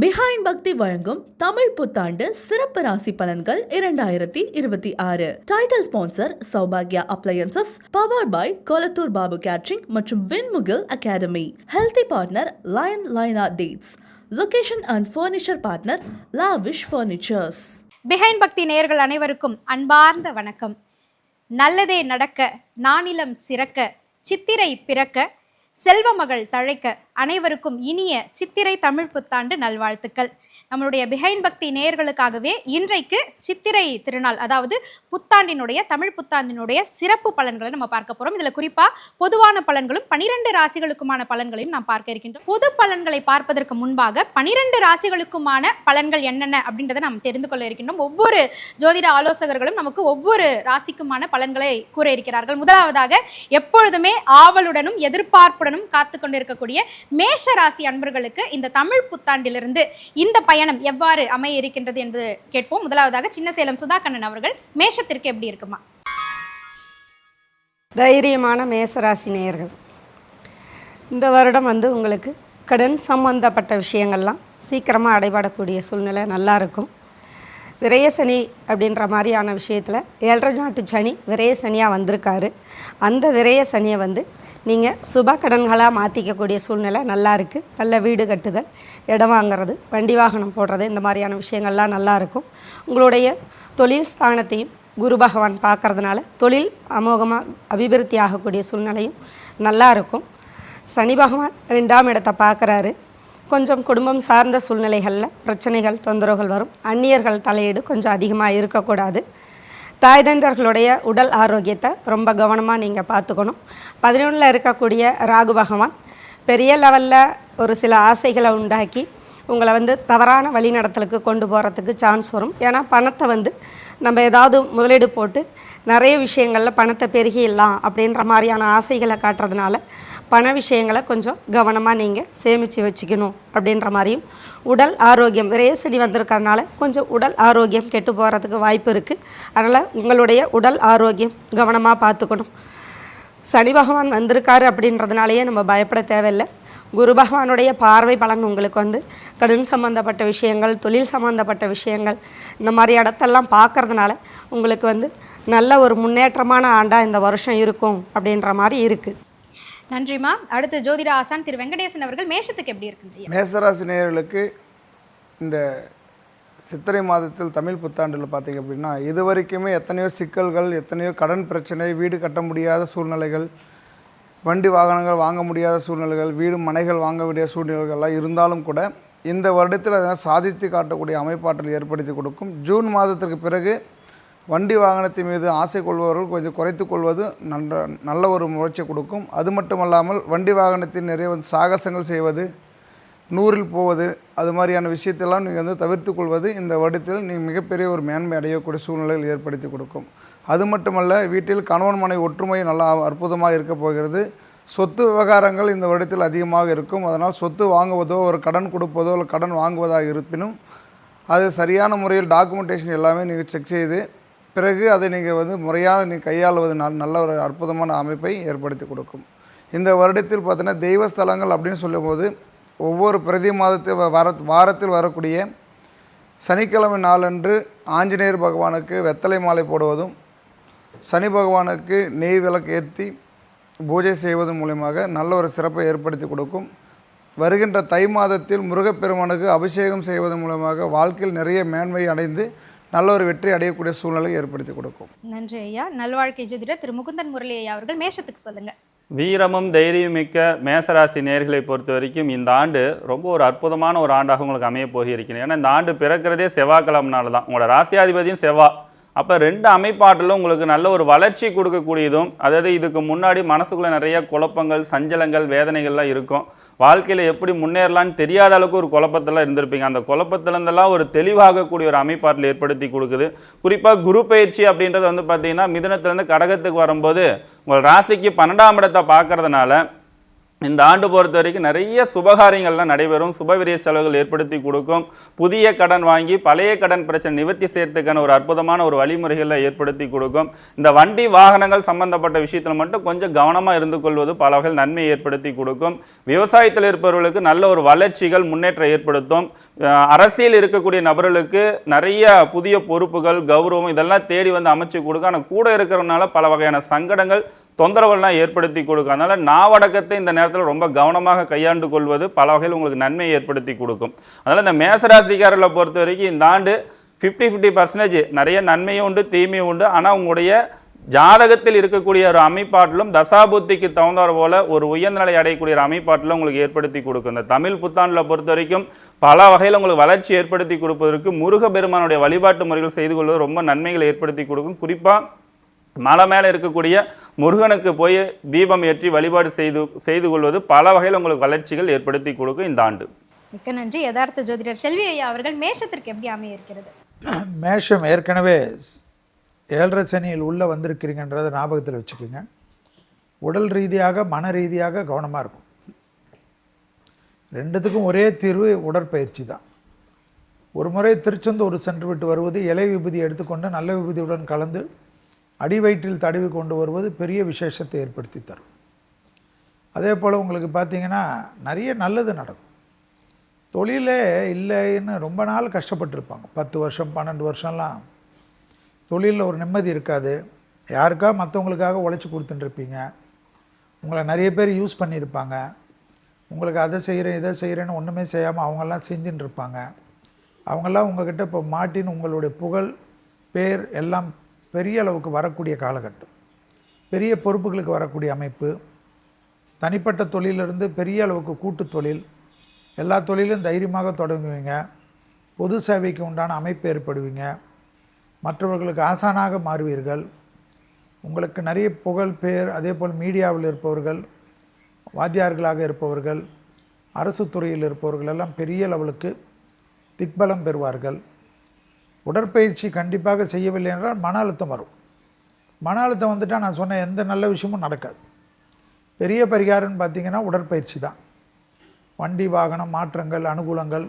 Behind பக்தி வழங்கும் தமிழ் புத்தாண்டு சிறப்பு ராசி பலன்கள் 2026. டைட்டில் ஸ்பான்சர் சௌபாகியா appliances, power by Kolathur Babu catering மற்றும் Vinmugil academy. Healthy partner lion லைனா dates. Location and furniture partner lavish furniture. Behind Bhakti நேயர்கள் அனைவருக்கும் அன்பார்ந்த வணக்கம். நல்லதே நடக்க, நானிலம் சிறக்க, சித்திரை பிறக்க, செல்வ மகள் தழைக்க, அனைவருக்கும் இனிய சித்திரை தமிழ் புத்தாண்டு நல்வாழ்த்துக்கள். நம்மளுடைய பிஹைண்ட் பக்தி நேயர்களுக்காகவே இன்றைக்கு சித்திரை திருநாள், அதாவது புத்தாண்டினுடைய தமிழ் புத்தாண்டினுடைய சிறப்பு பலன்களை நம்ம பார்க்க போறோம். இதுல குறிப்பா பொதுவான பலன்களும் 12 ராசிகளுக்குமான பலன்களையும் நாம் பார்க்க இருக்கின்றோம். பொது பலன்களை பார்ப்பதற்கு முன்பாக 12 ராசிகளுக்குமான பலன்கள் என்னென்ன அப்படின்றத நாம் தெரிந்து கொள்ள இருக்கின்றோம். ஒவ்வொரு ஜோதிட ஆலோசகர்களும் நமக்கு ஒவ்வொரு ராசிக்குமான பலன்களை கூற இருக்கிறார்கள். முதலாவதாக எப்பொழுதுமே ஆவலுடனும் எதிர்பார்ப்புடனும் காத்து கொண்டிருக்கக்கூடிய மேஷ ராசி அன்பர்களுக்கு இந்த தமிழ் புத்தாண்டிலிருந்து இந்த பயணம் எவ்வாறு அமைய இருக்கின்றது என்பது கேட்போம். முதலாவதாக சின்ன சேலம் சுதாகண்ணன் அவர்கள், மேஷத்திற்கு எப்படி இருக்குமா? தைரியமான மேசராசி நேயர்கள், இந்த வருடம் உங்களுக்கு கடன் சம்பந்தப்பட்ட விஷயங்கள்லாம் சீக்கிரமாக அடைபடக்கூடிய சூழ்நிலை நல்லா இருக்கும். விரய சனி அப்படின்ற மாதிரியான விஷயத்தில் 7.5 நாட்டு சனி விரய சனியாக வந்திருக்காரு. அந்த விரய சனியை நீங்கள் சுப கடன்களாக மாற்றிக்கக்கூடிய சூழ்நிலை நல்லா இருக்குது. நல்ல வீடு கட்டுதல், இடம் வாங்கிறது, வண்டி வாகனம் போடுறது, இந்த மாதிரியான விஷயங்கள்லாம் நல்லா இருக்கும். உங்களுடைய தொழில் ஸ்தானத்தையும் குரு பகவான் பார்க்கறதுனால தொழில் அமோகமாக அபிவிருத்தி ஆகக்கூடிய சூழ்நிலையும் நல்லா இருக்கும். சனி பகவான் 2ஆம் இடத்தை பார்க்குறாரு. கொஞ்சம் குடும்பம் சார்ந்த சூழ்நிலைகளில் பிரச்சனைகள், தொந்தரவுகள் வரும். அந்நியர்கள் தலையீடு கொஞ்சம் அதிகமாக இருக்கக்கூடாது. தாய் தந்தர்களுடைய உடல் ஆரோக்கியத்தை ரொம்ப கவனமாக நீங்கள் பார்த்துக்கணும். 11ல் இருக்கக்கூடிய ராகு பகவான் பெரிய லெவலில் ஒரு சில ஆசைகளை உண்டாக்கி உங்களை தவறான வழிநடத்தலுக்கு கொண்டு போகிறதுக்கு சான்ஸ் வரும். ஏன்னா பணத்தை நம்ம ஏதாவது முதலீடு போட்டு நிறைய விஷயங்களில் பணத்தை பெருகிடலாம் அப்படின்ற மாதிரியான ஆசைகளை காட்டுறதுனால பண விஷயங்களை கொஞ்சம் கவனமாக நீங்கள் சேமித்து வச்சுக்கணும் அப்படின்ற மாதிரியும், உடல் ஆரோக்கியம் விரயசனி வந்திருக்கிறதுனால கொஞ்சம் உடல் ஆரோக்கியம் கெட்டு போகிறதுக்கு வாய்ப்பு இருக்குது. அதனால் உங்களுடைய உடல் ஆரோக்கியம் கவனமாக பார்த்துக்கணும். சனி பகவான் வந்திருக்காரு அப்படின்றதுனாலேயே நம்ம பயப்பட தேவையில்லை. குரு பகவானுடைய பார்வை பலன் உங்களுக்கு கடன் சம்மந்தப்பட்ட விஷயங்கள், தொழில் சம்மந்தப்பட்ட விஷயங்கள், இந்த மாதிரி இடத்தெல்லாம் பார்க்கறதுனால உங்களுக்கு நல்ல ஒரு முன்னேற்றமான ஆண்டாக இந்த வருஷம் இருக்கும் அப்படின்ற மாதிரி இருக்குது. நன்றிமா. அடுத்து ஜோதிட ஆசான் திரு வெங்கடேசன் அவர்கள், மேஷத்துக்கு எப்படி இருக்கு? மேசராசி நேயர்களுக்கு இந்த சித்திரை மாதத்தில் தமிழ் புத்தாண்டில் பார்த்திங்க அப்படின்னா, இது வரைக்குமே எத்தனையோ சிக்கல்கள், எத்தனையோ கடன் பிரச்சனை, வீடு கட்ட முடியாத சூழ்நிலைகள், வண்டி வாகனங்கள் வாங்க முடியாத சூழ்நிலைகள், வீடு மனைகள் வாங்க வேண்டிய சூழ்நிலைகள்லாம் இருந்தாலும் கூட இந்த வருடத்தில் அதனால் சாதித்து காட்டக்கூடிய அமைப்பாற்றல் ஏற்படுத்தி கொடுக்கும். ஜூன் மாதத்திற்கு பிறகு வண்டி வாகனத்தின் மீது ஆசை கொள்பவர்கள் கொஞ்சம் குறைத்து கொள்வது நல்ல ஒரு முயற்சி கொடுக்கும். அது மட்டுமல்லாமல் வண்டி வாகனத்தில் நிறைய சாகசங்கள் செய்வது, 100ல் போவது, அது மாதிரியான விஷயத்தெல்லாம் நீங்கள் தவிர்த்து கொள்வது இந்த வருடத்தில் நீங்கள் மிகப்பெரிய ஒரு மேன்மை அடையக்கூடிய சூழ்நிலைகள் ஏற்படுத்தி கொடுக்கும். அது மட்டுமல்ல, வீட்டில் கணவன் மனை ஒற்றுமை நல்லா அற்புதமாக இருக்க போகிறது. சொத்து விவகாரங்கள் இந்த வருடத்தில் அதிகமாக இருக்கும். அதனால் சொத்து வாங்குவதோ, ஒரு கடன் கொடுப்பதோ, இல்லை கடன் வாங்குவதாக இருப்பினும் அது சரியான முறையில் டாக்குமெண்டேஷன் எல்லாமே நீங்கள் செக் செய்து பிறகு அதை நீங்கள் முறையாக நீங்கள் கையாளுவது நல்ல ஒரு அற்புதமான அமைப்பை ஏற்படுத்தி கொடுக்கும். இந்த வருடத்தில் பார்த்தீங்கன்னா தெய்வஸ்தலங்கள் அப்படின்னு சொல்லும்போது ஒவ்வொரு பிரதி மாதத்தில் வாரத்தில் வரக்கூடிய சனிக்கிழமை நாளன்று ஆஞ்சநேயர் பகவானுக்கு வெத்தலை மாலை போடுவதும், சனி பகவானுக்கு நெய் விளக்கு ஏற்றி பூஜை செய்வதன் மூலமாக நல்ல ஒரு சிறப்பை ஏற்படுத்தி கொடுக்கும். வருகின்ற தை மாதத்தில் முருகப்பெருமானுக்கு அபிஷேகம் செய்வதன் மூலமாக வாழ்க்கையில் நிறைய மேன்மை அடைந்து நல்ல ஒரு வெற்றி அடையக்கூடிய சூழ்நிலை ஏற்படுத்தி கொடுக்கும். நன்றி ஐயா. நல்வாழ்க்கை ஜோதிடர் திரு முகுந்தன் முரளி ஐயா அவர்கள், மேஷத்துக்கு சொல்லுங்க. வீரமும் தைரியம் மிக்க மேசராசி நேர்களை பொறுத்த வரைக்கும் இந்த ஆண்டு ரொம்ப ஒரு அற்புதமான ஒரு ஆண்டாக உங்களுக்கு அமைய போகிறீங்க. ஏன்னா இந்த ஆண்டு பிறக்கிறதே செவ்வாய்க்கிழமைனால தான். உங்களோட ராசியாதிபதியும் செவ்வாய். அப்போ 2 அமைப்பாட்டிலும் உங்களுக்கு நல்ல ஒரு வளர்ச்சி கொடுக்கக்கூடியதும், அதாவது இதுக்கு முன்னாடி மனசுக்குள்ளே நிறைய குழப்பங்கள், சஞ்சலங்கள், வேதனைகள்லாம் இருக்கும். வாழ்க்கையில் எப்படி முன்னேறலான்னு தெரியாத அளவுக்கு ஒரு குழப்பத்தெல்லாம் இருந்திருப்பீங்க. அந்த குழப்பத்திலேருந்தெல்லாம் ஒரு தெளிவாகக்கூடிய ஒரு அமைப்பாட்டில் ஏற்படுத்தி கொடுக்குது. குறிப்பாக குரு பயிற்சி அப்படின்றது பார்த்தீங்கன்னா மிதுனத்துலேருந்து கடகத்துக்கு வரும்போது உங்கள் ராசிக்கு 12ஆம் இடத்தை பார்க்கறதுனால இந்த ஆண்டு பொறுத்த வரைக்கும் நிறைய சுபகாரியங்கள்லாம் நடைபெறும், சுபவிரிய செலவுகள் ஏற்படுத்தி கொடுக்கும், புதிய கடன் வாங்கி பழைய கடன் பிரச்சனை நிவர்த்தி செய்யறதுக்கான ஒரு அற்புதமான ஒரு வழிமுறைகளை ஏற்படுத்தி கொடுக்கும். இந்த வண்டி வாகனங்கள் சம்பந்தப்பட்ட விஷயத்தில் மட்டும் கொஞ்சம் கவனமாக இருந்து கொள்வது பல வகையில் நன்மையை ஏற்படுத்தி கொடுக்கும். விவசாயத்தில் இருப்பவர்களுக்கு நல்ல ஒரு வளர்ச்சிகள் முன்னேற்றம் ஏற்படுத்தும். அரசியல் இருக்கக்கூடிய நபர்களுக்கு நிறைய புதிய பொறுப்புகள் கௌரவம் இதெல்லாம் தேடி வந்து அமைச்சு கொடுக்கும். ஆனால் கூட இருக்கிறதுனால பல வகையான சங்கடங்கள் தொந்தரவுலாம் ஏற்படுத்தி கொடுக்கும். அதனால் நாவடக்கத்தை இந்த நேரத்தில் ரொம்ப கவனமாக கையாண்டு கொள்வது பல வகையில் உங்களுக்கு நன்மையை ஏற்படுத்தி கொடுக்கும். அதனால் இந்த மேசராசிக்காரர்களை பொறுத்த வரைக்கும் இந்த ஆண்டு 50-50% நிறைய நன்மையும் உண்டு தீமையும் உண்டு. ஆனால் உங்களுடைய ஜாதகத்தில் இருக்கக்கூடிய ஒரு அமைப்பாட்டிலும் தசாபுத்திக்கு தகுந்தார் போல ஒரு உயர்நிலை அடையக்கூடிய ஒரு அமைப்பாட்டிலும் உங்களுக்கு ஏற்படுத்தி கொடுக்கும். இந்த தமிழ் புத்தாண்டில் பொறுத்த வரைக்கும் பல வகையில் உங்களுக்கு வளர்ச்சி ஏற்படுத்தி கொடுப்பதற்கு முருகப்பெருமானுடைய வழிபாட்டு முறைகள் செய்து கொள்வது ரொம்ப நன்மைகளை ஏற்படுத்தி கொடுக்கும். குறிப்பாக மலை மேலே இருக்கக்கூடிய முருகனுக்கு போய் தீபம் ஏற்றி வழிபாடு செய்து கொள்வது பல வகையில் உங்களுக்கு வளர்ச்சிகள் ஏற்படுத்தி கொடுக்கும் இந்த ஆண்டு. மிக்க நன்றி. யதார்த்த ஜோதிடர் செல்வி ஐயா அவர்கள் மேஷத்திற்கு எப்படி அமைய இருக்கிறது? மேஷம் ஏற்கனவே 7.5 சனியில் உள்ளே வந்திருக்கிறீங்கன்றதை ஞாபகத்தில் வச்சுக்கோங்க. உடல் ரீதியாக மன ரீதியாக கவனமாக இருக்கும். ரெண்டுத்துக்கும் ஒரே தீர்வு உடற்பயிற்சி தான். ஒரு முறை திருச்செந்தூர் சென்று விட்டு வருவது, இலை விபூதி எடுத்துக்கொண்டு நல்ல விபூதியுடன் கலந்து அடி வயிற்றில் தடவி கொண்டு வருவது பெரிய விசேஷத்தை ஏற்படுத்தி தரும். அதே போல் உங்களுக்கு பார்த்திங்கன்னா நிறைய நல்லது நடக்கும். தொழிலே இல்லைன்னு ரொம்ப நாள் கஷ்டப்பட்டுருப்பாங்க. 10 வருஷம் 12 வருஷம்லாம் தொழிலில் ஒரு நிம்மதி இருக்காது. யாருக்கா மற்றவங்களுக்காக உழைச்சி கொடுத்துட்டுருப்பீங்க. உங்களை நிறைய பேர் யூஸ் பண்ணியிருப்பாங்க. உங்களுக்கு அதை செய்கிறேன் இதை செய்கிறேன்னு ஒன்றுமே செய்யாமல் அவங்கெல்லாம் செஞ்சுட்டு இருப்பாங்க. அவங்கெல்லாம் உங்கள்கிட்ட இப்போ மாட்டின்னு உங்களுடைய புகழ் பேர் எல்லாம் பெரிய அளவுக்கு வரக்கூடிய காலகட்டம். பெரிய பொறுப்புகளுக்கு வரக்கூடிய அமைப்பு. தனிப்பட்ட தொழிலிருந்து பெரிய அளவுக்கு கூட்டு தொழில், எல்லா தொழிலும் தைரியமாக தொடங்குவீங்க. பொது சேவைக்கு உண்டான அமைப்பு ஏற்படுவீங்க. மற்றவர்களுக்கு ஆசானாக மாறுவீர்கள். உங்களுக்கு நிறைய புகழ் பேர். அதே போல் மீடியாவில் இருப்பவர்கள், வாத்தியார்களாக இருப்பவர்கள், அரசு துறையில் இருப்பவர்கள் எல்லாம் பெரிய லெவலுக்கு திக்பலம் பெறுவார்கள். உடற்பயிற்சி கண்டிப்பாக செய்யவில்லை என்றால் மன அழுத்தம் வரும். மன அழுத்தம் வந்துட்டால் நான் சொன்ன எந்த நல்ல விஷயமும் நடக்காது. பெரிய பரிகாரம்னு பார்த்திங்கன்னா உடற்பயிற்சி தான். வண்டி வாகனம் மாற்றங்கள் அனுகூலங்கள்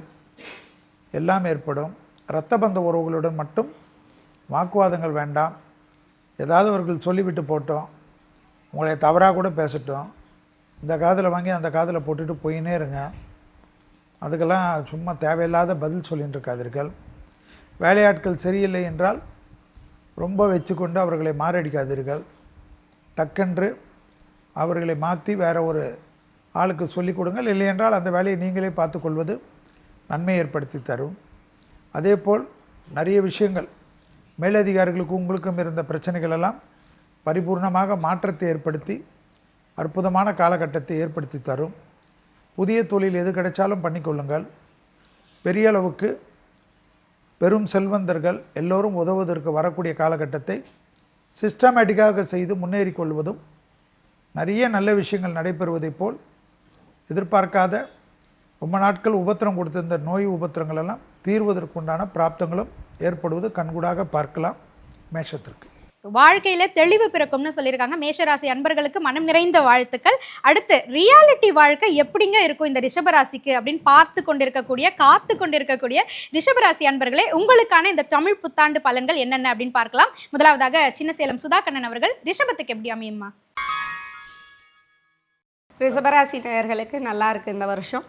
எல்லாம் ஏற்படும். இரத்த பந்த உறவுகளுடன் மட்டும் வாக்குவாதங்கள் வேண்டாம். ஏதாவது அவர்கள் சொல்லிவிட்டு போட்டோம், உங்களை தவறாக கூட பேசட்டும், இந்த காதில் வாங்கி அந்த காதில் போட்டுட்டு போயினே இருங்க. அதுக்கெல்லாம் சும்மா தேவையில்லாத பதில் சொல்லிட்டு இருக்காதீர்கள். வேலையாட்கள் சரியில்லை என்றால் ரொம்ப வச்சுக்கொண்டு அவர்களை மாரடிக்காதீர்கள். டக்கென்று அவர்களை மாற்றி வேறு ஒரு ஆளுக்கு சொல்லிக் கொடுங்கள். இல்லை என்றால் அந்த வேலையை நீங்களே பார்த்து கொள்வது நன்மை ஏற்படுத்தி தரும். அதே போல் நிறைய விஷயங்கள் மேலதிகாரிகளுக்கும் உங்களுக்கும் இருந்த பிரச்சனைகள் எல்லாம் பரிபூர்ணமாக மாற்றத்தை ஏற்படுத்தி அற்புதமான காலகட்டத்தை ஏற்படுத்தி தரும். புதிய தொழில் எது கிடைச்சாலும் பண்ணிக்கொள்ளுங்கள். பெரிய அளவுக்கு பெரும் செல்வந்தர்கள் எல்லோரும் உதவுவதற்கு வரக்கூடிய காலகட்டத்தை சிஸ்டமேட்டிக்காக செய்து முன்னேறி கொள்வதும், நிறைய நல்ல விஷயங்கள் நடைபெறுவதைப் போல் எதிர்பார்க்காத ரொம்ப நாட்கள் உபத்திரம் கொடுத்திருந்த நோய் உபத்திரங்கள் எல்லாம் தீர்வதற்குண்டான பிராப்தங்களும் ஏற்படுவது கண்கூடாக பார்க்கலாம் மேஷத்திற்கு. வாழ்க்கையில தெளிவு பிறக்கும்னு சொல்லியிருக்காங்க. மேஷராசி அன்பர்களுக்கு மனம் நிறைந்த வாழ்த்துக்கள். அடுத்து ரியாலிட்டி வாழ்க்கை எப்படிங்க இருக்கும் இந்த ரிஷபராசிக்கு அப்படின்னு காத்து கொண்டிருக்கக்கூடிய ரிஷபராசி அன்பர்களே, உங்களுக்கான இந்த தமிழ் புத்தாண்டு பலன்கள் என்னென்ன அப்படின்னு பார்க்கலாம். முதலாவதாக சின்னசேலம் சுதாகண்ணன் அவர்கள், ரிஷபத்துக்கு எப்படி அமையுமா? ரிஷபராசி நேயர்களுக்கு நல்லா இருக்குது இந்த வருஷம்.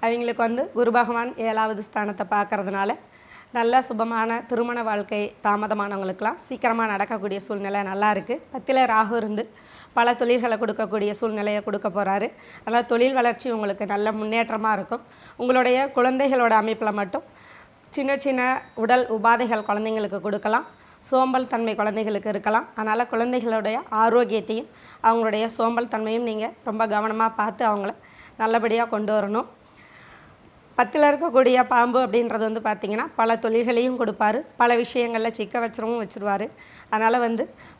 அவங்களுக்கு குரு பகவான் 7வது ஸ்தானத்தை பார்க்கறதுனால நல்ல சுபமான திருமண வாழ்க்கை தாமதமானவங்களுக்கெல்லாம் சீக்கிரமாக நடக்கக்கூடிய சூழ்நிலை நல்லா இருக்குது. 10ல் ராகு இருந்து பல தொழில்களை கொடுக்கக்கூடிய சூழ்நிலையை கொடுக்க போகிறாரு. அதனால் தொழில் வளர்ச்சி உங்களுக்கு நல்ல முன்னேற்றமாக இருக்கும். உங்களுடைய குழந்தைகளோட அமைப்பில் மட்டும் சின்ன சின்ன உடல் உபாதைகள் குழந்தைங்களுக்கு கொடுக்கலாம். சோம்பல் தன்மை குழந்தைகளுக்கு இருக்கலாம். அதனால் குழந்தைகளுடைய ஆரோக்கியத்தையும் அவங்களுடைய சோம்பல் தன்மையும் நீங்கள் ரொம்ப கவனமாக பார்த்து அவங்கள நல்லபடியாக கொண்டு வரணும். 10ல் இருக்கக்கூடிய பாம்பு அப்படின்றது பார்த்திங்கன்னா பல தொழில்களையும் கொடுப்பார், பல விஷயங்களில் சிக்க வச்சிருவார். அதனால்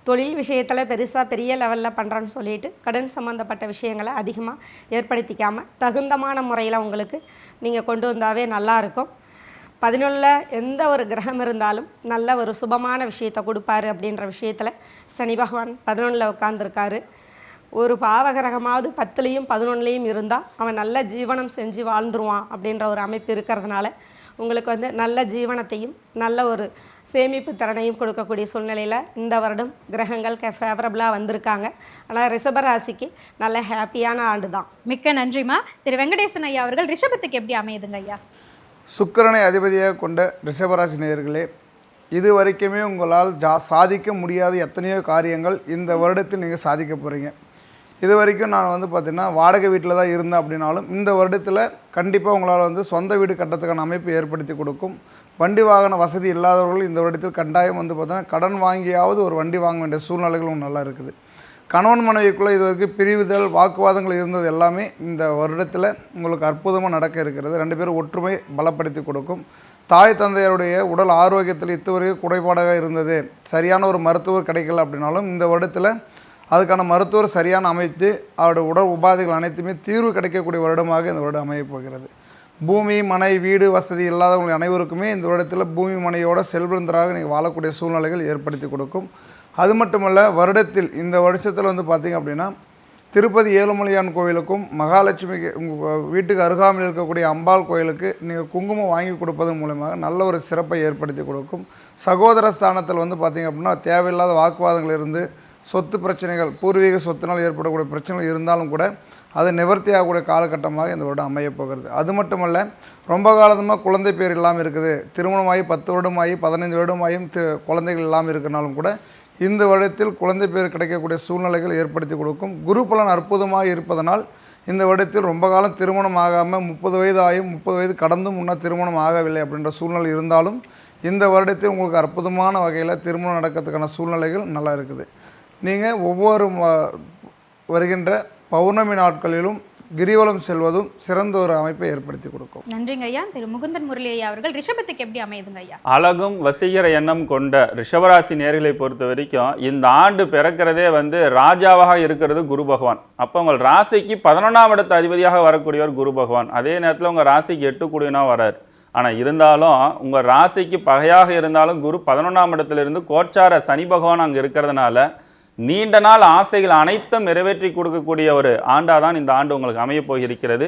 தொழில் விஷயத்தில் பெரிய லெவலில் பண்ணுறேன்னு சொல்லிட்டு கடன் சம்மந்தப்பட்ட விஷயங்களை அதிகமாக ஏற்படுத்திக்காமல் தகுந்தமான முறையில் உங்களுக்கு நீங்கள் கொண்டு வந்தாவே நல்லாயிருக்கும். 11ல் எந்த ஒரு கிரகம் இருந்தாலும் நல்ல ஒரு சுபமான விஷயத்தை கொடுப்பாரு அப்படின்ற விஷயத்தில் சனி பகவான் 11ல் உட்காந்துருக்காரு. ஒரு பாவகிரகமாவது 10லையும் 11லையும் இருந்தால் அவன் நல்ல ஜீவனம் செஞ்சு வாழ்ந்துருவான் அப்படின்ற ஒரு அமைப்பு இருக்கிறதுனால உங்களுக்கு வந்து நல்ல ஜீவனத்தையும் நல்ல ஒரு சேமிப்பு திறனையும் கொடுக்கக்கூடிய சூழ்நிலையில் இந்த வருடம் கிரகங்கள் ஃபேவரபுளாக வந்திருக்காங்க. ஆனால் ரிஷபராசிக்கு நல்ல ஹாப்பியான ஆண்டு தான். மிக்க நன்றிம்மா. திரு வெங்கடேசன் ஐயா அவர்கள் ரிஷபத்துக்கு எப்படி அமையுதுங்க ஐயா? சுக்கிரனை அதிபதியாக கொண்ட ரிஷபராசி நேயர்களே, இது வரைக்குமே உங்களால் சாதிக்க முடியாத எத்தனையோ காரியங்கள் இந்த வருடத்தில் நீங்கள் சாதிக்க போகிறீங்க. இது வரைக்கும் நான் வந்து பார்த்திங்கன்னா வாடகை வீட்டில் தான் இருந்தேன் அப்படின்னாலும் இந்த வருடத்தில் கண்டிப்பாக உங்களால் வந்து சொந்த வீடு கட்டத்துக்கான அமைப்பு ஏற்படுத்தி கொடுக்கும். வண்டி வாகன வசதி இல்லாதவர்கள் இந்த வருடத்தில் கட்டாயம் வந்து பார்த்தீங்கன்னா கடன் வாங்கியாவது ஒரு வண்டி வாங்க வேண்டிய சூழ்நிலைகளும் நல்லா இருக்குது. கணவன் மனைவிக்குள்ளே இது வரைக்கும் பிரிவுதல் வாக்குவாதங்கள் இருந்தது எல்லாமே இந்த வருடத்தில் உங்களுக்கு அற்புதமாக நடக்க இருக்கிறது. 2 பேரும் ஒற்றுமை பலப்படுத்தி கொடுக்கும். தாய் தந்தையருடைய உடல் ஆரோக்கியத்தில் இதுவரைக்கும் குறைபாடாக இருந்தது, சரியான ஒரு மருத்துவர் கிடைக்கல அப்படின்னாலும் இந்த வருடத்தில் அதுக்கான மருத்துவர் சரியான அமைத்து அவருடைய உடல் உபாதைகள் அனைத்துமே தீர்வு கிடைக்கக்கூடிய வருடமாக இந்த வருடம் அமையப் போகிறது. பூமி மனை வீடு வசதி இல்லாதவங்க அனைவருக்குமே இந்த வருடத்தில் பூமி மனையோட செல்வந்தராக நீங்கள் வாழக்கூடிய சூழ்நிலைகள் ஏற்படுத்தி கொடுக்கும். அது மட்டுமல்ல, வருடத்தில் இந்த வருஷத்தில் வந்து பார்த்திங்க அப்படின்னா திருப்பதி ஏழுமலையான் கோவிலுக்கும் மகாலட்சுமிக்கு உங்கள் வீட்டுக்கு அருகாமையில் இருக்கக்கூடிய அம்பாள் கோயிலுக்கு நீங்கள் குங்குமம் வாங்கி கொடுப்பதன் மூலமாக நல்ல ஒரு சிறப்பை ஏற்படுத்தி கொடுக்கும். சகோதர ஸ்தானத்தில் வந்து பார்த்திங்க அப்படின்னா தேவையில்லாத வாக்குவாதங்கள் இருந்து சொத்து பிரச்சனைகள் பூர்வீக சொத்தினால் ஏற்படக்கூடிய பிரச்சனைகள் இருந்தாலும் கூட அது நிவர்த்தி ஆகக்கூடிய காலகட்டமாக இந்த வருடம் அமையப் போகிறது. அது மட்டுமல்ல, ரொம்ப காலமாக குழந்தை பேர் இல்லாமல் இருக்குது, திருமணமாகி 10 வருடமாகி 15 வருடமாயும் குழந்தைகள் இல்லாமல் இருக்கிறனாலும் கூட இந்த வருடத்தில் குழந்தை பேர் கிடைக்கக்கூடிய சூழ்நிலைகள் ஏற்படுத்தி கொடுக்கும். குரு பலன் அற்புதமாக இருப்பதனால் இந்த வருடத்தில் ரொம்ப காலம் திருமணம் ஆகாமல் 30 வயது ஆயும் 30 வயது கடந்தும் முன்னர் திருமணம் ஆகவில்லை அப்படின்ற சூழ்நிலை இருந்தாலும் இந்த வருடத்தில் உங்களுக்கு அற்புதமான வகையில் திருமணம் நடக்கிறதுக்கான சூழ்நிலைகள் நல்லா இருக்குது. நீங்கள் ஒவ்வொரு வருகின்ற பௌர்ணமி நாட்களிலும் கிரிவலம் செல்வதும் சிறந்த ஒரு அமைப்பை ஏற்படுத்தி கொடுக்கும். நன்றிங்க ஐயா. திரு முகுந்தன் முரளி ஐயா அவர்கள் ரிஷபத்துக்கு எப்படி அமையுதுங்க ஐயா? அழகும் வசீகர எண்ணம் கொண்ட ரிஷபராசி நேர்களை பொறுத்த வரைக்கும் இந்த ஆண்டு பிறக்கிறதே வந்து ராஜாவாக இருக்கிறது குரு பகவான். அப்போ உங்கள் ராசிக்கு 11ஆம் இடத்து அதிபதியாக வரக்கூடியவர் குரு பகவான். அதே நேரத்தில் உங்கள் ராசிக்கு 8 கூடியனாக வரார். ஆனால் இருந்தாலும் உங்கள் ராசிக்கு பகையாக இருந்தாலும் குரு 11ஆம் இடத்திலிருந்து கோச்சார சனி பகவான் அங்கே இருக்கிறதுனால நீண்ட நாள் ஆசைகள் அனைத்தும் நிறைவேற்றி கொடுக்கக்கூடிய ஒரு ஆண்டாக தான் இந்த ஆண்டு உங்களுக்கு அமையப் போகிறது.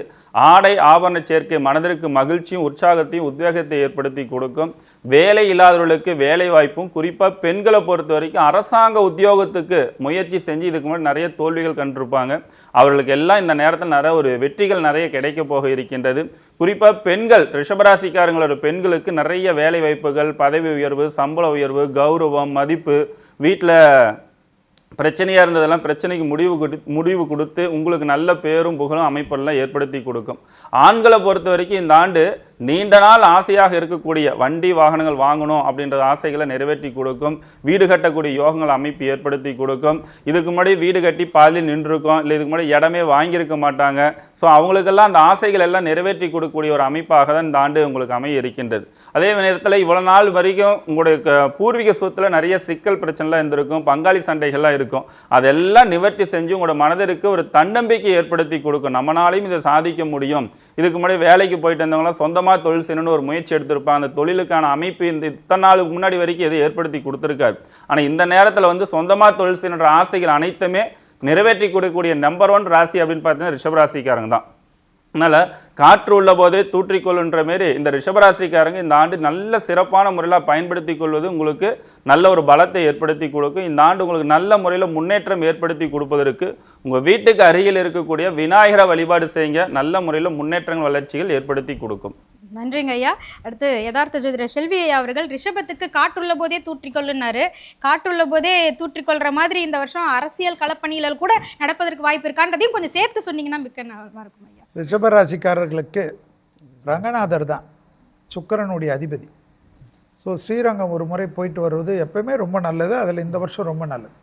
ஆடை ஆபரண சேர்க்கை மனதிற்கு மகிழ்ச்சியும் உற்சாகத்தையும் உத்வேகத்தை ஏற்படுத்தி கொடுக்கும். வேலை இல்லாதவர்களுக்கு வேலை வாய்ப்பும், குறிப்பாக பெண்களை பொறுத்த வரைக்கும் அரசாங்க உத்தியோகத்துக்கு முயற்சி செஞ்சு இதுக்கு முன்னாடி நிறைய தோல்விகள் கண்டிருப்பாங்க. அவர்களுக்கு எல்லாம் இந்த நேரத்தில் நிறைய ஒரு வெற்றிகள் நிறைய கிடைக்க போக இருக்கின்றது. குறிப்பாக பெண்கள், ரிஷபராசிக்காரங்களோட பெண்களுக்கு நிறைய வேலை வாய்ப்புகள், பதவி உயர்வு, சம்பள உயர்வு, கௌரவம், மதிப்பு, வீட்டில் பிரச்சனையாக இருந்ததெல்லாம் பிரச்சனைக்கு முடிவு கொடுத்து உங்களுக்கு நல்ல பேரும் புகழும் அமைப்பெல்லாம் ஏற்படுத்தி கொடுக்கும். ஆண்களை பொறுத்த வரைக்கும் இந்த ஆண்டு நீண்ட நாள் ஆசையாக இருக்கக்கூடிய வண்டி வாகனங்கள் வாங்கணும் அப்படின்ற ஆசைகளை நிறைவேற்றி கொடுக்கும். வீடு கட்டக்கூடிய யோகங்கள் அமைப்பு ஏற்படுத்தி கொடுக்கும். இதுக்கு முன்னாடி வீடு கட்டி பாதியில் நின்றுருக்கும், இல்லை இதுக்கு முன்னாடி இடமே வாங்கியிருக்க மாட்டாங்க. ஸோ அவங்களுக்கெல்லாம் அந்த ஆசைகள் எல்லாம் நிறைவேற்றி கொடுக்கக்கூடிய ஒரு அமைப்பாக தான் இந்த ஆண்டு உங்களுக்கு அமைய இருக்கின்றது. அதே நேரத்தில் இவ்வளோ நாள் வரைக்கும் உங்களுடைய பூர்வீக சொத்தில் நிறைய சிக்கல் பிரச்சனைலாம் இருந்திருக்கும், பங்காளி சண்டைகள்லாம் இருக்கும். அதெல்லாம் நிவர்த்தி செஞ்சு உங்களோட மனதிற்கு ஒரு தன்னம்பிக்கை ஏற்படுத்தி கொடுக்கும். நம்மளாலையும் இதை சாதிக்க முடியும். இதுக்கு முன்னாடி வேலைக்கு போயிட்டு இருந்தவங்களாம் சொந்தமாக தொழில் செய்யணும்னு ஒரு முயற்சி எடுத்திருப்பாங்க. அந்த தொழிலுக்கான அமைப்பு இந்த இத்தனை நாளுக்கு முன்னாடி வரைக்கும் எது ஏற்படுத்தி கொடுத்துருக்காது. ஆனால் இந்த நேரத்தில் வந்து சொந்தமாக தொழில் செய்யணுன்ற ஆசைகள் அனைத்துமே நிறைவேற்றி கொடுக்கக்கூடிய நம்பர் 1 ராசி அப்படின்னு பார்த்தீங்கன்னா ரிஷபராசிக்காரங்க தான். அதனால் காற்று உள்ள போதே தூற்றிக்கொள்ளுன்ற மாரி இந்த ரிஷபராசிக்காரங்க இந்த ஆண்டு நல்ல சிறப்பான முறையில் பயன்படுத்தி கொள்வது உங்களுக்கு நல்ல ஒரு பலத்தை ஏற்படுத்தி கொடுக்கும். இந்த ஆண்டு உங்களுக்கு நல்ல முறையில் முன்னேற்றம் ஏற்படுத்தி கொடுப்பதற்கு உங்கள் வீட்டுக்கு அருகில் இருக்கக்கூடிய விநாயகரை வழிபாடு செய்யுங்க. நல்ல முறையில் முன்னேற்றங்கள் வளர்ச்சிகள் ஏற்படுத்தி கொடுக்கும். நன்றிங்க ஐயா. அடுத்து யதார்த்த ஜோதிடர் செல்வி ஐயா அவர்கள் ரிஷபத்துக்கு காற்றுள்ள போதே தூற்றிக்கொள்ளுனாரு. காற்றுள்ள போதே தூற்றிக்கொள்கிற மாதிரி இந்த வருஷம் அரசியல் களப்பணிகள் கூட நடப்பதற்கு வாய்ப்பு இருக்கான்றதையும் கொஞ்சம் சேர்த்து சொன்னீங்கன்னா மிக்க நல்லா இருக்கும் ஐயா. ரிஷபராசிக்காரர்களுக்கு ரங்கநாதர் தான் சுக்கிரனுடைய அதிபதி. ஸோ ஸ்ரீரங்கம் ஒரு முறை போயிட்டு வருவது எப்பவுமே ரொம்ப நல்லது. அதில் இந்த வருஷம் ரொம்ப நல்லது.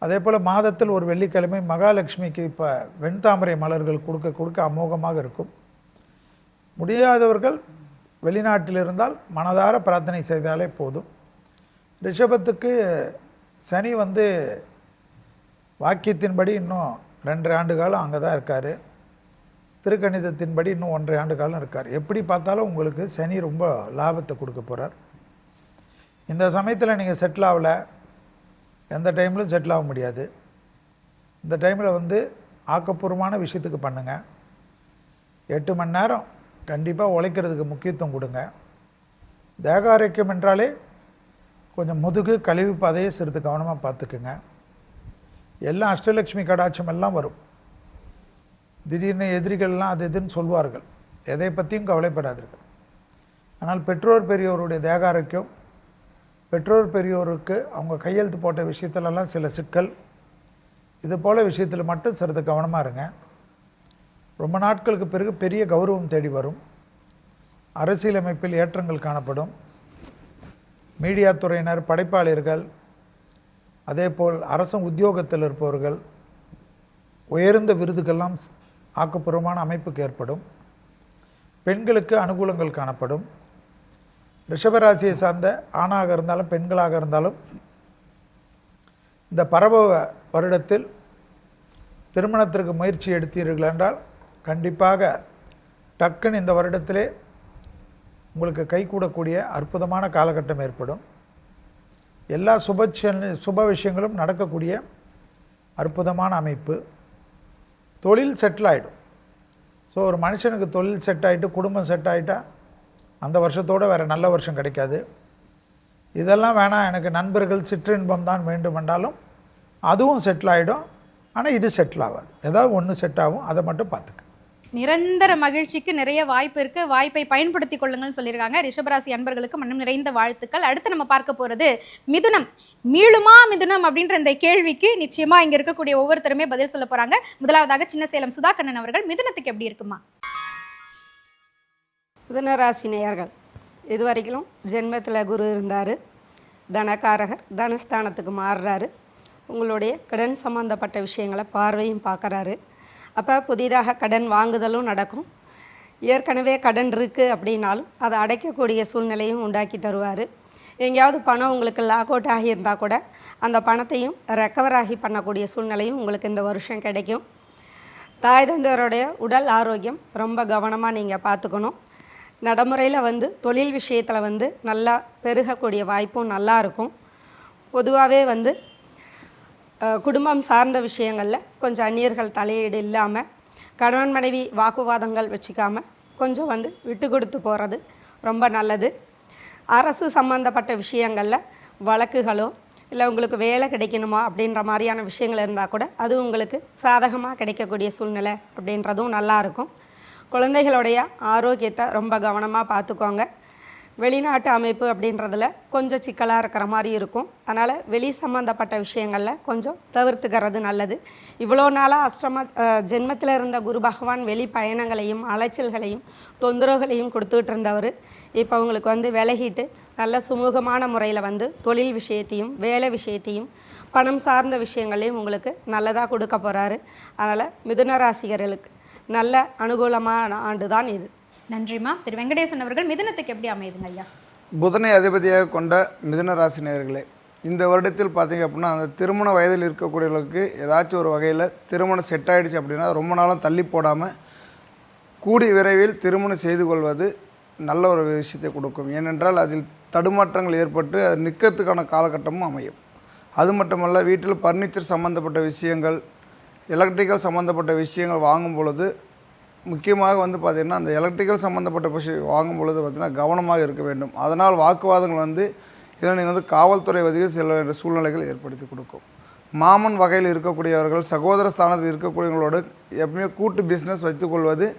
அதே போல் மாதத்தில் ஒரு வெள்ளிக்கிழமை மகாலட்சுமிக்கு இப்போ வெண்தாமரை மலர்கள் கொடுக்க அமோகமாக இருக்கும். முடியாதவர்கள் வெளிநாட்டில் இருந்தால் மனதார பிரார்த்தனை செய்தாலே போதும். ரிஷபத்துக்கு சனி வந்து வாக்கியத்தின்படி இன்னும் 2 ஆண்டு காலம் அங்கே தான் இருக்கார். திருக்கணிதத்தின்படி இன்னும் 1.5 ஆண்டு காலம் இருக்கார். எப்படி பார்த்தாலும் உங்களுக்கு சனி ரொம்ப லாபத்தை கொடுக்க போகிறார். இந்த சமயத்தில் நீங்கள் செட்டில் ஆகலை, எந்த டைம்லையும் செட்டில் ஆக முடியாது. இந்த டைமில் வந்து ஆக்கப்பூர்வமான விஷயத்துக்கு பண்ணுங்கள். 8 மணி நேரம் கண்டிப்பாக உழைக்கிறதுக்கு முக்கியத்துவம் கொடுங்க. தேக ஆரோக்கியம் என்றாலே கொஞ்சம் முதுகு கழிவு பாதையை சிறிது கவனமாக பார்த்துக்குங்க. எல்லாம் அஷ்டலட்சுமி கடாட்சம் எல்லாம் வரும். திடீர்னு எதிரிகள்லாம் அது இதுன்னு சொல்வார்கள். எதை பற்றியும் கவலைப்படாதீர்கள். ஆனால் பெற்றோர் பெரியோருடைய தேக ஆரோக்கியம், பெற்றோர் பெரியோருக்கு அவங்க கையெழுத்து போட்ட விஷயத்துலலாம் சில சிக்கல், இது போல் விஷயத்தில் மட்டும் சிறிது கவனமாக இருங்க. ரொம்ப நாட்களுக்கு பிறகு பெரிய கௌரவம் தேடி வரும். அரசியலமைப்பில் ஏற்றங்கள் காணப்படும். மீடியா துறையினர், படைப்பாளர்கள், அதேபோல் அரசு உத்தியோகத்தில் இருப்பவர்கள், உயர்ந்த விருதுகள்லாம் ஆக்கப்பூர்வமான அமைப்புக்கு ஏற்படும். பெண்களுக்கு அனுகூலங்கள் காணப்படும். ரிஷபராசியை சார்ந்த ஆணாக இருந்தாலும் பெண்களாக இருந்தாலும் இந்த பரவ வருடத்தில் திருமணத்திற்கு முயற்சி எடுத்தீர்கள் என்றால் கண்டிப்பாக டக்குன்னு இந்த வருடத்திலே உங்களுக்கு கைகூடக்கூடிய அற்புதமான காலகட்டம் ஏற்படும். எல்லா சுப விஷயங்களும் நடக்கக்கூடிய அற்புதமான அமைப்பு. தொழில் செட்டில் ஆகிடும். ஸோ ஒரு மனுஷனுக்கு தொழில் செட் ஆகிட்டு குடும்பம் செட் ஆகிட்டா அந்த வருஷத்தோடு வேறு நல்ல வருஷம் கிடைக்காது. இதெல்லாம் வேணாம், எனக்கு நண்பர்கள் சிற்றின்பம் தான் வேண்டுமென்றாலும் அதுவும் செட்டில் ஆகிடும். ஆனால் இது செட்டில் ஆகாது. ஏதாவது ஒன்று செட் ஆகும், அதை மட்டும் பார்த்துக்க. நிரந்தர மகிழ்ச்சிக்கு நிறைய வாய்ப்பு இருக்கு. வாய்ப்பை பயன்படுத்திக் கொள்ளுங்கள்னு சொல்லியிருக்காங்க. ரிஷபராசி அன்பர்களுக்கு மனம் நிறைந்த வாழ்த்துக்கள். அடுத்து நம்ம பார்க்க போறது மிதுனம். மீளுமா மிதுனம் அப்படின்ற இந்த கேள்விக்கு நிச்சயமா இங்க இருக்கக்கூடிய ஒவ்வொருத்தருமே பதில் சொல்ல போறாங்க. முதலாவதாக சின்ன சேலம் சுதாகண்ணன் அவர்கள், மிதுனத்துக்கு எப்படி இருக்குமா? மிதுனராசி நேயர்கள், இதுவரைக்கும் ஜென்மத்தில் குரு இருந்தார். தனகாரகர் தனஸ்தானத்துக்கு மாறுறாரு. உங்களுடைய கடன் சம்பந்தப்பட்ட விஷயங்களை பார்வையும் பார்க்குறாரு. அப்போ புதிதாக கடன் வாங்குதலும் நடக்கும். ஏற்கனவே கடன் இருக்குது அப்படின்னாலும் அதை அடைக்கக்கூடிய சூழ்நிலையும் உண்டாக்கி தருவார். எங்கேயாவது பணம் உங்களுக்கு லாக் அவுட் ஆகியிருந்தால் கூட அந்த பணத்தையும் ரெக்கவர் ஆகி பண்ணக்கூடிய சூழ்நிலையும் உங்களுக்கு இந்த வருஷம் கிடைக்கும். தாய் தந்தையருடைய உடல் ஆரோக்கியம் ரொம்ப கவனமாக நீங்கள் பார்த்துக்கணும். நடைமுறையில் வந்து தொழில் விஷயத்தில் வந்து நல்லா பெருகக்கூடிய வாய்ப்பும் நல்லா இருக்கும். பொதுவாகவே வந்து குடும்பம் சார்ந்த விஷயங்களில் கொஞ்சம் அந்நியர்கள் தலையீடு இல்லாமல், கணவன் மனைவி வாக்குவாதங்கள் வச்சுக்காமல் கொஞ்சம் வந்து விட்டு கொடுத்து போகிறது ரொம்ப நல்லது. அரசு சம்பந்தப்பட்ட விஷயங்களில் வழக்குகளோ இல்லை உங்களுக்கு வேலை கிடைக்கணுமா அப்படின்ற மாதிரியான விஷயங்கள் இருந்தால் கூட அது உங்களுக்கு சாதகமாக கிடைக்கக்கூடிய சூழ்நிலை அப்படின்றதும் நல்லாயிருக்கும். குழந்தைகளுடைய ஆரோக்கியத்தை ரொம்ப கவனமாக பார்த்துக்கோங்க. வெளிநாட்டு அமைப்பு அப்படின்றதுல கொஞ்சம் சிக்கலாக இருக்கிற மாதிரி இருக்கும். அதனால் வெளி சம்மந்தப்பட்ட விஷயங்களில் கொஞ்சம் தவிர்த்துக்கிறது நல்லது. இவ்வளோ நாளாக ஜென்மத்தில் இருந்த குரு பகவான் வெளி பயணங்களையும் அலைச்சல்களையும் தொந்தரவுகளையும் கொடுத்துட்டு இருந்தவர் இப்போ உங்களுக்கு வந்து விலகிட்டு நல்ல சுமூகமான முறையில் வந்து தொழில் விஷயத்தையும் வேலை விஷயத்தையும் பணம் சார்ந்த விஷயங்களையும் உங்களுக்கு நல்லதாக கொடுக்க போகிறாரு. அதனால் மிதுன ராசிகர்களுக்கு நல்ல அனுகூலமான ஆண்டு தான் இது. நன்றிம்மா. திரு வெங்கடேசன் அவர்கள், மிதுனத்துக்கு எப்படி அமையுதுங்க ஐயா? புதனை அதிபதியாக கொண்ட மிதுன ராசி நேயர்களே, இந்த வருடத்தில் பார்த்தீங்க அப்படின்னா அந்த திருமண வயதில் இருக்கக்கூடியவர்களுக்கு ஏதாச்சும் ஒரு வகையில் திருமணம் செட் ஆகிடுச்சு அப்படின்னா ரொம்ப நாளும் தள்ளி போடாமல் கூடிய விரைவில் திருமணம் செய்து கொள்வது நல்ல ஒரு விஷயத்தை கொடுக்கும். ஏனென்றால் அதில் தடுமாற்றங்கள் ஏற்பட்டு அது நிற்கிறதுக்கான காலகட்டமும் அமையும். அது மட்டுமல்ல, வீட்டில் ஃபர்னிச்சர் சம்மந்தப்பட்ட விஷயங்கள், எலக்ட்ரிக்கல் சம்மந்தப்பட்ட விஷயங்கள் வாங்கும் பொழுது முக்கியமாக வந்து பார்த்திங்கன்னா அந்த எலக்ட்ரிக்கல் சம்மந்தப்பட்ட விஷயம் வாங்கும் பொழுது பார்த்திங்கன்னா கவனமாக இருக்க வேண்டும். அதனால் வாக்குவாதங்கள் வந்து இதில் நீங்கள் வந்து காவல்துறை வதிகள் சில சூழ்நிலைகள் ஏற்படுத்தி கொடுக்கும். மாமன் வகையில் இருக்கக்கூடியவர்கள், சகோதர ஸ்தானத்தில் இருக்கக்கூடியவங்களோடு எப்பவுமே கூட்டு பிஸ்னஸ் வைத்துக்கொள்வது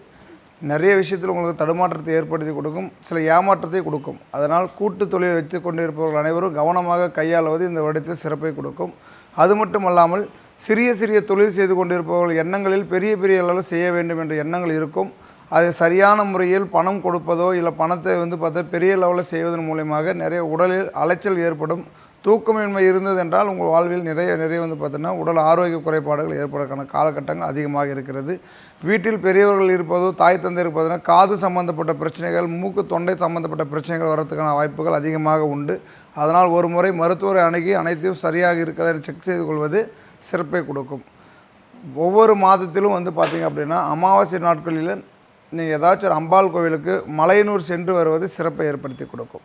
நிறைய விஷயத்தில் உங்களுக்கு தடுமாற்றத்தை ஏற்படுத்தி கொடுக்கும், சில ஏமாற்றத்தை கொடுக்கும். அதனால் கூட்டு தொழில் வைத்து கொண்டு இருப்பவர்கள் அனைவரும் கவனமாக கையாளுவது இந்த வருடத்தில் சிறப்பை கொடுக்கும். அது மட்டுமல்லாமல் சிறிய சிறிய தொழில் செய்து கொண்டிருப்பவர்கள் எண்ணங்களில் பெரிய பெரிய அளவில் செய்ய வேண்டும் என்ற எண்ணங்கள் இருக்கும். அது சரியான முறையில் பணம் கொடுப்பதோ இல்லை பணத்தை வந்து பார்த்தா பெரிய லெவலில் செய்வதன் மூலமாக நிறைய உடலில் அலைச்சல் ஏற்படும். தூக்கமின்மை இருந்தது என்றால் உங்கள் வாழ்வில் நிறைய வந்து பார்த்தீங்கன்னா உடல் ஆரோக்கிய குறைபாடுகள் ஏற்படுவதற்கான காலகட்டங்கள் அதிகமாக இருக்கிறது. வீட்டில் பெரியவர்கள் இருப்பதோ தாய் தந்தை இருப்பதுனா காது சம்பந்தப்பட்ட பிரச்சனைகள், மூக்கு தொண்டை சம்பந்தப்பட்ட பிரச்சனைகள் வரதுக்கான வாய்ப்புகள் அதிகமாக உண்டு. அதனால் ஒரு முறை மருத்துவரை அணுகி அனைத்தையும் சரியாக இருக்கிறதை செக் செய்து கொள்வது சிறப்பை கொடுக்கும். ஒவ்வொரு மாதத்திலும் வந்து பார்த்திங்க அப்படின்னா அமாவாசை நாட்களில் நீங்கள் ஏதாச்சும் ஒரு அம்பாள் கோவிலுக்கு மலையனூர் சென்று வருவது சிறப்பை ஏற்படுத்தி கொடுக்கும்.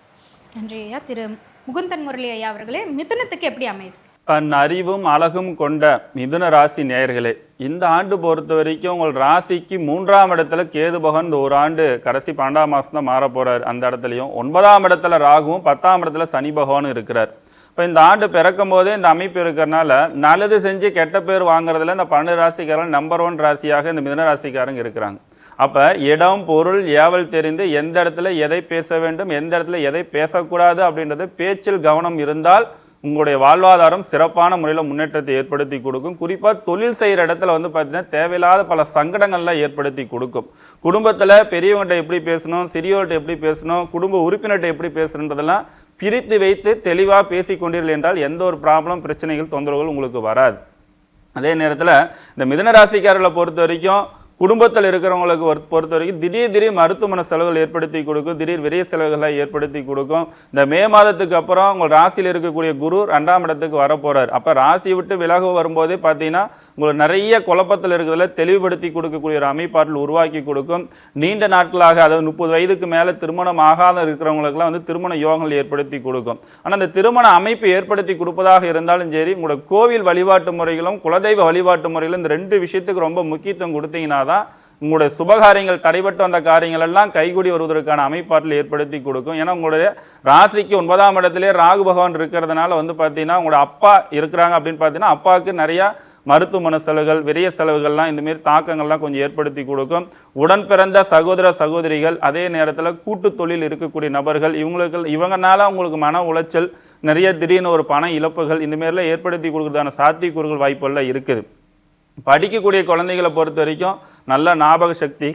நன்றி ஐயா. திரு முகுந்தன் முரளி ஐயா அவர்களே, மிதுனத்துக்கு எப்படி அமையுது? தன் அறிவும் அழகும் கொண்ட மிதுன ராசி நேயர்களே, இந்த ஆண்டு பொறுத்த வரைக்கும் உங்கள் ராசிக்கு 3ஆம் இடத்துல கேது பகவான் இந்த ஒரு ஆண்டு கடைசி 12ஆம் மாதம் தான் மாற போறார். அந்த இடத்துலையும் 9ஆம் இடத்துல ராகுவும் 10ஆம் இடத்துல சனி பகவானும் இருக்கிறார். இப்போ இந்த ஆண்டு பிறக்கும் போதே இந்த அமைப்பு இருக்கிறனால நல்லது செஞ்சு கெட்ட பேர் வாங்குறதுல இந்த 12 ராசிக்காரங்க நம்பர் 1 ராசியாக இந்த மிதுன ராசிக்காரங்க இருக்கிறாங்க. அப்போ இடம் பொருள் ஏவல் தெரிந்து எந்த இடத்துல எதை பேச வேண்டும், எந்த இடத்துல எதை பேசக்கூடாது அப்படின்றது பேச்சில் கவனம் இருந்தால் உங்களுடைய வாழ்வாதாரம் சிறப்பான முறையில் முன்னேற்றத்தை ஏற்படுத்தி கொடுக்கும். குறிப்பாக தொழில் செய்கிற இடத்துல பார்த்தீங்கன்னா தேவையில்லாத பல சங்கடங்கள்லாம் ஏற்படுத்தி கொடுக்கும். குடும்பத்தில் பெரியவங்கள்ட்ட எப்படி பேசணும், சிறியவர்கிட்ட எப்படி பேசணும், குடும்ப உறுப்பினர்கிட்ட எப்படி பேசணுன்றதெல்லாம் பிரித்து வைத்து தெளிவாக பேசிக்கொண்டீர்கள் என்றால் எந்த ஒரு ப்ராப்ளம், பிரச்சனைகள், தொந்தரவுகள் உங்களுக்கு வராது. அதே நேரத்தில் இந்த மிதுன ராசிக்காரர்களை பொறுத்த வரைக்கும் குடும்பத்தில் இருக்கிறவங்களுக்கு பொறுத்த வரைக்கும் திடீர் மருத்துவமனை செலவுகள் ஏற்படுத்தி கொடுக்கும், திடீர் விரைய செலவுகளை ஏற்படுத்தி கொடுக்கும். இந்த மே மாதத்துக்கு அப்புறம் உங்கள் ராசியில் இருக்கக்கூடிய குரு 2ஆம் இடத்துக்கு வரப்போறார். அப்போ ராசியை விட்டு விலக வரும்போதே பார்த்தீங்கன்னா உங்களுக்கு நிறைய குழப்பத்தில் இருக்கிறதுல தெளிவுபடுத்தி கொடுக்கக்கூடிய ஒரு அமைப்பாற்றல் உருவாக்கி கொடுக்கும். நீண்ட நாட்களாக, அதாவது 30 வயதுக்கு மேலே திருமணம் ஆகாத இருக்கிறவங்களுக்குலாம் திருமண யோகங்கள் ஏற்படுத்தி கொடுக்கும். ஆனால் அந்த திருமண அமைப்பு ஏற்படுத்தி கொடுப்பதாக இருந்தாலும் சரி, உங்களோட கோவில் வழிபாட்டு முறைகளும் குலதெய்வ வழிபாட்டு முறைகளும் இந்த 2 விஷயத்துக்கு ரொம்ப முக்கியத்துவம் கொடுத்தீங்கன்னா உங்களுடைய சுபகாரியங்கள், தடைபட்டு வந்த காரியங்கள் எல்லாம் கைகூடி வருவதற்கான அமைப்பாற்றல் ஏற்படுத்தி கொடுக்கும். ஏன்னா உங்களுடைய ராசிக்கு 9ஆம் இடத்திலே ராகு பகவான் இருக்கிறதுனால பார்த்தீங்கன்னா உங்களோட அப்பா இருக்கிறாங்க அப்படின்னு பார்த்தீங்கன்னா அப்பாவுக்கு நிறைய மருத்துவமனை செலவுகள், விரைய செலவுகள்லாம் இந்தமாரி தாக்கங்கள்லாம் கொஞ்சம் ஏற்படுத்தி கொடுக்கும். உடன் பிறந்த சகோதர சகோதரிகள், அதே நேரத்தில் கூட்டு தொழில் இருக்கக்கூடிய நபர்கள், இவங்கனால உங்களுக்கு மன உளைச்சல், நிறைய திடீர்னு ஒரு பண இழப்புகள் இந்தமாரிலாம் ஏற்படுத்தி கொடுக்கறதான சாத்தியக்கூறுகள் வாய்ப்புகள்லாம் இருக்குது. படிக்கக்கூடிய குழந்தைகளை பொறுத்த வரைக்கும் நல்ல ஞாபக சக்தி,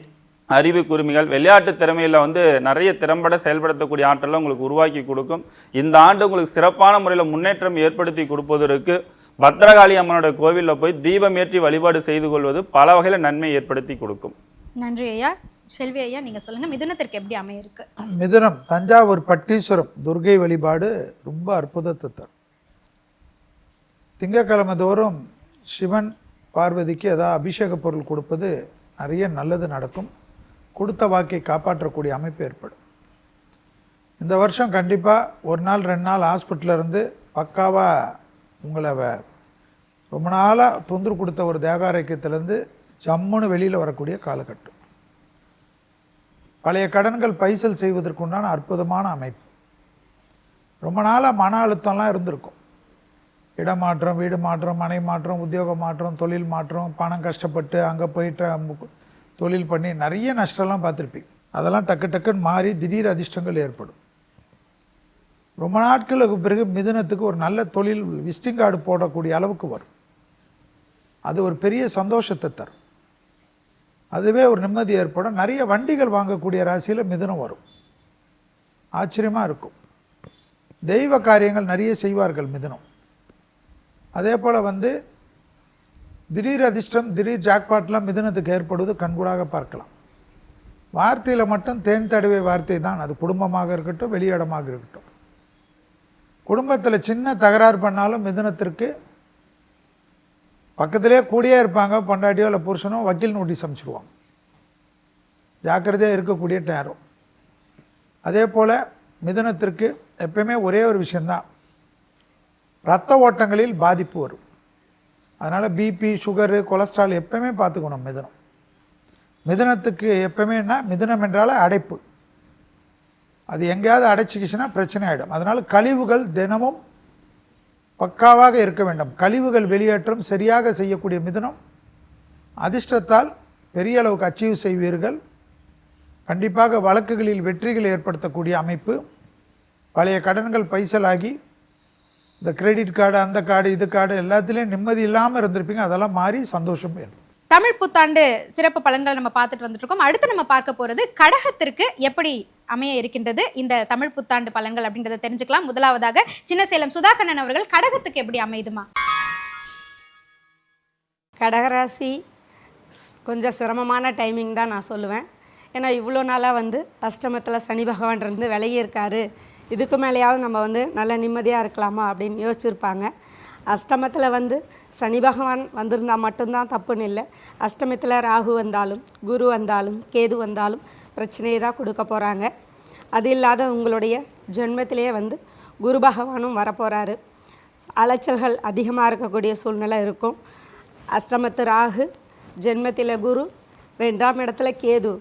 அறிவு குறுமிகள், விளையாட்டு திறமையில் நிறைய திறம்பட செயல்படுத்தக்கூடிய ஆற்றலாம் உங்களுக்கு உருவாக்கி கொடுக்கும். இந்த ஆண்டு உங்களுக்கு சிறப்பான முறையில் முன்னேற்றம் ஏற்படுத்தி கொடுப்பதற்கு பத்ரகாளி அம்மனோட கோவிலில் போய் தீபம் ஏற்றி வழிபாடு செய்து கொள்வது பல வகையில் நன்மை ஏற்படுத்தி கொடுக்கும். நன்றி ஐயா. செல்வி ஐயா, நீங்க சொல்லுங்க, மிதுனத்திற்கு எப்படி அமையிருக்கு? மிதுனம் தஞ்சாவூர் பட்டீஸ்வரம் துர்கை வழிபாடு ரொம்ப அற்புதத்தை தரும். திங்கட்கிழமை தோறும் சிவன் பார்வதிக்கு ஏதாவது அபிஷேக பொருள் கொடுப்பது நிறைய நல்லது நடக்கும். கொடுத்த வாக்கை காப்பாற்றக்கூடிய அமைப்பு ஏற்படும். இந்த வருஷம் கண்டிப்பாக 1 நாள் 2 நாள் ஹாஸ்பிட்டலில் இருந்து பக்காவாக உங்களை ரொம்ப நாளாக தொந்தரவு கொடுத்த ஒரு தேகாரோக்கியத்திலேருந்து ஜம்முன்னு வெளியில் வரக்கூடிய காலகட்டம். பழைய கடன்கள் பைசல் செய்வதற்குண்டான அற்புதமான அமைப்பு. ரொம்ப நாளாக மன அழுத்தம்லாம் இருந்திருக்கும். இடமாற்றம், வீடு மாற்றம், மனை மாற்றம், உத்தியோக மாற்றம், தொழில் மாற்றம், பணம் கஷ்டப்பட்டு அங்கே போயிட்டு தொழில் பண்ணி நிறைய நஷ்டம்லாம் பார்த்துருப்பீங்க. அதெல்லாம் டக்குன்னு மாறி திடீர் அதிர்ஷ்டங்கள் ஏற்படும். ரொம்ப நாட்களுக்கு பிறகு மிதுனத்துக்கு ஒரு நல்ல தொழில் விசிட்டிங் கார்டு போடக்கூடிய அளவுக்கு வரும். அது ஒரு பெரிய சந்தோஷத்தை தரும். அதுவே ஒரு நிம்மதி ஏற்படும். நிறைய வண்டிகள் வாங்கக்கூடிய ராசியில் மிதுனம் வரும். ஆச்சரியமாக இருக்கும். தெய்வ காரியங்கள் நிறைய செய்வார்கள் மிதுனம். அதே போல் திடீர் அதிர்ஷ்டம், திடீர் ஜாக்பாட்லாம் மிதுனத்துக்கு ஏற்படுவது கண்கூடாக பார்க்கலாம். வார்த்தையில் மட்டும் தேன் தடவை வார்த்தை தான். அது குடும்பமாக இருக்கட்டும், வெளியிடமாக இருக்கட்டும். குடும்பத்தில் சின்ன தகராறு பண்ணாலும் மிதுனத்திற்கு பக்கத்திலே கூடியே இருப்பாங்க. பொண்டாட்டியோ இல்லை புருஷனோ வக்கீல் நோட்டீஸ் அனுப்பிச்சிடுவாங்க. ஜாக்கிரதையாக இருக்கக்கூடிய நேரம். அதே போல் மிதுனத்திற்கு எப்பயுமே ஒரே ஒரு விஷயந்தான், இரத்த ஓட்டங்களில் பாதிப்பு வரும். அதனால் பிபி, சுகரு, கொலஸ்ட்ரால் எப்பவுமே பார்த்துக்கணும் மிதுனம். மிதுனத்துக்கு எப்பவுமே மிதுனம் என்றால் அடைப்பு. அது எங்கேயாவது அடைச்சிக்கிச்சுன்னா பிரச்சனை ஆகிடும். அதனால் கழிவுகள் தினமும் பக்காவாக இருக்க வேண்டும். கழிவுகள் வெளியேற்றம் சரியாக செய்யக்கூடிய மிதுனம் அதிர்ஷ்டத்தால் பெரிய அளவுக்கு அச்சீவ் செய்வீர்கள். கண்டிப்பாக வழக்குகளில் வெற்றிகள் ஏற்படுத்தக்கூடிய அமைப்பு. பழைய கடன்கள் பைசலாகி இந்த கிரெடிட் கார்டு, அந்த கார்டு, இது கார்டு எல்லாத்துலேயும் நிம்மதி இல்லாமல் இருந்திருப்பீங்க. அதெல்லாம் மாறி சந்தோஷம் ஏற்படும். தமிழ் புத்தாண்டு சிறப்பு பலன்கள் நம்ம பார்த்துட்டு வந்துட்டு இருக்கோம். அடுத்து நம்ம பார்க்க போகிறது கடகத்திற்கு எப்படி அமைய இருக்கின்றது இந்த தமிழ் புத்தாண்டு பலன்கள் அப்படின்றத தெரிஞ்சுக்கலாம். முதலாவதாக சின்னசேலம் சுதாகண்ணன் அவர்கள், கடகத்துக்கு எப்படி அமையுதுமா? கடகராசி கொஞ்சம் சிரமமான டைமிங் தான் நான் சொல்லுவேன். ஏன்னா இவ்வளோ நாளாக அஷ்டமத்தில் சனி பகவான் இருந்து விலகி இருக்காரு. இதுக்கு மேலேயாவது நம்ம நல்ல நிம்மதியாக இருக்கலாமா அப்படின்னு யோசிச்சுருப்பாங்க. அஷ்டமத்தில் சனி பகவான் வந்திருந்தால் மட்டும்தான் தப்புன்னு இல்லை. அஷ்டமத்தில் ராகு வந்தாலும், குரு வந்தாலும், கேது வந்தாலும் பிரச்சனையை தான் கொடுக்க போகிறாங்க. அது இல்லாத உங்களுடைய ஜென்மத்திலே குரு பகவானும் வரப்போகிறாரு. அலைச்சல்கள் அதிகமாக இருக்கக்கூடிய சூழ்நிலை இருக்கும். அஷ்டமத்து ராகு, ஜென்மத்தில் குரு, 2ஆம் இடத்துல கேது.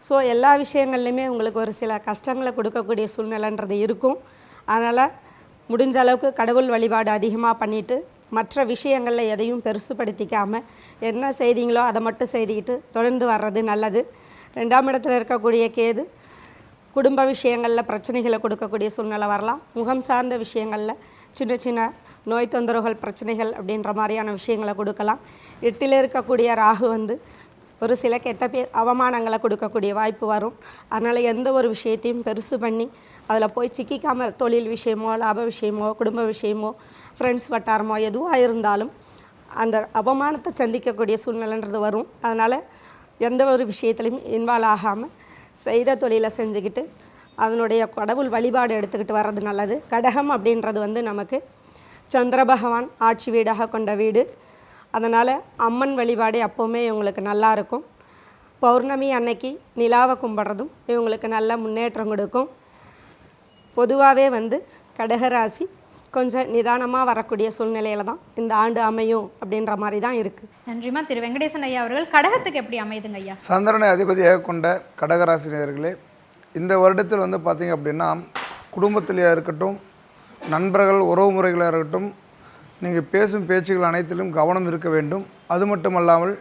ஸோ எல்லா விஷயங்கள்லையுமே உங்களுக்கு ஒரு சில கஷ்டங்களை கொடுக்கக்கூடிய சூழ்நிலைன்றது இருக்கும். அதனால் முடிஞ்ச அளவுக்கு கடவுள் வழிபாடு அதிகமாக பண்ணிவிட்டு மற்ற விஷயங்களில் எதையும் பெருசுப்படுத்திக்காமல் என்ன செய்தீங்களோ அதை மட்டும் செய்துக்கிட்டு தொடர்ந்து வர்றது நல்லது. 2ஆம் இடத்துல இருக்கக்கூடிய கேது குடும்ப விஷயங்களில் பிரச்சனைகளை கொடுக்கக்கூடிய சூழ்நிலை வரலாம். முகம் சார்ந்த விஷயங்களில் சின்ன சின்ன நோய் தொந்தரவுகள், பிரச்சனைகள் அப்படின்ற மாதிரியான விஷயங்களை கொடுக்கலாம். 8ல் இருக்கக்கூடிய ராகு ஒரு சில கெட்ட பேர் அவமானங்களை கொடுக்கக்கூடிய வாய்ப்பு வரும். அதனால் எந்த ஒரு விஷயத்தையும் பெருசு பண்ணி அதில் போய் சிக்கிக்காமல் தொழில் விஷயமோ, லாப விஷயமோ, குடும்ப விஷயமோ, ஃப்ரெண்ட்ஸ் வட்டாரமோ எதுவாக இருந்தாலும் அந்த அவமானத்தை சந்திக்கக்கூடிய சூழ்நிலைன்றது வரும். அதனால் எந்த ஒரு விஷயத்துலையும் இன்வால்வ் ஆகாமல் செய்த தொழிலை செஞ்சுக்கிட்டு அதனுடைய கடவுள் வழிபாடு எடுத்துக்கிட்டு வர்றது நல்லது. கடகம் அப்படின்றது நமக்கு சந்திர பகவான் ஆட்சி வீடாக கொண்ட வீடு. அதனால் அம்மன் வழிபாடு எப்போவுமே இவங்களுக்கு நல்லா இருக்கும். பௌர்ணமி அன்னைக்கு நிலாவை கும்பிட்றதும் இவங்களுக்கு நல்ல முன்னேற்றம் கொடுக்கும். பொதுவாகவே கடகராசி கொஞ்சம் நிதானமாக வரக்கூடிய சூழ்நிலையில் தான் இந்த ஆண்டு அமையும் அப்படின்ற மாதிரி தான் இருக்குது. நன்றிமா. திரு வெங்கடேசன் ஐயா அவர்கள் கடகத்துக்கு எப்படி அமையுதுங்க ஐயா? சந்திரனை அதிபதியாக கொண்ட கடகராசினியர்களே, இந்த வருடத்தில் பார்த்தீங்க அப்படின்னா குடும்பத்திலேயே இருக்கட்டும், நண்பர்கள் உறவு முறைகளாக இருக்கட்டும், நீங்கள் பேசும் பேச்சுகள் அனைத்திலும் கவனம் இருக்க வேண்டும். அது மட்டுமல்லாமல்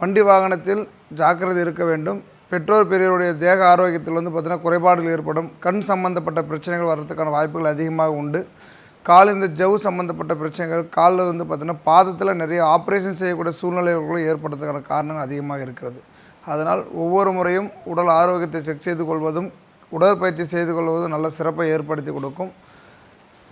வண்டி வாகனத்தில் ஜாக்கிரதை இருக்க வேண்டும். பெற்றோர் பெரியோருடைய தேக ஆரோக்கியத்தில் பார்த்தீங்கன்னா குறைபாடுகள் ஏற்படும். கண் சம்பந்தப்பட்ட பிரச்சனைகள் வர்றதுக்கான வாய்ப்புகள் அதிகமாக உண்டு. கால் இந்த ஜவு சம்மந்தப்பட்ட பிரச்சனைகள், காலில் பார்த்தீங்கன்னா பாதத்தில் நிறைய ஆப்ரேஷன் செய்யக்கூடிய சூழ்நிலைகளும் ஏற்படுறதுக்கான காரணங்கள் அதிகமாக இருக்கிறது. அதனால் ஒவ்வொரு முறையும் உடல் ஆரோக்கியத்தை செக் செய்து கொள்வதும் உடற்பயிற்சி செய்து கொள்வதும் நல்ல சிறப்பை ஏற்படுத்தி கொடுக்கும்.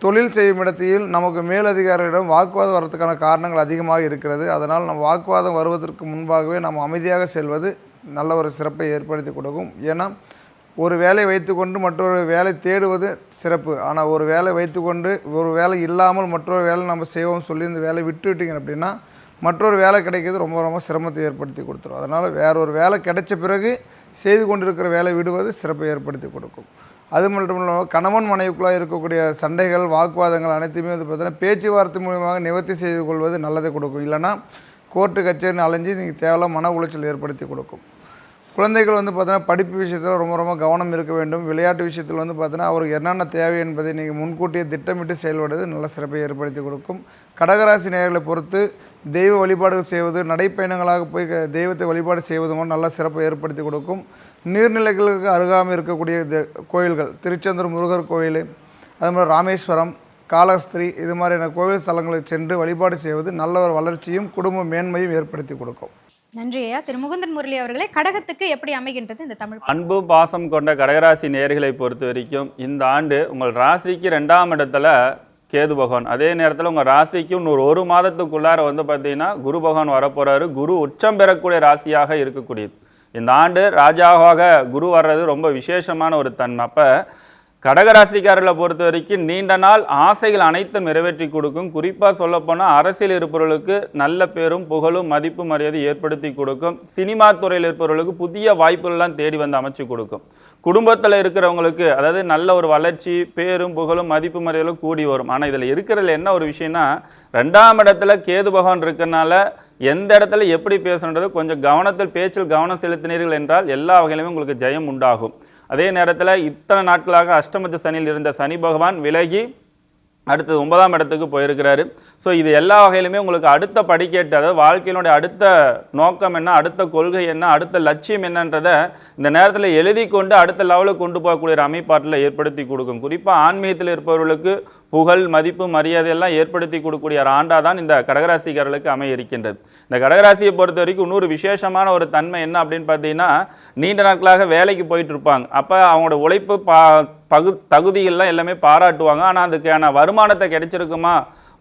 தொழில் செய்யும் இடத்தில் நமக்கு மேலதிகாரிகளிடம் வாக்குவாதம் வர்றதுக்கான காரணங்கள் அதிகமாக இருக்கிறது. அதனால் நம்ம வாக்குவாதம் வருவதற்கு முன்பாகவே நம்ம அமைதியாக செல்வது நல்ல ஒரு சிறப்பை ஏற்படுத்தி கொடுக்கும். ஏன்னா ஒரு வேலை வைத்துக்கொண்டு மற்றொரு வேலை தேடுவது சிறப்பு. ஆனால் ஒரு வேலை வைத்துக்கொண்டு ஒரு வேலை இல்லாமல் மற்றொரு வேலை நம்ம செய்வோம் சொல்லி இந்த வேலை விட்டுவிட்டீங்க அப்படின்னா மற்றொரு வேலை கிடைக்கிறது ரொம்ப ரொம்ப சிரமத்தை ஏற்படுத்தி கொடுத்துரும். அதனால் வேற ஒரு வேலை கிடைச்ச பிறகு செய்து கொண்டிருக்கிற வேலை விடுவது சிறப்பை ஏற்படுத்தி கொடுக்கும். அது மட்டும் இல்லாமல் கணவன் மனைவிக்குள்ளாக இருக்கக்கூடிய சண்டைகள், வாக்குவாதங்கள் அனைத்துமே பார்த்தீங்கன்னா பேச்சுவார்த்தை மூலமாக நிவர்த்தி செய்து கொள்வது நல்லதை கொடுக்கும். இல்லைனா கோர்ட்டு கச்சேரின்னு அலைஞ்சு நீங்கள் தேவையில்லாம மன உளைச்சல் ஏற்படுத்தி கொடுக்கும். குழந்தைகள் பார்த்தீங்கன்னா படிப்பு விஷயத்தில் ரொம்ப ரொம்ப கவனம் இருக்க வேண்டும். விளையாட்டு விஷயத்தில் பார்த்தீங்கன்னா அவருக்கு என்னென்ன தேவை என்பதை நீங்கள் முன்கூட்டியே திட்டமிட்டு செயல்படுவது நல்ல சிறப்பை ஏற்படுத்தி கொடுக்கும். கடகராசி நேயர்களை பொறுத்து தெய்வ வழிபாடுகள் செய்வது, நடைப்பயணங்களாக போய் தெய்வத்தை வழிபாடு செய்வதும் நல்ல சிறப்பை ஏற்படுத்தி கொடுக்கும். நீர்நிலைகளுக்கு அருகாமல் இருக்கக்கூடிய கோயில்கள், திருச்செந்தூர் முருகர் கோயில், அது மாதிரி ராமேஸ்வரம், காளஹஸ்தி, இது மாதிரியான கோவில் ஸ்தலங்களுக்கு சென்று வழிபாடு செய்வது நல்ல ஒரு வளர்ச்சியும் குடும்ப மேன்மையும் ஏற்படுத்தி கொடுக்கும். நன்றி ஐயா. திரு முகுந்தன் முரளி அவர்களே, கடகத்துக்கு எப்படி அமைகின்றது இந்த தமிழ்? அன்பு பாசம் கொண்ட கடகராசி நேயர்களை பொறுத்த வரைக்கும் இந்த ஆண்டு உங்கள் ராசிக்கு 2ஆம் இடத்துல கேது பகவான், அதே நேரத்தில் உங்கள் ராசிக்கு ஒரு மாதத்துக்குள்ளார பார்த்தீங்கன்னா குரு பகவான் வரப்போறாரு. குரு உச்சம் பெறக்கூடிய ராசியாக இருக்கக்கூடியது. இந்த ஆண்டு ராஜாவாக குரு வர்றது ரொம்ப விசேஷமான ஒரு தன்மை. அப்போ கடகராசிக்காரர்களை பொறுத்த வரைக்கும் நீண்ட நாள் ஆசைகள் அனைத்தும் நிறைவேற்றி கொடுக்கும். குறிப்பாக சொல்லப்போனால் அரசியல் இருப்பவர்களுக்கு நல்ல பேரும் புகழும் மதிப்பு மரியாதை ஏற்படுத்தி கொடுக்கும். சினிமா துறையில் இருப்பவர்களுக்கு புதிய வாய்ப்புகள்லாம் தேடி வந்து அமைச்சு கொடுக்கும். குடும்பத்தில் இருக்கிறவங்களுக்கு அதாவது நல்ல ஒரு வளர்ச்சி, பேரும் புகழும் மதிப்பு மரியாதையும் கூடி வரும். ஆனால் இதில் இருக்கிறதுல என்ன ஒரு விஷயம்னா 2ஆம் இடத்துல கேது பகவான் இருக்கிறனால எந்த இடத்துல எப்படி பேசணுன்றது கொஞ்சம் கவனத்தில் பேச்சில் கவனம் செலுத்தினீர்கள் என்றால் எல்லா வகையிலுமே உங்களுக்கு ஜெயம் உண்டாகும். அதே நேரத்தில் இத்தனை நாட்களாக அஷ்டமத்து சனியில் இருந்த சனி பகவான் விலகி அடுத்தது 9ஆம் இடத்துக்கு போயிருக்கிறாரு. ஸோ இது எல்லா வகையிலுமே உங்களுக்கு அடுத்த படிக்கட்டு, அதாவது வாழ்க்கையினுடைய அடுத்த நோக்கம் என்ன, அடுத்த கொள்கை என்ன, அடுத்த லட்சியம் என்னன்றதை இந்த நேரத்தில் எழுதி கொண்டு அடுத்த லெவலுக்கு கொண்டு போகக்கூடிய ஒரு அமைப்பாட்டில் ஏற்படுத்தி கொடுக்கும். குறிப்பாக ஆன்மீகத்தில் இருப்பவர்களுக்கு புகழ் மதிப்பு மரியாதை எல்லாம் ஏற்படுத்தி கொடுக்கக்கூடிய ஒரு ஆண்டாக தான் இந்த கடகராசிக்காரர்களுக்கு அமைய இருக்கின்றது. இந்த கடகராசியை பொறுத்த வரைக்கும் இன்னொரு விசேஷமான ஒரு தன்மை என்ன அப்படின்னு பார்த்தீங்கன்னா, நீண்ட நாட்களாக வேலைக்கு போயிட்டு இருப்பாங்க. அப்போ அவங்களோட உழைப்பு தகுதிகள்லாம் எல்லாமே பாராட்டுவாங்க. ஆனால் அதுக்கான வருமானத்தை கிடைச்சிருக்குமா,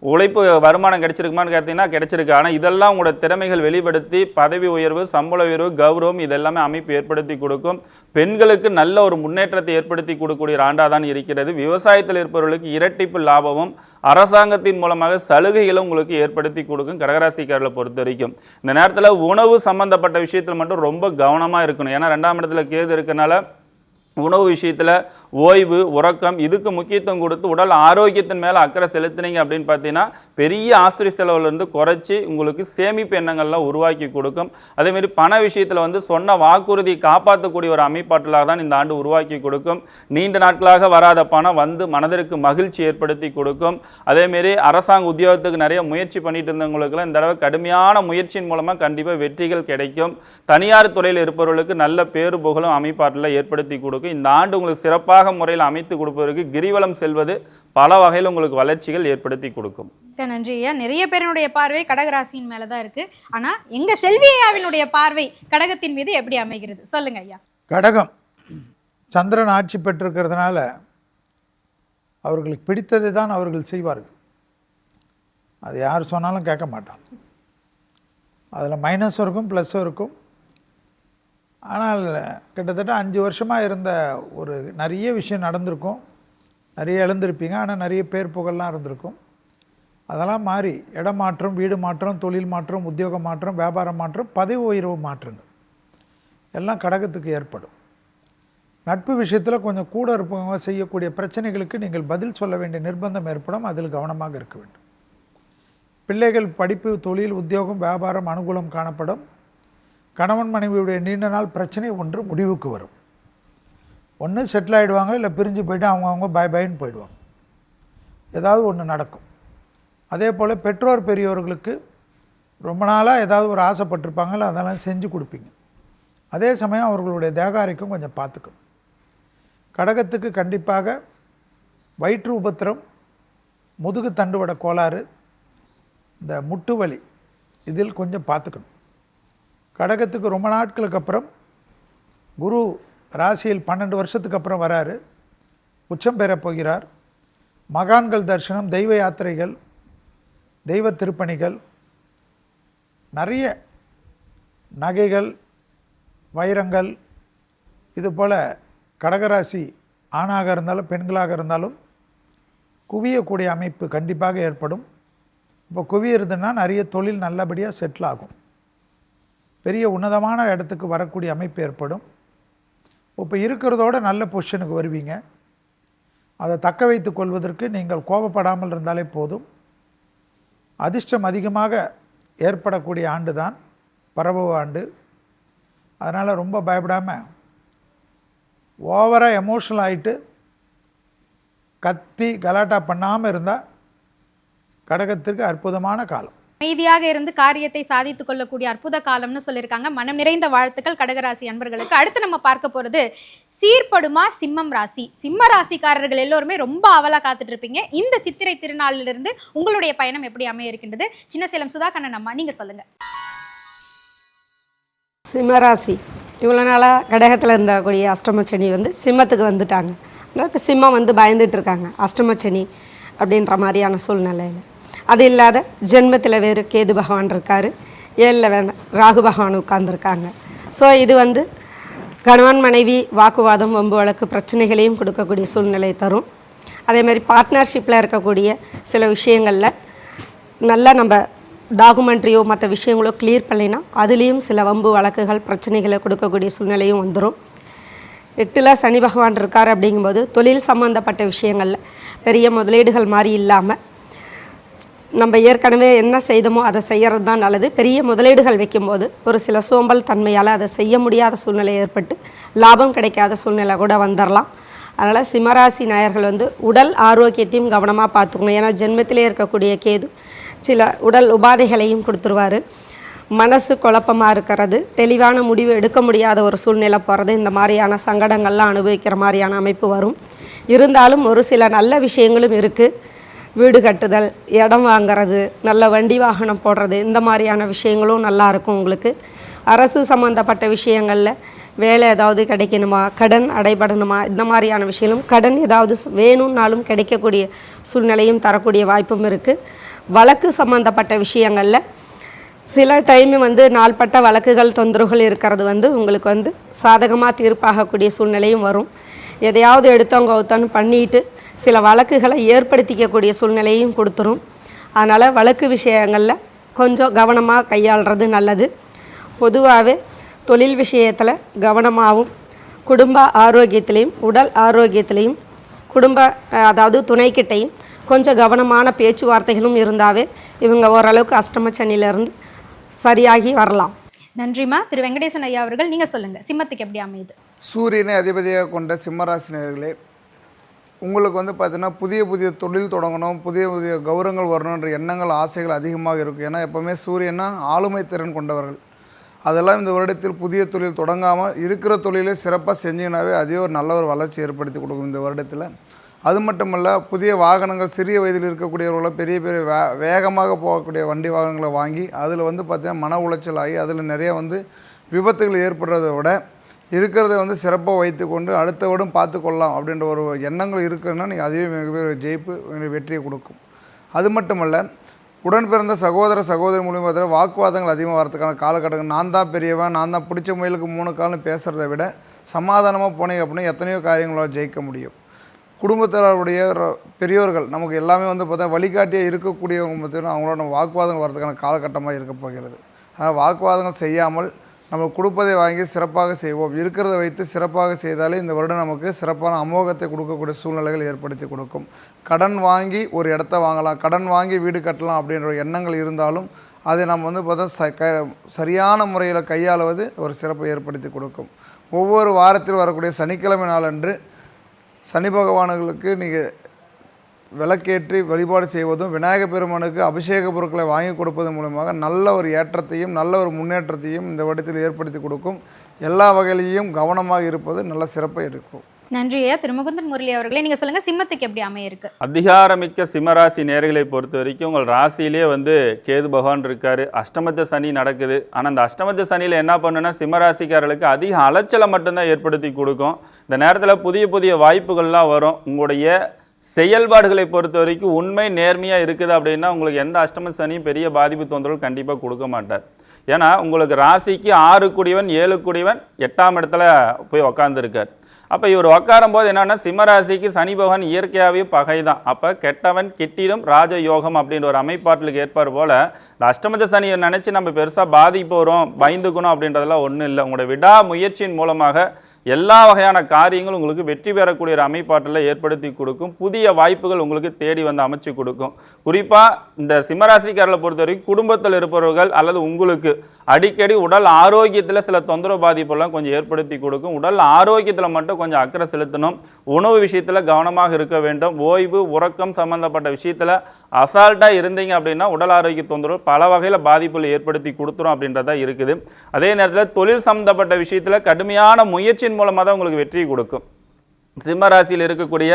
உழைப்பு வருமானம் கிடைச்சிருக்குமான்னு கேட்டீங்கன்னா கிடைச்சிருக்கு. ஆனால் இதெல்லாம் உங்களோட திறமைகள் வெளிப்படுத்தி பதவி உயர்வு, சம்பள உயர்வு, கௌரவம் இதெல்லாமே அமைப்பு ஏற்படுத்தி கொடுக்கும். பெண்களுக்கு நல்ல ஒரு முன்னேற்றத்தை ஏற்படுத்தி கொடுக்கக்கூடிய ஆண்டாக தான் இருக்கிறது. விவசாயத்தில் இருப்பவர்களுக்கு இரட்டிப்பு லாபமும் அரசாங்கத்தின் மூலமாக சலுகைகளும் உங்களுக்கு ஏற்படுத்தி கொடுக்கும். கடகராசிக்காரர்களை பொறுத்த வரைக்கும் இந்த நேரத்தில் உணவு சம்பந்தப்பட்ட விஷயத்தில் மட்டும் ரொம்ப கவனமாக இருக்கணும். ஏன்னா 2ஆம் இடத்துல கேது இருக்கனால உணவு விஷயத்தில் ஓய்வு, உறக்கம் இதுக்கு முக்கியத்துவம் கொடுத்து உடல் ஆரோக்கியத்தின் மேலே அக்கறை செலுத்தினீங்க அப்படின்னு பார்த்தீங்கன்னா பெரிய ஆஸ்திரி செலவுலேருந்து குறைச்சி உங்களுக்கு சேமிப்பு எண்ணங்கள்லாம் உருவாக்கி கொடுக்கும். அதேமாரி பண விஷயத்தில் வந்து சொன்ன வாக்குறுதி காப்பாற்றக்கூடிய ஒரு அமைப்பாற்றலாக தான் இந்த ஆண்டு உருவாக்கி கொடுக்கும். நீண்ட நாட்களாக வராத பணம் வந்து மனதிற்கு மகிழ்ச்சி ஏற்படுத்தி கொடுக்கும். அதேமாரி அரசாங்க உத்தியோகத்துக்கு நிறைய முயற்சி பண்ணிட்டு இருந்தவங்களுக்குலாம் இந்த தடவை கடுமையான முயற்சியின் மூலமாக கண்டிப்பாக வெற்றிகள் கிடைக்கும். தனியார் துறையில் இருப்பவர்களுக்கு நல்ல பேரு புகழும் அமைப்பாற்றலை ஏற்படுத்தி கொடுக்கும். இந்த ஆண்டு உங்களுக்கு சிறப்பாக முறையில் அமைத்து கொடுப்பதற்கு கிரிவலம் செல்வது பல வகையில் உங்களுக்கு வளர்ச்சிகள் ஏற்படுத்தி கொடுக்கும். நன்றி ஐயா. நிறைய பேருடைய பார்வை கடகராசியின் மேலதான் இருக்கு. ஆனா எங்க செல்வி ஐயாவினுடைய பார்வை கடகத்தின் மீது எப்படி அமைகிறது சொல்லுங்க ஐயா. கடகம் சந்திரன் ஆட்சி பெற்றிருக்கிறதுனால அவர்களுக்கு பிடித்ததை தான் அவர்கள் செய்வார்கள். அது யார் சொன்னாலும் கேட்க மாட்டாங்க. அதில் மைனஸும் இருக்கும் ப்ளஸ்ஸும் இருக்கும். ஆனால் கிட்டத்தட்ட 5 வருஷமாக இருந்த ஒரு நிறைய விஷயம் நடந்திருக்கும், நிறைய இழந்திருப்பீங்க. ஆனால் நிறைய பேர் புகழ்லாம் இருந்திருக்கும். அதெல்லாம் மாறி இடம் மாற்றம், வீடு மாற்றம், தொழில் மாற்றம், உத்தியோக மாற்றம், வியாபார மாற்றம், பதவி உயர்வு மாற்றங்கள் எல்லாம் கடகத்துக்கு ஏற்படும். நட்பு விஷயத்தில் கொஞ்சம் கூட இருப்பவங்க செய்யக்கூடிய பிரச்சனைகளுக்கு நீங்கள் பதில் சொல்ல வேண்டிய நிர்பந்தம் ஏற்படும். அதில் கவனமாக இருக்க வேண்டும். பிள்ளைகள் படிப்பு, தொழில், உத்தியோகம், வியாபாரம் அனுகூலம் காணப்படும். கணவன் மனைவியுடைய நீண்ட நாள் பிரச்சனை ஒன்று முடிவுக்கு வரும். ஒன்று செட்டில் ஆகிடுவாங்க, இல்லை பிரிஞ்சு போய்ட்டு அவங்கவுங்க பயன்னு போயிடுவாங்க. ஏதாவது ஒன்று நடக்கும். அதே போல் பெற்றோர் பெரியோர்களுக்கு ரொம்ப நாளாக ஏதாவது ஒரு ஆசைப்பட்டிருப்பாங்களோ அதெல்லாம் செஞ்சு கொடுப்பீங்க. அதே சமயம் அவர்களுடைய தேகாரிக்கும் கொஞ்சம் பார்த்துக்கணும். கடகத்துக்கு கண்டிப்பாக வயிற்று உபத்திரம், முதுகு தண்டுவட கோளாறு, இந்த முட்டு வலி இதில் கொஞ்சம் பார்த்துக்கணும். கடகத்துக்கு ரொம்ப நாட்களுக்கு அப்புறம் குரு ராசியில் 12 வருஷத்துக்கு அப்புறம் வராரு, உச்சம் பெற போகிறார். மகான்கள் தரிசனம், தெய்வ யாத்திரைகள், தெய்வ திருப்பணிகள், நிறைய நகைகள், வைரங்கள், இதுபோல் கடகராசி ஆணாக இருந்தாலும் பெண்களாக இருந்தாலும் குவியக்கூடிய அமைப்பு கண்டிப்பாக ஏற்படும். இப்போ குவியிருதுன்னா நிறைய தொழில் நல்லபடியாக செட்டில் ஆகும். பெரிய உன்னதமான இடத்துக்கு வரக்கூடிய அமைப்பு ஏற்படும். இப்போ இருக்கிறதோட நல்ல பொசிஷனுக்கு வருவீங்க. அதை தக்க வைத்து கொள்வதற்கு நீங்கள் கோபப்படாமல் இருந்தாலே போதும். அதிர்ஷ்டம் அதிகமாக ஏற்படக்கூடிய ஆண்டு தான் பரபவ ஆண்டு. அதனால் ரொம்ப பயப்படாமல் ஓவராக எமோஷனல் ஆகிட்டு கத்தி கலாட்டா பண்ணாமல் இருந்தால் கடகத்திற்கு அற்புதமான காலம். அமைதியாக இருந்து காரியத்தை சாதித்துக் கொள்ளக்கூடிய அற்புத காலம்னு சொல்லியிருக்காங்க. மனம் நிறைந்த வாழ்த்துக்கள் கடகராசி அன்பர்களுக்கு. அடுத்து நம்ம பார்க்க போறது சீர்படுமா சிம்மம் ராசி. சிம்ம ராசிக்காரர்கள் எல்லோருமே ரொம்ப ஆவலா காத்துட்டு இருப்பீங்க. இந்த சித்திரை திருநாளிலிருந்து உங்களுடைய பயணம் எப்படி அமைய இருக்கின்றது? சின்ன சேலம் சுதாகண்ணன் அம்மா நீங்க சொல்லுங்க. சிம்மராசி இவ்வளோ நாளாக கடகத்தில் இருந்தக்கூடிய அஷ்டமச்சனி சிம்மத்துக்கு வந்துட்டாங்க. இப்போ சிம்மம் பயந்துட்டு இருக்காங்க அஷ்டமச்சனி அப்படின்ற மாதிரியான சூழ்நிலையில். அது இல்லாத ஜென்மத்தில் வேறு கேது பகவான் இருக்கார், 7ல் வேணும் ராகு பகவான் உட்கார்ந்துருக்காங்க. ஸோ இது கணவன் மனைவி வாக்குவாதம், வம்பு வழக்கு பிரச்சனைகளையும் கொடுக்கக்கூடிய சூழ்நிலை தரும். அதே மாதிரி பார்ட்னர்ஷிப்பில் இருக்கக்கூடிய சில விஷயங்களில் நல்லா நம்ம டாக்குமெண்ட்ரியோ மற்ற விஷயங்களோ கிளியர் பண்ணினா அதுலேயும் சில வம்பு வழக்குகள் பிரச்சனைகளை கொடுக்கக்கூடிய சூழ்நிலையும் வந்துடும். 8ல் சனி பகவான் இருக்கார். அப்படிங்கும்போது தொழில் சம்மந்தப்பட்ட விஷயங்களில் பெரிய முதலீடுகள் மாதிரி இல்லாமல் நம்ம ஏற்கனவே என்ன செய்தோமோ அதை செய்கிறது தான் நல்லது. பெரிய முதலீடுகள் வைக்கும்போது ஒரு சில சோம்பல் தன்மையால் அதை செய்ய முடியாத சூழ்நிலை ஏற்பட்டு லாபம் கிடைக்காத சூழ்நிலை கூட வந்துடலாம். அதனால் சிம்மராசி நேயர்கள் உடல் ஆரோக்கியத்தையும் கவனமாக பார்த்துக்கணும். ஏன்னா ஜென்மத்திலே இருக்கக்கூடிய கேது சில உடல் உபாதைகளையும் கொடுத்துருவார். மனசு குழப்பமாக இருக்கிறது, தெளிவான முடிவு எடுக்க முடியாத ஒரு சூழ்நிலை போகிறது, இந்த மாதிரியான சங்கடங்கள்லாம் அனுபவிக்கிற மாதிரியான அமைப்பு வரும். இருந்தாலும் ஒரு சில நல்ல விஷயங்களும் இருக்குது. வீடு கட்டுதல், இடம் வாங்கிறது, நல்ல வண்டி வாகனம் போடுறது, இந்த மாதிரியான விஷயங்களும் நல்லாயிருக்கும் உங்களுக்கு. அரசு சம்மந்தப்பட்ட விஷயங்களில் வேலை ஏதாவது கிடைக்கணுமா, கடன் அடைபடணுமா, இந்த மாதிரியான விஷயங்களும், கடன் ஏதாவது வேணும்னாலும் கிடைக்கக்கூடிய சூழ்நிலையும் தரக்கூடிய வாய்ப்பும் இருக்குது. வழக்கு சம்மந்தப்பட்ட விஷயங்களில் சில டைம் நாள்பட்ட வழக்குகள் தொந்தரவுகள் இருக்கிறது உங்களுக்கு சாதகமாக தீர்ப்பாகக்கூடிய சூழ்நிலையும் வரும். எதையாவது எடுத்தவங்க கவுத்தான்னு பண்ணிட்டு சில வழக்குகளை ஏற்படுத்திக்கக்கூடிய சூழ்நிலையும் கொடுத்துரும். அதனால் வழக்கு விஷயங்களில் கொஞ்சம் கவனமாக கையாளுறது நல்லது. பொதுவாகவே தொழில் விஷயத்தில் கவனமாகவும் குடும்ப ஆரோக்கியத்திலையும் உடல் ஆரோக்கியத்திலையும் அதாவது துணைக்கிட்டையும் கொஞ்சம் கவனமான பேச்சுவார்த்தைகளும் இருந்தாவே இவங்க ஓரளவுக்கு அஷ்டம சனியிலேருந்து சரியாகி வரலாம். நன்றிம்மா. திரு வெங்கடேசன் ஐயா அவர்கள் நீங்கள் சொல்லுங்கள், சிம்மத்துக்கு எப்படி அமையுது? சூரியனை அதிபதியாக கொண்ட சிம்மராசினியர்களே, உங்களுக்கு பார்த்தீங்கன்னா புதிய புதிய தொழில் தொடங்கணும், புதிய புதிய கௌரவங்கள் வரணுன்ற எண்ணங்கள் ஆசைகள் அதிகமாக இருக்கும். ஏன்னா எப்போவுமே சூரியனா ஆளுமை திறன் கொண்டவர்கள். அதெல்லாம் இந்த வருடத்தில் புதிய தொழில் தொடங்காமல் இருக்கிற தொழிலே சிறப்பாக செஞ்சீங்கன்னாவே அதே ஒரு நல்ல ஒரு வளர்ச்சி ஏற்படுத்தி கொடுக்கும் இந்த வருடத்தில். அது மட்டுமல்ல, புதிய வாகனங்கள் சிறிய வயதில் இருக்கக்கூடியவர்களை பெரிய பெரிய வேகமாக போகக்கூடிய வண்டி வாகனங்களை வாங்கி அதில் பார்த்திங்கன்னா மன உளைச்சல் ஆகி அதில் நிறைய விபத்துகள் ஏற்படுறதை விட இருக்கிறத சிறப்பாக வைத்து கொண்டு அடுத்த வருடம் பார்த்து கொள்ளலாம் அப்படின்ற ஒரு எண்ணங்கள் இருக்குதுன்னா நீங்கள் அதுவே மிகப்பெரிய ஜெயிப்பு வெற்றியை கொடுக்கும். அது மட்டுமல்ல, உடன் பிறந்த சகோதரி மூலியமாக வாக்குவாதங்கள் அதிகமாக வரதுக்கான காலகட்டங்கள். நான் தான் பெரியவன், நான் தான் பிடிச்ச முயலுக்கு 3 கால்னு பேசுகிறத விட சமாதானமாக போனீங்க அப்படின்னா எத்தனையோ காரியங்களால் ஜெயிக்க முடியும். குடும்பத்தினருடைய பெரியோர்கள் நமக்கு எல்லாமே பார்த்தா வழிகாட்டியாக இருக்கக்கூடியவங்க பார்த்தீங்கன்னா அவங்களோட நம்ம வாக்குவாதங்கள் வரதுக்கான காலகட்டமாக இருக்க போகிறது. அதனால் வாக்குவாதங்கள் செய்யாமல் நம்ம கொடுப்பதை வாங்கி சிறப்பாக செய்வோம். இருக்கிறத வைத்து சிறப்பாக செய்தாலே இந்த வருடம் நமக்கு சிறப்பான அமோகத்தை கொடுக்கக்கூடிய சூழ்நிலைகள் ஏற்படுத்தி கொடுக்கும். கடன் வாங்கி ஒரு இடத்த வாங்கலாம், கடன் வாங்கி வீடு கட்டலாம் அப்படின்ற எண்ணங்கள் இருந்தாலும் அதை நம்ம பார்த்தா சரியான முறையில் கையாளுவது ஒரு சிறப்பை ஏற்படுத்தி கொடுக்கும். ஒவ்வொரு வாரத்தில் வரக்கூடிய சனிக்கிழமை நாளன்று சனி பகவான்களுக்கு நீங்கள் விளக்கேற்றி வழிபாடு செய்வதும் விநாயகப் பெருமானுக்கு அபிஷேக பொருட்களை வாங்கி கொடுப்பதன் மூலமாக நல்ல ஒரு ஏற்றத்தையும் நல்ல ஒரு முன்னேற்றத்தையும் இந்த வருடத்தில் ஏற்படுத்தி கொடுக்கும். எல்லா வகையிலையும் கவனமாக இருப்பது நல்ல சிறப்பாக இருக்கும். நன்றி ஐயா. திருமுகுந்தன் முரளி அவர்களே, நீங்கள் சொல்லுங்கள், சிம்மத்துக்கு எப்படி அமையிருக்கு? அதிகாரமிக்க சிம்மராசி நேர்களை பொறுத்த வரைக்கும் உங்கள் ராசியிலே கேது பகவான் இருக்காரு. அஷ்டமத்த சனி நடக்குது. ஆனால் அந்த அஷ்டமத்த சனியில் என்ன பண்ணுன்னா சிம்மராசிக்காரர்களுக்கு அதிக அலைச்சலை மட்டும்தான் ஏற்படுத்தி கொடுக்கும். இந்த நேரத்தில் புதிய புதிய வாய்ப்புகள்லாம் வரும். உங்களுடைய செயல்பாடுகளை பொறுத்த வரைக்கும் உண்மை நேர்மையாக இருக்குது அப்படின்னா உங்களுக்கு எந்த அஷ்டம சனியும் பெரிய பாதிப்பு தொந்தரவு கண்டிப்பாக கொடுக்க மாட்டார். ஏன்னா உங்களுக்கு ராசிக்கு 6 கூடியவன் 7 கூடியவன் 8ஆம் இடத்துல போய் உக்காந்துருக்கார். அப்போ இவர் உட்காரும் போது என்னன்னா சிம்மராசிக்கு சனி பகவான் இயற்கையாகவே பகை தான். அப்போ கெட்டவன் கெட்டிடும் ராஜயோகம் அப்படின்ற ஒரு அமைப்பாட்டிலுக்கு ஏற்பாடு போல் இந்த அஷ்டமத சனியை நினச்சி நம்ம பெருசாக பாதிப்பு வரும் பயந்துக்கணும் அப்படின்றதெல்லாம் ஒன்றும் இல்லை. உங்களோட விடாமுயற்சியின் மூலமாக எல்லா வகையான காரியங்களும் உங்களுக்கு வெற்றி பெறக்கூடிய ஒரு அமைப்பாட்டில் ஏற்படுத்தி கொடுக்கும். புதிய வாய்ப்புகள் உங்களுக்கு தேடி அமைச்சு கொடுக்கும். குறிப்பாக இந்த சிம்மராசிக்காரர்களை பொறுத்த வரைக்கும் குடும்பத்தில் இருப்பவர்கள் அல்லது உங்களுக்கு அடிக்கடி உடல் ஆரோக்கியத்தில் சில தொந்தரவு பாதிப்பெல்லாம் கொஞ்சம் ஏற்படுத்தி கொடுக்கும். உடல் ஆரோக்கியத்தில் மட்டும் கொஞ்சம் அக்கறை செலுத்தணும். உணவு விஷயத்தில் கவனமாக இருக்க வேண்டும். ஓய்வு உறக்கம் சம்பந்தப்பட்ட விஷயத்தில் அசால்ட்டாக இருந்தீங்க அப்படின்னா உடல் ஆரோக்கிய தொந்தரவு பல வகையில் பாதிப்புகளை ஏற்படுத்தி கொடுத்துரும் அப்படின்றதா இருக்குது. அதே நேரத்தில் தொழில் சம்பந்தப்பட்ட விஷயத்தில் கடுமையான முயற்சி மூலமாக தான் உங்களுக்கு வெற்றி கொடுக்கும். சிம்மராசியில் இருக்கக்கூடிய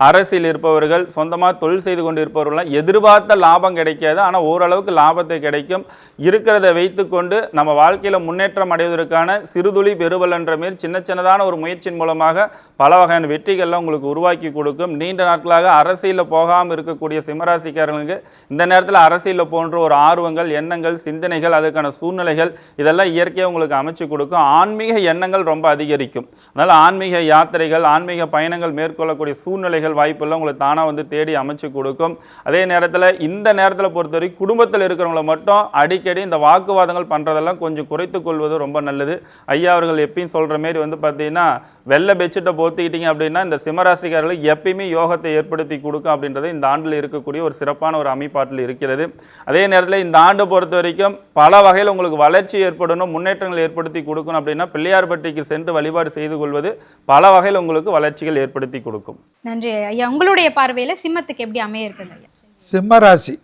அரசியல் இருப்பவர்கள் சொந்தமாக தொழில் செய்து கொண்டு இருப்பவர்கள்லாம் எதிர்பார்த்த லாபம் கிடைக்காது. ஆனால் ஓரளவுக்கு லாபத்தை கிடைக்கும். இருக்கிறத வைத்துக்கொண்டு நம்ம வாழ்க்கையில் முன்னேற்றம் அடைவதற்கான சிறுதுளி பெருவல் என்ற மாரி சின்ன சின்னதான ஒரு முயற்சியின் மூலமாக பல வகையான வெற்றிகள்லாம் உங்களுக்கு உருவாக்கி கொடுக்கும். நீண்ட நாட்களாக அரசியலில் போகாமல் இருக்கக்கூடிய சிம்மராசிக்காரர்களுக்கு இந்த நேரத்தில் அரசியலில் போன்ற ஒரு ஆர்வங்கள் எண்ணங்கள் சிந்தனைகள் அதுக்கான சூழ்நிலைகள் இதெல்லாம் இயற்கையாக உங்களுக்கு அமைச்சு கொடுக்கும். ஆன்மீக எண்ணங்கள் ரொம்ப அதிகரிக்கும். அதனால் ஆன்மீக யாத்திரைகள் ஆன்மீக பயணங்கள் மேற்கொள்ளக்கூடிய சூழ்நிலைகள் வாய்ப்பெல்லாம் உங்களுக்கு தானாக தேடி அமைச்சு கொடுக்கும். அதே நேரத்தில் இந்த நேரத்தில் பொறுத்தவரைக்கும் குடும்பத்தில் இருக்கிறவங்கள மட்டும் அடிக்கடி இந்த வாக்குவாதங்கள் பண்ணுறதெல்லாம் கொஞ்சம் குறைத்து கொள்வது ரொம்ப நல்லது. ஐயா அவர்கள் எப்பயும் சொல்கிற மாரி பார்த்தீங்கன்னா வெள்ளை பெட்ஷீட்டை போத்திக்கிட்டீங்க அப்படின்னா இந்த சிம்மராசிக்காரர்களுக்கு எப்பயுமே யோகத்தை ஏற்படுத்தி கொடுக்கும் அப்படின்றது இந்த ஆண்டில் இருக்கக்கூடிய ஒரு சிறப்பான ஒரு அமைப்பாட்டில் இருக்கிறது. அதே நேரத்தில் இந்த ஆண்டு பொறுத்த வரைக்கும் பல வகையில் உங்களுக்கு வளர்ச்சி ஏற்படணும் முன்னேற்றங்கள் ஏற்படுத்தி கொடுக்கணும் அப்படின்னா பிள்ளையார்பட்டிக்கு சென்று வழிபாடு செய்து கொள்வது பல வகையில் உங்களுக்கு வளர்ச்சிகள் ஏற்படுத்தி கொடுக்கும். நன்றி ஐயா. உங்களுடைய பார்வையில் சிம்மத்துக்கு எப்படி அமைய இருக்குது ஐயா? சிம்ம ராசி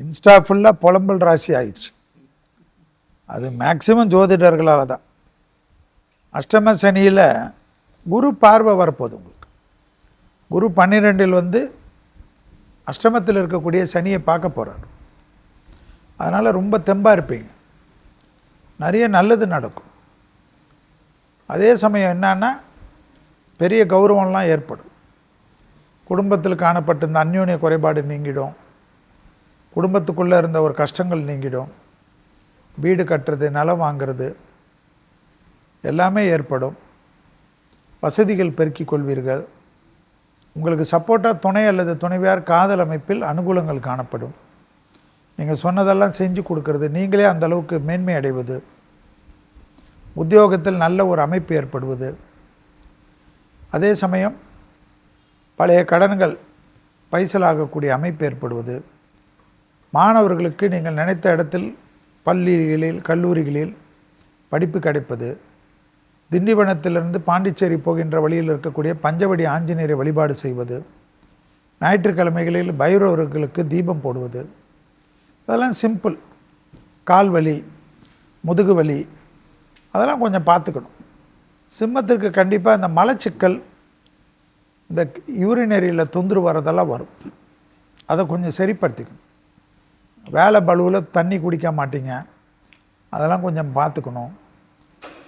இன்ஸ்டா ஃபுல்லாக புலம்பல் ராசி ஆயிடுச்சு. அது மேக்சிமம் ஜோதிடர்களால் தான். அஷ்டம சனியில் குரு பார்வை வரப்போகுது உங்களுக்கு. குரு 12 அஷ்டமத்தில் இருக்கக்கூடிய சனியை பார்க்க போகிறார். அதனால் ரொம்ப தெம்பாக இருப்பீங்க. நிறைய நல்லது நடக்கும். அதே சமயம் என்னன்னா பெரிய கௌரவம்லாம் ஏற்படும். குடும்பத்தில் காணப்பட்ட இந்த அந்யோன்ய குறைபாடு நீங்கிடும். குடும்பத்துக்குள்ளே இருந்த ஒரு கஷ்டங்கள் நீங்கிடும். வீடு கட்டுறது நிலம் வாங்கிறது எல்லாமே ஏற்படும். வசதிகள் பெருக்கிக் கொள்வீர்கள். உங்களுக்கு சப்போர்ட்டாக துணை அல்லது துணைவியார் காதல் அமைப்பில் அனுகூலங்கள் காணப்படும். நீங்கள் சொன்னதெல்லாம் செஞ்சு கொடுக்கறது நீங்களே அந்த அளவுக்கு மேன்மை அடைவது உத்தியோகத்தில் நல்ல ஒரு அமைப்பு ஏற்படுவது, அதே சமயம் பழைய கடன்கள் பைசலாகக்கூடிய அமைப்பு ஏற்படுவது, மாணவர்களுக்கு நீங்கள் நினைத்த இடத்தில் பள்ளிகளில் கல்லூரிகளில் படிப்பு கிடைப்பது, திண்டிவனத்திலிருந்து பாண்டிச்சேரி போகின்ற வழியில் இருக்கக்கூடிய பஞ்சவடி ஆஞ்சநேயரை வழிபாடு செய்வது, ஞாயிற்றுக்கிழமைகளில் பைரவர்களுக்கு தீபம் போடுவது, அதெல்லாம் சிம்பிள். கால் வலி, முதுகு வலி, அதெல்லாம் கொஞ்சம் பார்த்துக்கணும். சிம்மத்திற்கு கண்டிப்பாக இந்த மலச்சிக்கல், இந்த யூரினரியில் தொந்தரவு வரதெல்லாம் வரும். அதை கொஞ்சம் சரிப்படுத்திக்கணும். வேலை பளுவில் தண்ணி குடிக்க மாட்டீங்க, அதெல்லாம் கொஞ்சம் பார்த்துக்கணும்.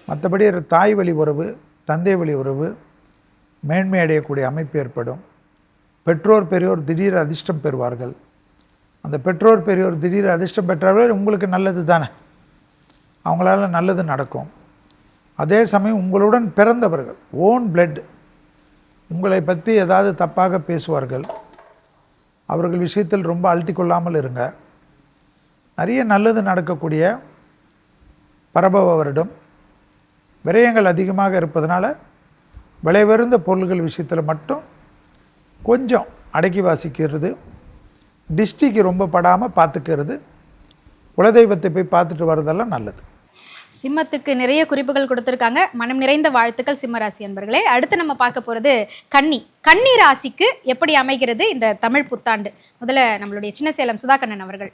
மற்றபடி தாய் வழி உறவு, தந்தை வழி உறவு மேன்மை அடையக்கூடிய அமைப்பு ஏற்படும். பெற்றோர் பெரியோர் திடீர் அதிர்ஷ்டம் பெறுவார்கள். அந்த பெற்றோர் பெரியோர் திடீர் அதிர்ஷ்டம் பெற்றார்கள் உங்களுக்கு நல்லது தானே, அவங்களால நல்லது நடக்கும். அதே சமயம் உங்களுடன் பிறந்தவர்கள், ஓன் பிளட், உங்களை பற்றி ஏதாவது தப்பாக பேசுவார்கள். அவர்கள் விஷயத்தில் ரொம்ப அழட்டிக்கொள்ளாமல் இருங்க. நிறைய நல்லது நடக்கக்கூடிய பரபவ வருடம். விரயங்கள் அதிகமாக இருப்பதனால விலையுயர்ந்த பொருள்கள் விஷயத்தில் மட்டும் கொஞ்சம் அடக்கி வாசிக்கிறது, டிஸ்ட்ரிக்கு ரொம்ப படாமல் பார்த்துக்கிறது, குலதெய்வத்தை போய் பார்த்துட்டு வர்றதெல்லாம் நல்லது. சிம்மத்துக்கு நிறைய குறிப்புகள் கொடுத்துருக்காங்க. மனம் நிறைந்த வாழ்த்துக்கள் சிம்மராசி அன்பர்களே. அடுத்து நம்ம பார்க்க போகிறது கன்னி ராசிக்கு எப்படி அமைகிறது இந்த தமிழ் புத்தாண்டு. முதல்ல நம்மளுடைய சின்ன சேலம் சுதாகண்ணன் அவர்கள்.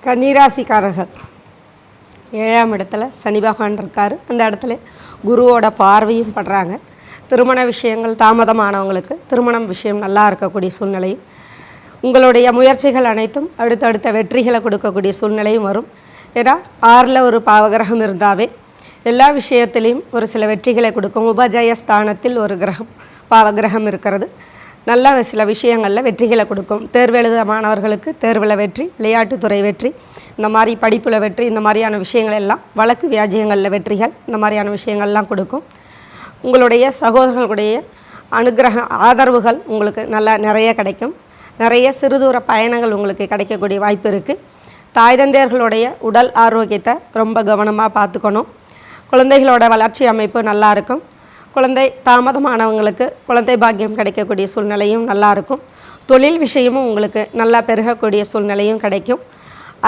கன்னிராசிக்காரர்கள் 7ஆம் இடத்துல சனி பகவான் இருக்கார். அந்த இடத்துல குருவோட பார்வையும் படுறாங்க. திருமண விஷயங்கள் தாமதமானவங்களுக்கு திருமணம் விஷயம் நல்லா இருக்கக்கூடிய சூழ்நிலையும், உங்களுடைய முயற்சிகள் அனைத்தும் அடுத்தடுத்த வெற்றிகளை கொடுக்கக்கூடிய சூழ்நிலையும் வரும். ஏன்னா 6ல் ஒரு பாவகிரகம் இருந்தாவே எல்லா விஷயத்திலையும் ஒரு சில வெற்றிகளை கொடுக்கும். உபஜயஸ்தானத்தில் ஒரு கிரகம் பாவகிரகம் இருக்கிறது, நல்ல சில விஷயங்களில் வெற்றிகளை கொடுக்கும். தேர்வு எழுத மாணவர்களுக்கு தேர்வில் வெற்றி, விளையாட்டுத்துறை வெற்றி, இந்த மாதிரி படிப்பில் வெற்றி, இந்த மாதிரியான விஷயங்கள் எல்லாம், வழக்கு வியாஜியங்களில் வெற்றிகள், இந்த மாதிரியான விஷயங்கள்லாம் கொடுக்கும். உங்களுடைய சகோதரர்களுடைய அனுகிரக ஆதரவுகள் உங்களுக்கு நல்லா நிறைய கிடைக்கும். நிறைய சிறுதூர பயணங்கள் உங்களுக்கு கிடைக்கக்கூடிய வாய்ப்பு இருக்குது. தாய் தந்தையர்களுடைய உடல் ஆரோக்கியத்தை ரொம்ப கவனமாக பார்த்துக்கணும். குழந்தைகளோட வளர்ச்சி அமைப்பு நல்லா இருக்கும். குழந்தை தாமதமானவங்களுக்கு குழந்தை பாக்கியம் கிடைக்கக்கூடிய சூழ்நிலையும் நல்லாயிருக்கும். தொழில் விஷயமும் உங்களுக்கு நல்லா பெருகக்கூடிய சூழ்நிலையும் கிடைக்கும்.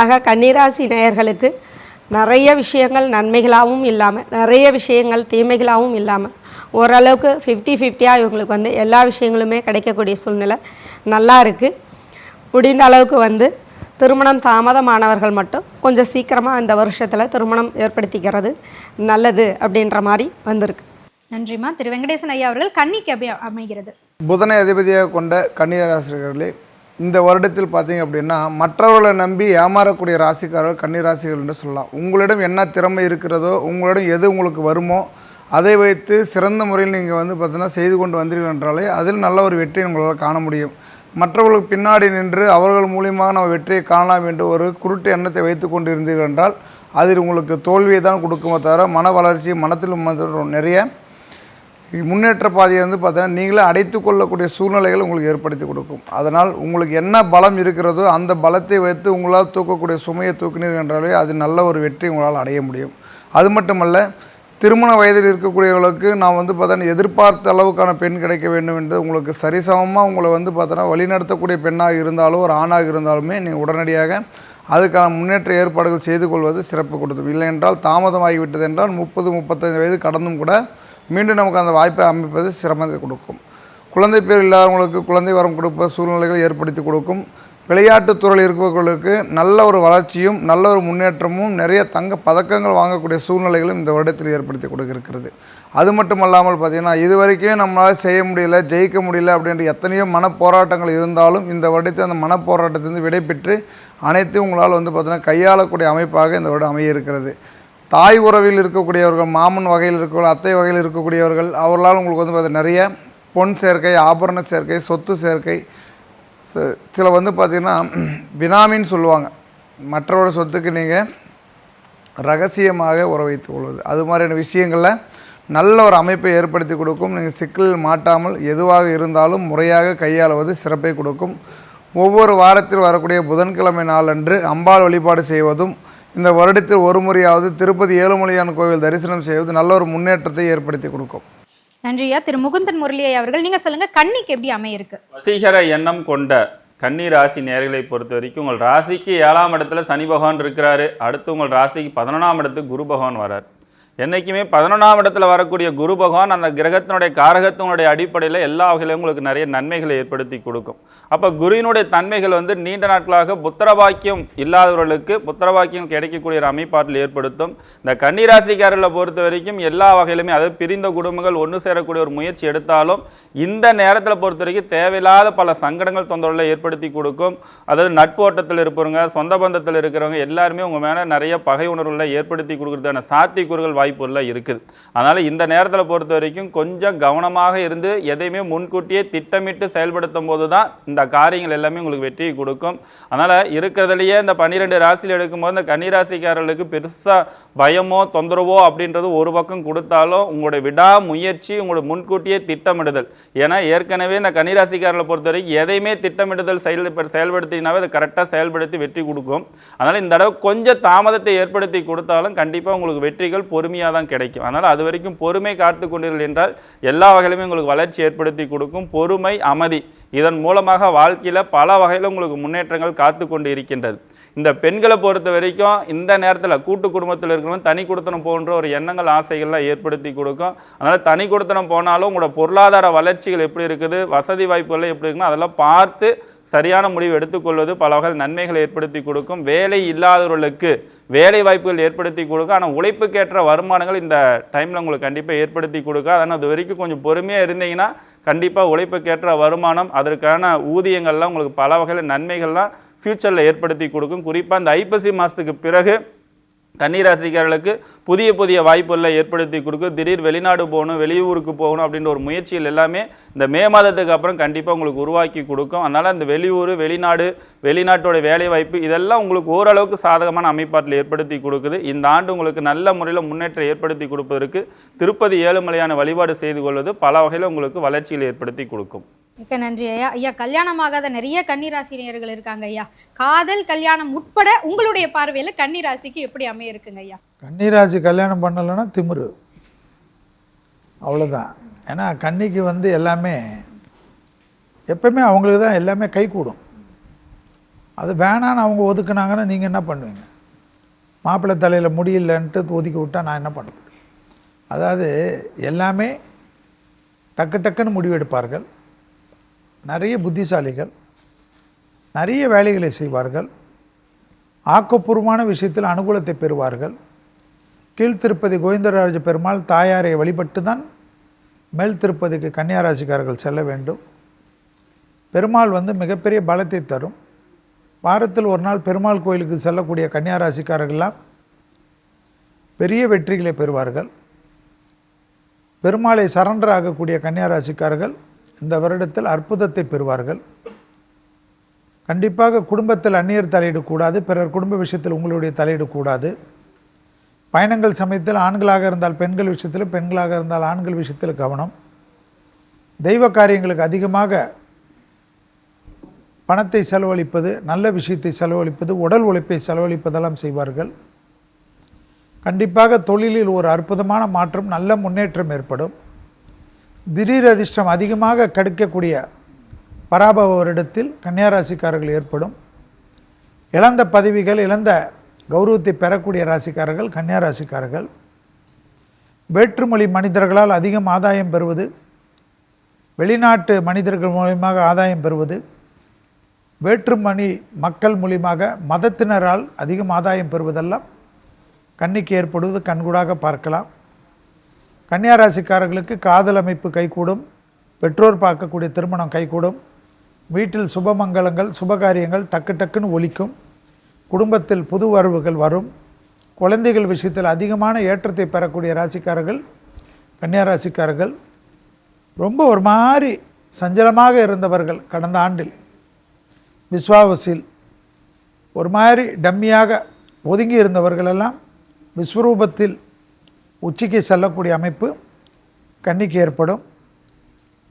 ஆக கன்னிராசி நேயர்களுக்கு நிறைய விஷயங்கள் நன்மைகளாகவும் இல்லாமல், நிறைய விஷயங்கள் தீமைகளாகவும் இல்லாமல், ஓரளவுக்கு 50-50 இவங்களுக்கு எல்லா விஷயங்களுமே கிடைக்கக்கூடிய சூழ்நிலை நல்லா இருக்குது. முடிந்த அளவுக்கு திருமணம் தாமதமானவர்கள் மட்டும் கொஞ்சம் சீக்கிரமாக இந்த வருஷத்தில் திருமணம் ஏற்படுத்திக்கிறது நல்லது அப்படின்ற மாதிரி வந்திருக்கு. நன்றிம்மா. திரு வெங்கடேசன் ஐயா அவர்கள் கன்னிக்கு அமைகிறது. புதனை அதிபதியாக கொண்ட கன்னிராசிகளே, இந்த வருடத்தில் பார்த்தீங்க அப்படின்னா மற்றவர்களை நம்பி ஏமாறக்கூடிய ராசிக்காரர்கள் கன்னிராசிகள் என்று சொல்லலாம். உங்களிடம் என்ன திறமை இருக்கிறதோ, உங்களிடம் எது உங்களுக்கு வருமோ அதை வைத்து சிறந்த முறையில் நீங்கள் பார்த்தீங்கன்னா செய்து கொண்டு வந்தீர்கள் என்றாலே அதில் நல்ல ஒரு வெற்றியை உங்களால் காண முடியும். மற்றவர்களுக்கு பின்னாடி நின்று அவர்கள் மூலியமாக நம்ம வெற்றியை காணலாம் என்று ஒரு குருட்டு எண்ணத்தை வைத்து கொண்டு இருந்தீர்கள் என்றால் அதில் உங்களுக்கு தோல்வியை தான் கொடுக்குமோ தவிர மன வளர்ச்சி, மனத்தில் நிறைய முன்னேற்ற பாதையை பார்த்தீங்கன்னா நீங்களே அடைத்து கொள்ளக்கூடிய சூழ்நிலைகள் உங்களுக்கு ஏற்படுத்தி கொடுக்கும். அதனால் உங்களுக்கு என்ன பலம் இருக்கிறதோ அந்த பலத்தை வைத்து உங்களால் தூக்கக்கூடிய சுமையை தூக்கினீர்கள் என்றாலே அது நல்ல ஒரு வெற்றி உங்களால் அடைய முடியும். அது மட்டுமல்ல, திருமண வயதில் இருக்கக்கூடியவர்களுக்கு நான் பார்த்தீங்கன்னா எதிர்பார்த்த அளவுக்கான பெண் கிடைக்க வேண்டும் என்று உங்களுக்கு சரிசமமாக உங்களை பார்த்தோன்னா வழிநடத்தக்கூடிய பெண்ணாக இருந்தாலும் ஒரு ஆணாக இருந்தாலுமே நீங்கள் உடனடியாக அதுக்கான முன்னேற்ற ஏற்பாடுகள் செய்து கொள்வது சிறப்பு கொடுத்துரும். இல்லை என்றால் தாமதமாகிவிட்டது என்றால் 30-35 வயது கடந்தும் கூட மீண்டும் நமக்கு அந்த வாய்ப்பை அமைப்பது சிரமத்தை கொடுக்கும். குழந்தை பேர் இல்லாதவங்களுக்கு குழந்தை வரம் கொடுப்ப சூழ்நிலைகள் ஏற்படுத்தி கொடுக்கும். விளையாட்டுத்துறையில் இருப்பவர்களுக்கு நல்ல ஒரு வளர்ச்சியும் நல்ல ஒரு முன்னேற்றமும் நிறைய தங்க பதக்கங்கள் வாங்கக்கூடிய சூழ்நிலைகளும் இந்த வருடத்தில் ஏற்படுத்தி கொடுக்கிறது. அது மட்டும் இல்லாமல் பார்த்திங்கன்னா இதுவரைக்குமே நம்மளால் செய்ய முடியல, ஜெயிக்க முடியல அப்படின்ற எத்தனையோ மனப்போராட்டங்கள் இருந்தாலும் இந்த வருடத்தில் அந்த மனப்போராட்டத்திலிருந்து விடைபெற்று அனைத்தையும் உங்களால் பார்த்திங்கன்னா கையாளக்கூடிய அமைப்பாக இந்த வருடம் அமைய இருக்கிறது. தாய் உறவில் இருக்கக்கூடியவர்கள், மாமன் வகையில் இருக்கக்கூடிய, அத்தை வகையில் இருக்கக்கூடியவர்கள், அவர்களால் உங்களுக்கு பார்த்தீங்கன்னா நிறைய பொன் சேர்க்கை, ஆபரண சேர்க்கை, சொத்து சேர்க்கை, சில பார்த்திங்கன்னா பினாமின்னு சொல்லுவாங்க, மற்றவரோட சொத்துக்கு நீங்கள் ரகசியமாக உறவைத்துக் கொள்வது, அது மாதிரியான விஷயங்களில் நல்ல ஒரு அமைப்பை ஏற்படுத்தி கொடுக்கும். நீங்கள் சிக்கலில் மாட்டாமல் எதுவாக இருந்தாலும் முறையாக கையாளுவது சிறப்பை கொடுக்கும். ஒவ்வொரு வாரத்தில் வரக்கூடிய புதன்கிழமை நாளன்று அம்பாள் வழிபாடு செய்வதும் இந்த வருடத்தில் ஒரு முறையாவது திருப்பதி ஏழுமலையான் கோவில் தரிசனம் செய்வது நல்ல ஒரு முன்னேற்றத்தை ஏற்படுத்தி கொடுக்கும். நன்றியா. திரு முகுந்தன் முரளியை அவர்கள், நீங்க சொல்லுங்க, கன்னிக்கு எப்படி அமையிருக்கு? வசீகர எண்ணம் கொண்ட கன்னி ராசி நேர்களை பொறுத்த வரைக்கும் உங்கள் ராசிக்கு 7ஆம் இடத்துல சனி பகவான் இருக்கிறாரு. அடுத்து உங்கள் ராசிக்கு 11ஆம் இடத்துக்கு குரு பகவான் வரார். என்றைக்குமே 11ஆம் இடத்துல வரக்கூடிய குரு பகவான் அந்த கிரகத்தினுடைய காரகத்தினுடைய அடிப்படையில் எல்லா வகையிலும் உங்களுக்கு நிறைய நன்மைகளை ஏற்படுத்தி கொடுக்கும். அப்போ குருவினுடைய தன்மைகள் நீண்ட நாட்களாக புத்திரபாக்கியம் இல்லாதவர்களுக்கு புத்திரபாக்கியம் கிடைக்கக்கூடிய ஒரு அமைப்பாட்டில் ஏற்படுத்தும். இந்த கன்னிராசிக்காரர்களை பொறுத்த வரைக்கும் எல்லா வகையிலுமே, அதாவது பிரிந்த குடும்பங்கள் ஒன்று சேரக்கூடிய ஒரு முயற்சி எடுத்தாலும் இந்த நேரத்தில் பொறுத்த வரைக்கும் தேவையில்லாத பல சங்கடங்கள் தொந்தரவுகளை ஏற்படுத்தி கொடுக்கும். அதாவது நட்பு ஓட்டத்தில் இருப்பவங்க, சொந்த பந்தத்தில் இருக்கிறவங்க எல்லாருமே உங்கள் மேலே நிறைய பகை உணர்வுகளை ஏற்படுத்தி கொடுக்குறதான சாத்தியக்கூறுகள் வாய்ப்புள்ள இருக்குது. அதனால் இந்த நேரத்தில் பொறுத்த வரைக்கும் கொஞ்சம் கவனமாக இருந்து எதையுமே முன்கூட்டியே திட்டமிட்டு செயல்படுத்தும் போது தான் இந்த காரியங்கள் எல்லாமே உங்களுக்கு வெற்றியை கொடுக்கும். அதனால் இருக்கிறதுலையே இந்த 12 ராசியில் எடுக்கும்போது இந்த கன்னிராசிக்காரர்களுக்கு பெருசாக பயமோ தொந்தரவோ அப்படின்றது ஒரு பக்கம் கொடுத்தாலும் உங்களுடைய விடாமுயற்சி, உங்களுடைய முன்கூட்டியே திட்டமிடுதல். ஏன்னா ஏற்கனவே இந்த கன்னிராசிக்காரர்களை பொறுத்த வரைக்கும் எதையுமே திட்டமிடுதல் செயல்படுத்தினாவே அதை கரெக்டாக செயல்படுத்தி வெற்றி கொடுக்கும். அதனால் இந்த தடவை கொஞ்சம் தாமதத்தை ஏற்படுத்தி கொடுத்தாலும் கண்டிப்பாக உங்களுக்கு வெற்றிகள் பொறுமையாக தான் கிடைக்கும். அதனால் அது வரைக்கும் பொறுமை காத்து கொண்டீர்கள் என்றால் எல்லா வகையிலுமே உங்களுக்கு வளர்ச்சி ஏற்படுத்தி கொடுக்கும். பொறுமை, அமைதி, இதன் மூலமாக வாழ்க்கையில் பல வகையில் உங்களுக்கு முன்னேற்றங்கள் காத்து கொண்டு இருக்கின்றது. இந்த பெண்களை பொறுத்த வரைக்கும் இந்த நேரத்தில் கூட்டு குடும்பத்தில் இருக்கிறவங்க தனி கொடுத்தனம் போன்ற ஒரு எண்ணங்கள் ஆசைகள்லாம் ஏற்படுத்தி கொடுக்கும். அதனால் தனி கொடுத்தனம் போனாலும் உங்களோட பொருளாதார வளர்ச்சிகள் எப்படி இருக்குது, வசதி வாய்ப்புகள் எப்படி இருக்குன்னா அதெல்லாம் பார்த்து சரியான முடிவு எடுத்துக்கொள்வது பல வகை நன்மைகளை ஏற்படுத்தி கொடுக்கும். வேலை இல்லாதவர்களுக்கு வேலை வாய்ப்புகள் ஏற்படுத்தி கொடுக்கும். ஆனால் உழைப்புக்கேற்ற வருமானங்கள் இந்த டைமில் உங்களுக்கு கண்டிப்பாக ஏற்படுத்தி கொடுக்கும். அதனால் அது வரைக்கும் கொஞ்சம் பொறுமையாக இருந்தீங்கன்னா கண்டிப்பாக உழைப்புக்கேற்ற வருமானம், அதற்கான ஊதியங்கள்லாம் உங்களுக்கு பல வகையில் நன்மைகள்லாம் ஃப்யூச்சரில் ஏற்படுத்தி கொடுக்கும். குறிப்பாக இந்த ஐப்பசி மாதத்துக்கு பிறகு கன்னிராசிக்காரர்களுக்கு புதிய புதிய வாய்ப்புகளை ஏற்படுத்தி கொடுக்கும். திடீர் வெளிநாடு போகணும், வெளியூருக்கு போகணும் அப்படின்ற ஒரு முயற்சிகள் எல்லாமே இந்த மே மாதத்துக்கு அப்புறம் கண்டிப்பாக உங்களுக்கு உருவாக்கி கொடுக்கும். அதனால் இந்த வெளியூர், வெளிநாடு, வெளிநாட்டோட வேலை வாய்ப்பு இதெல்லாம் உங்களுக்கு ஓரளவுக்கு சாதகமான அமைப்பாட்டில் ஏற்படுத்தி கொடுக்குது. இந்த ஆண்டு உங்களுக்கு நல்ல முறையில் முன்னேற்றம் ஏற்படுத்தி கொடுப்பதற்கு திருப்பதி ஏழுமலையான வழிபாடு செய்து கொள்வது பல வகையில் உங்களுக்கு வளர்ச்சியில் ஏற்படுத்தி கொடுக்கும். மிக்க நன்றி ஐயா. ஐயா, கல்யாணமாகாத நிறைய கன்னிராசினியர்கள் இருக்காங்க ஐயா. காதல், கல்யாணம் உட்பட உங்களுடைய பார்வையில் கன்னிராசிக்கு எப்படி அமைய இருக்குங்க ஐயா? கன்னிராசி கல்யாணம் பண்ணலைன்னா திமிரு, அவ்வளோதான். ஏன்னா கன்னிக்கு எல்லாமே எப்பவுமே அவங்களுக்கு தான் எல்லாமே கை கூடும். அது வேணான்னு அவங்க ஒதுக்குனாங்கன்னா நீங்கள் என்ன பண்ணுவீங்க? மாப்பிள்ளை தலையில் முடியலன்ட்டு ஒதுக்கி விட்டால் நான் என்ன பண்ண முடியும்? அதாவது எல்லாமே டக்கு டக்குன்னு முடிவெடுப்பார்கள். நிறைய புத்திசாலிகள், நிறைய வேலைகளை செய்வார்கள். ஆக்கப்பூர்வமான விஷயத்தில் அனுகூலத்தை பெறுவார்கள். கீழ்த்திருப்பதி கோவிந்தராஜ பெருமாள் தாயாரை வழிபட்டு தான் மேல் திருப்பதிக்கு கன்னியாராசிக்காரர்கள் செல்ல வேண்டும். பெருமாள் மிகப்பெரிய பலத்தை தரும். வாரத்தில் ஒரு நாள் பெருமாள் கோயிலுக்கு செல்லக்கூடிய கன்னியாராசிக்காரர்கள்லாம் பெரிய வெற்றிகளை பெறுவார்கள். பெருமாளை சரண்டர் ஆகக்கூடிய கன்னியாராசிக்காரர்கள் இந்த வருடத்தில் அற்புதத்தை பெறுவார்கள். கண்டிப்பாக குடும்பத்தில் அந்நியர் தலையிடக்கூடாது. பிறர் குடும்ப விஷயத்தில் உங்களுடைய தலையிடக்கூடாது. பயணங்கள் சமயத்தில் ஆண்களாக இருந்தால் பெண்கள் விஷயத்தில், பெண்களாக இருந்தால் ஆண்கள் விஷயத்தில் கவனம். தெய்வ காரியங்களுக்கு அதிகமாக பணத்தை செலவழிப்பது, நல்ல விஷயத்தை செலவழிப்பது, உடல் உழைப்பை செலவழிப்பதெல்லாம் செய்வார்கள். கண்டிப்பாக தொழிலில் ஒரு அற்புதமான மாற்றம், நல்ல முன்னேற்றம் ஏற்படும். திடீர் அதிர்ஷ்டம் அதிகமாக கிடைக்கக்கூடிய பராபவ வருடத்தில் கன்னியாராசிக்காரர்கள் ஏற்படும். இழந்த பதவிகள், இழந்த கௌரவத்தை பெறக்கூடிய ராசிக்காரர்கள் கன்னியாராசிக்காரர்கள். வேற்றுமொழி மனிதர்களால் அதிகம் ஆதாயம் பெறுவது, வெளிநாட்டு மனிதர்கள் மூலமாக ஆதாயம் பெறுவது, வேற்றுமொழி மக்கள் மூலியமாக மதத்தினரால் அதிகம் ஆதாயம் பெறுவதெல்லாம் கன்னிக்கு ஏற்படுவது கண்கூடாக பார்க்கலாம். கன்னியாராசிக்காரர்களுக்கு காதல் அமைப்பு கைகூடும். பெற்றோர் பார்க்கக்கூடிய திருமணம் கைகூடும். வீட்டில் சுபமங்கலங்கள், சுபகாரியங்கள் டக்கு டக்குன்னு ஒலிக்கும். குடும்பத்தில் புது வரவுகள் வரும். குழந்தைகள் விஷயத்தில் அதிகமான ஏற்றத்தை பெறக்கூடிய ராசிக்காரர்கள் கன்னியாராசிக்காரர்கள். ரொம்ப ஒரு மாதிரி சஞ்சலமாக இருந்தவர்கள் கடந்த ஆண்டில் விஸ்வாவசில் ஒரு மாதிரி டம்மியாக ஒதுங்கி இருந்தவர்களெல்லாம் விஸ்வரூபத்தில் உச்சிக்கு செல்லக்கூடிய அமைப்பு கன்னிக்கு ஏற்படும்.